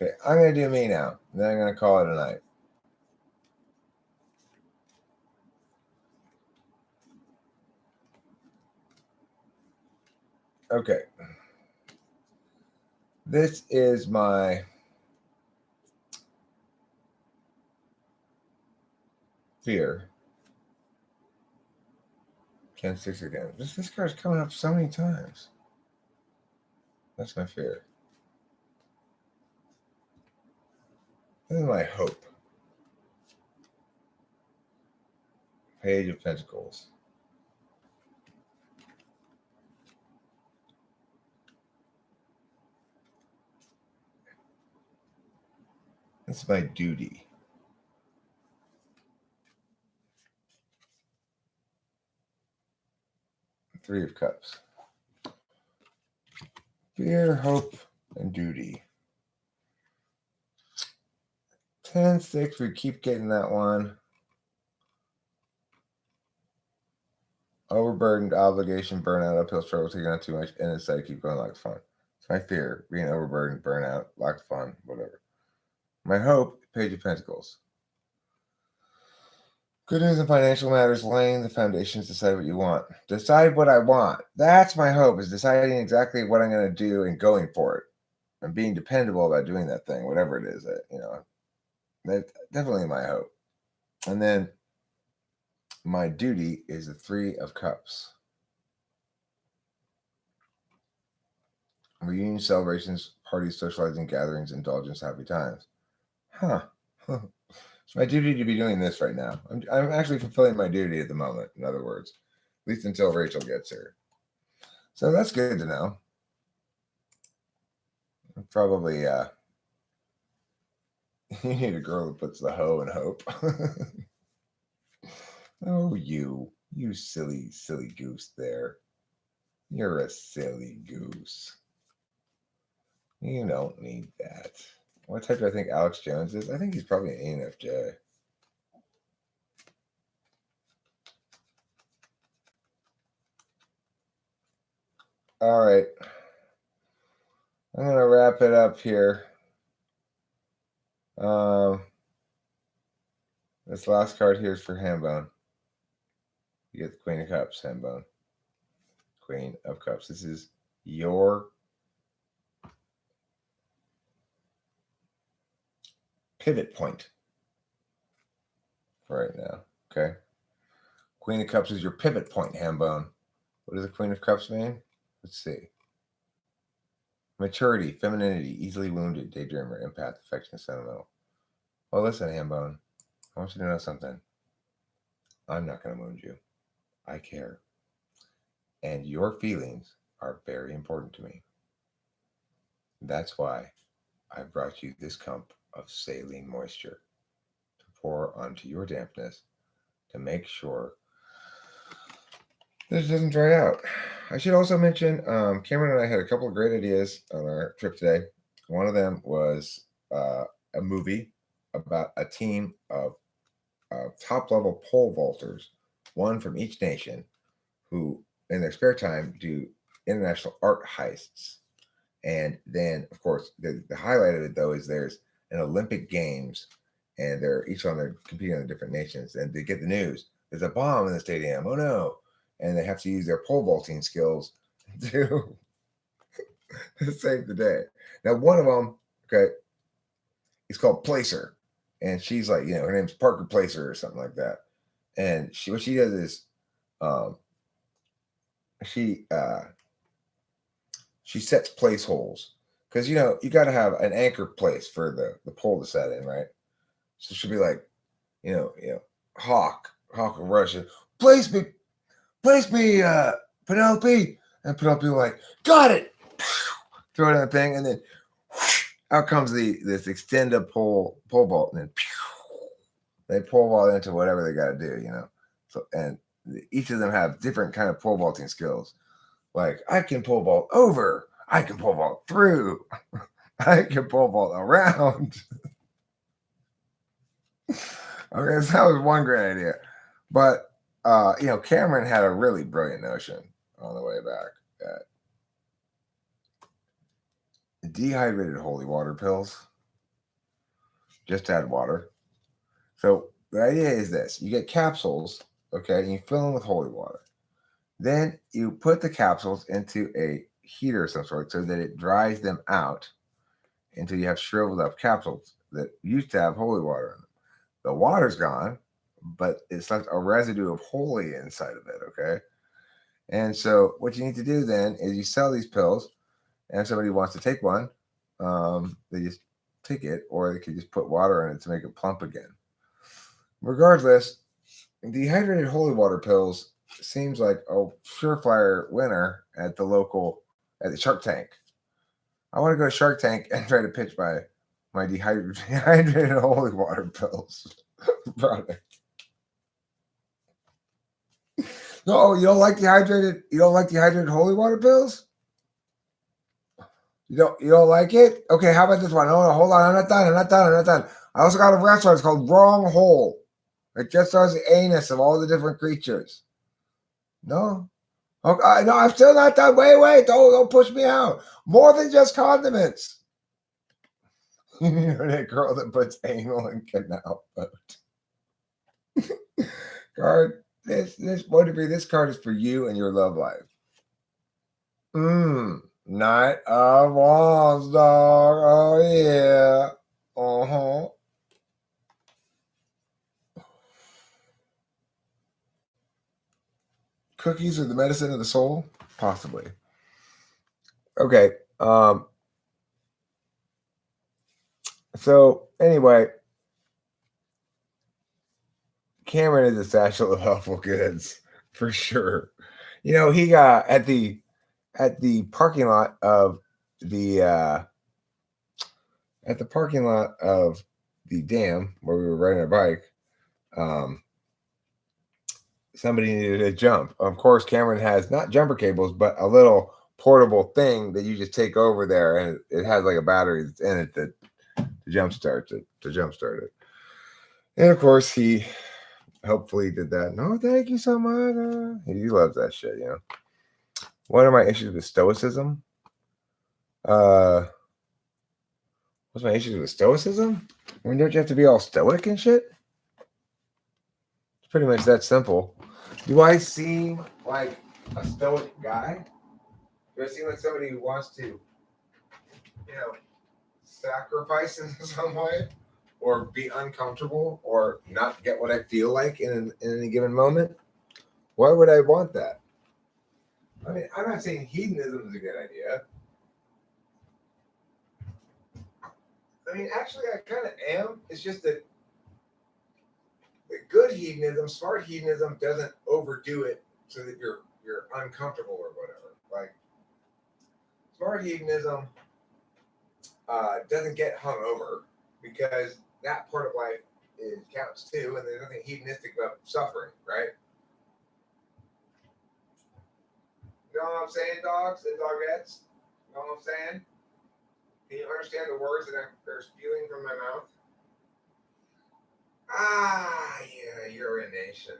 Okay, I'm going to do me now. Then I'm going to call it a night. Okay. This is my fear. 10-6 again. This card's coming up so many times. That's my fear. This is my hope. Page of Pentacles. This is my duty. Three of Cups. Fear, hope, and duty. 10-6, we keep getting that one. Overburdened, obligation, burnout, uphill struggle, taking on too much, and instead keep going like fun. It's my fear, being overburdened, burnout, lack of fun, whatever. My hope, Page of Pentacles. Good news in financial matters, laying the foundations, decide what you want. Decide what I want. That's my hope, is deciding exactly what I'm going to do and going for it. And being dependable about doing that thing, whatever it is, that's definitely my hope. And then my duty is the 3 of Cups. Reunion, celebrations, parties, socializing, gatherings, indulgence, happy times. It's my duty to be doing this right now. I'm actually fulfilling my duty at the moment, in other words. At least until Rachel gets here. So that's good to know. Probably you need a girl who puts the hoe in hope. Oh, you silly, silly goose there. You're a silly goose. You don't need that. What type do I think Alex Jones is? I think he's probably an ENFJ. All right. I'm going to wrap it up here. This last card here is for Hambone. You get the Queen of Cups, Hambone. Queen of Cups. This is your pivot point for right now. Okay. Queen of Cups is your pivot point, Hambone. What does the Queen of Cups mean? Let's see. Maturity, femininity, easily wounded, daydreamer, empath, affectionate, sentimental. Well, listen, Hambone. I want you to know something. I'm not going to wound you. I care. And your feelings are very important to me. That's why I brought you this cup of saline moisture to pour onto your dampness to make sure this doesn't dry out. I should also mention Cameron and I had a couple of great ideas on our trip today. One of them was a movie about a team of top-level pole vaulters, one from each nation, who in their spare time do international art heists. And then, of course, the highlight of it, though, is there's an Olympic Games, and they're each on their competing on the different nations, and they get the news. There's a bomb in the stadium. Oh, no. And they have to use their pole vaulting skills to save the day. Now, one of them, okay, is called Placer. And she's like, her name's Parker Placer or something like that. And what she does is she sets place holes because you got to have an anchor place for the pole to set in, right? So she'll be like, Hawk of Russia, place me, Penelope, and Penelope will like, got it, throw it in the thing, and then out comes this extended pole vault, and then they pole vault into whatever they got to do, So and each of them have different kind of pole vaulting skills. Like I can pole vault over, I can pole vault through, I can pole vault around. Okay, so that was one great idea. But Cameron had a really brilliant notion on the way back that dehydrated holy water pills just add water. So the idea is this: you get capsules, okay, and you fill them with holy water. Then you put the capsules into a heater of some sort so that it dries them out until you have shriveled up capsules that used to have holy water in them. The water's gone, but it's like a residue of holy inside of it, okay? And so what you need to do then is you sell these pills, and if somebody wants to take one, they just take it, or they could just put water in it to make it plump again. Regardless, dehydrated holy water pills seems like a surefire winner at the Shark Tank. I want to go to Shark Tank and try to pitch my dehydrated holy water pills product. No, you don't like dehydrated holy water pills? You don't like it? Okay, how about this one? No, hold on, I'm not done. I also got a restaurant. It's called Wrong Hole. It just does the anus of all the different creatures. No? Okay, no, I'm still not done. Wait, don't push me out. More than just condiments. That girl that puts anal in canal boat. Card, this card is for you and your love life. Night of Wands, dog. Oh yeah. Uh-huh. Cookies are the medicine of the soul? Possibly. Okay. So anyway, Cameron is a satchel of helpful goods for sure. He got at the parking lot of the dam where we were riding our bike. Somebody needed a jump. Of course, Cameron has not jumper cables, but a little portable thing that you just take over there, and it has like a battery that's in it that to jumpstart it. And of course, he hopefully did that. No, thank you so much. He loves that shit, One of my issues with stoicism. What's my issues with stoicism? I mean, don't you have to be all stoic and shit? It's pretty much that simple. Do I seem like a stoic guy? Do I seem like somebody who wants to, sacrifice in some way? Or be uncomfortable? Or not get what I feel like in any given moment? Why would I want that? I mean, I'm not saying hedonism is a good idea. I mean, actually, I kind of am. It's just that the good hedonism, smart hedonism, doesn't overdo it so that you're uncomfortable or whatever. Like smart hedonism doesn't get hung over because that part of life counts too, and there's nothing hedonistic about suffering, right? You know what I'm saying, dogs and dogettes? You know what I'm saying? Can you understand the words that are spewing from my mouth? Ah, yeah, urination.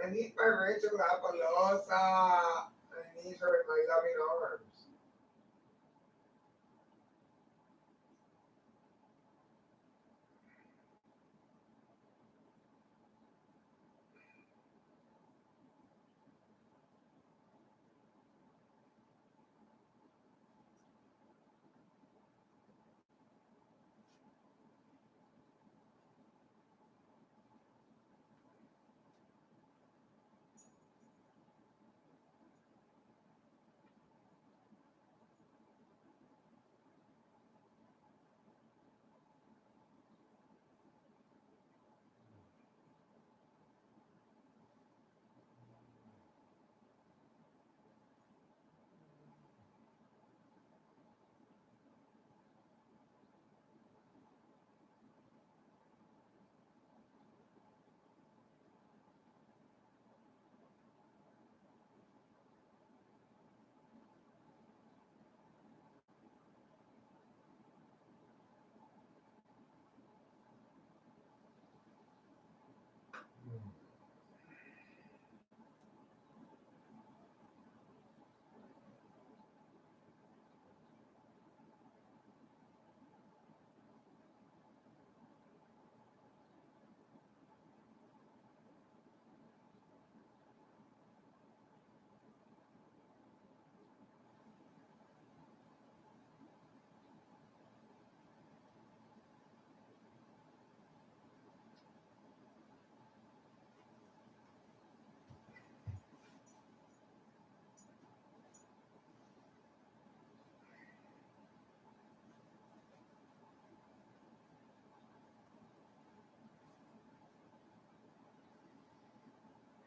I need my Rachel Lapalosa. I need her in my loving arms.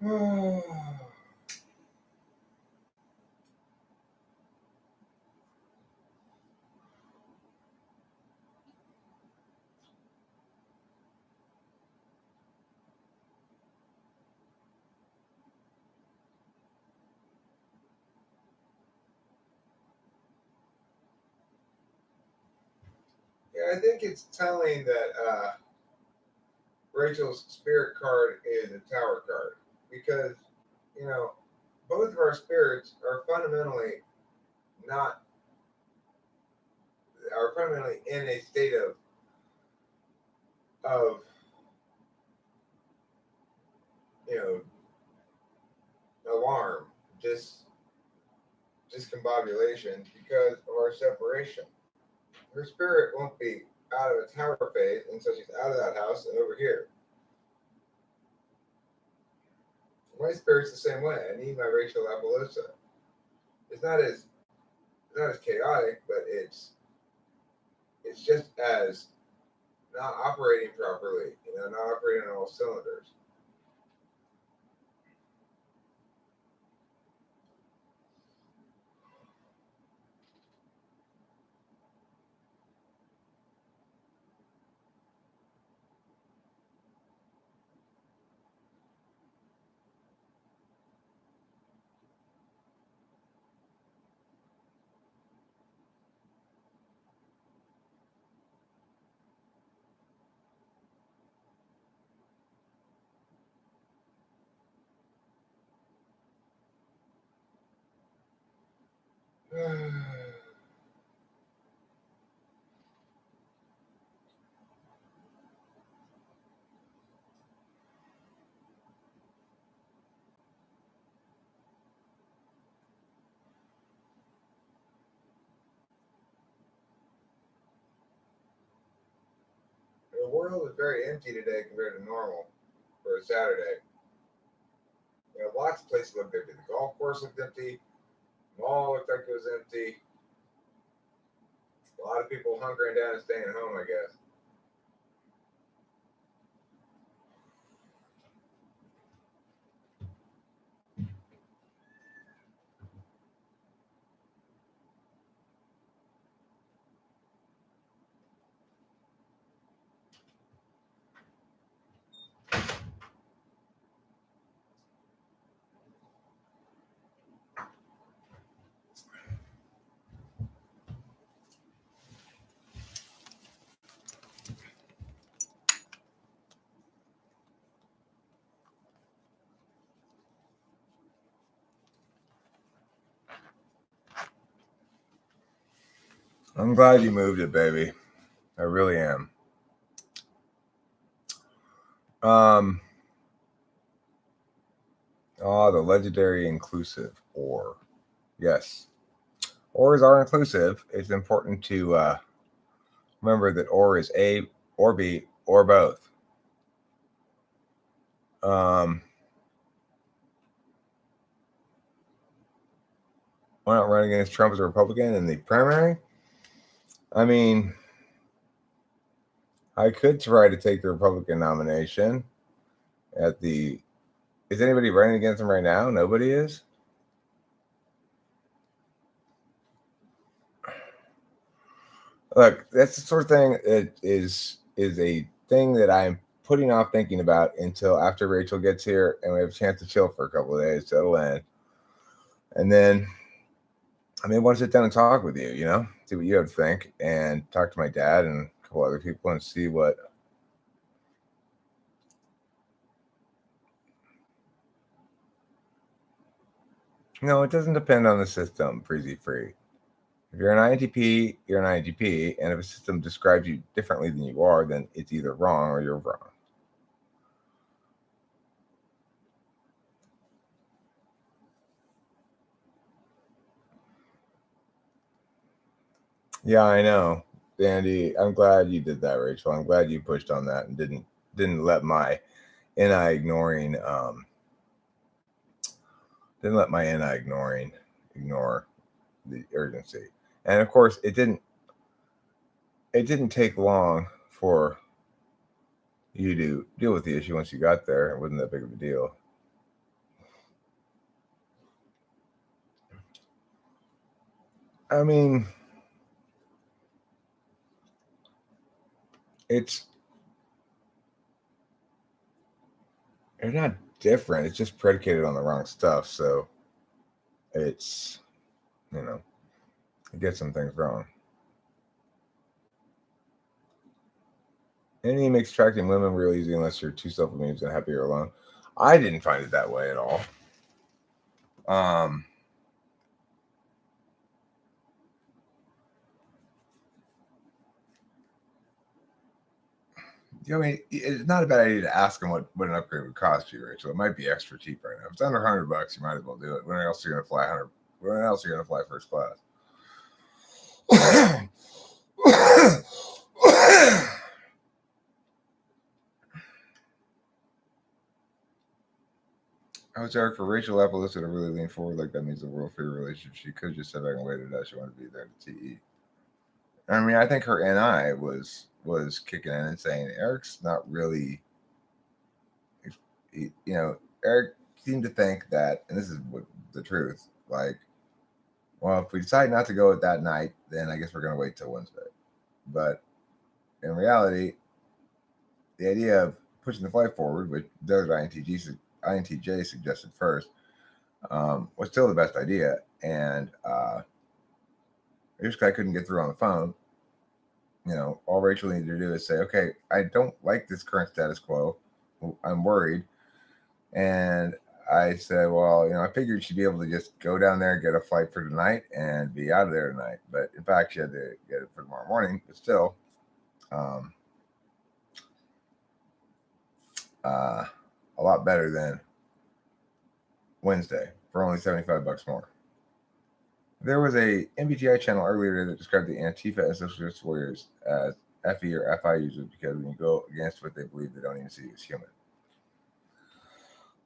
Yeah, I think it's telling that Rachel's spirit card is a tower card because, you know, both of our spirits are fundamentally not, are fundamentally in a state of, you know, alarm, just discombobulation because of our separation. Her spirit won't be out of a tower phase until she's out of that house and over here. My spirit's the same way. I need my Rachel Appaloosa. It's not as chaotic, but it's just as not operating properly, not operating on all cylinders. The world is very empty today compared to normal for a Saturday. Lots of places looked empty. The golf course looked empty. The mall looked like it was empty. A lot of people hunkering down and staying home, I guess. I'm glad you moved it, baby. I really am. The legendary inclusive or. Yes. Ors are inclusive. It's important to remember that or is A or B or both. Why not run against Trump as a Republican in the primary? I mean, I could try to take the Republican nomination at the. Is anybody running against him right now? Nobody is. Look, that's the sort of thing that is a thing that I'm putting off thinking about until after Rachel gets here and we have a chance to chill for a couple of days, settle in, and then I may want to sit down and talk with you. See what you have to think, and talk to my dad and a couple other people and see what. No, it doesn't depend on the system, Freezy Free. If you're an INTP, you're an INTP, and if a system describes you differently than you are, then it's either wrong or you're wrong. Yeah, I know, Andy. I'm glad you did that, Rachel. I'm glad you pushed on that and didn't let my NI ignoring ignore the urgency. And of course, it didn't take long for you to deal with the issue once you got there. It wasn't that big of a deal. I mean, it's they're not different. It's just predicated on the wrong stuff. So it's, it gets some things wrong. Any makes attracting women real easy unless you're too self-amused and happy you're alone. I didn't find it that way at all. I mean, it's not a bad idea to ask them what an upgrade would cost you, Rachel. It might be extra cheap right now. If it's under $100, you might as well do it. When else are you going to fly 100? When else are you going to fly first class? I was Eric for Rachel Appaloosa to really lean forward like that means the world for your relationship. She could just sit back and wait it out. She wanted to be there to TE. I mean, I think her NI was kicking in and saying Eric's not really, Eric seemed to think that, and this is what the truth, like, well, if we decide not to go at that night, then I guess we're going to wait till Wednesday. But in reality, the idea of pushing the flight forward, which Desert INTJ suggested first, was still the best idea. And this guy couldn't get through on the phone. All Rachel needed to do is say, okay, I don't like this current status quo. I'm worried. And I said, well, I figured she'd be able to just go down there and get a flight for tonight and be out of there tonight. But in fact, she had to get it for tomorrow morning. But still, a lot better than Wednesday for only $75 more. There was a MBTI channel earlier that described the Antifa and Socialist warriors as FE or FI users because when you go against what they believe, they don't even see you as human.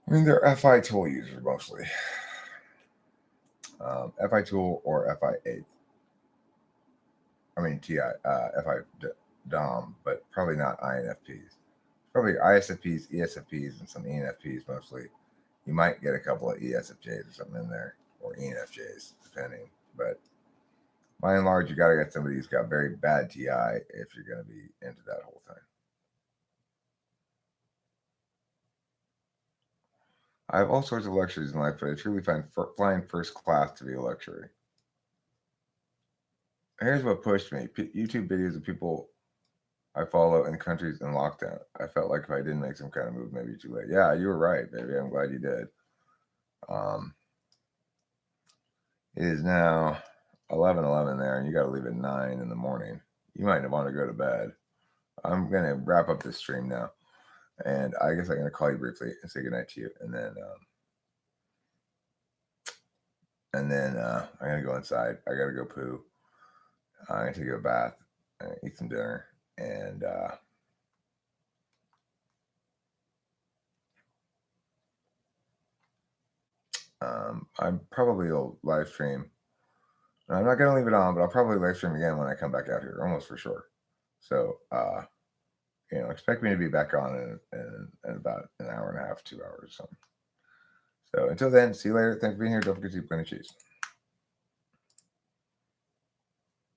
I mean, they're FI tool users mostly. FI tool or FI 8th. I mean, FI DOM, but probably not INFPs. Probably ISFPs, ESFPs, and some ENFPs mostly. You might get a couple of ESFJs or something in there, or ENFJs, depending. But by and large, you got to get somebody who's got very bad TI if you're going to be into that whole thing. I have all sorts of luxuries in life, but I truly find flying first class to be a luxury. Here's what pushed me. YouTube videos of people I follow in countries in lockdown. I felt like if I didn't make some kind of move, maybe too late. Yeah, you were right, baby. I'm glad you did. It is now 11:11 there, and you got to leave at 9 in the morning. You might want to go to bed. I'm going to wrap up this stream now, and I guess I'm going to call you briefly and say goodnight to you, and then I'm going to go inside. I got to go poo. I'm going to take a bath, eat some dinner, and I probably will live stream. I'm not going to leave it on, but I'll probably live stream again when I come back out here, almost for sure. So, expect me to be back on in about an hour and a half, 2 hours or something. So until then, see you later. Thanks for being here. Don't forget to eat plenty of cheese.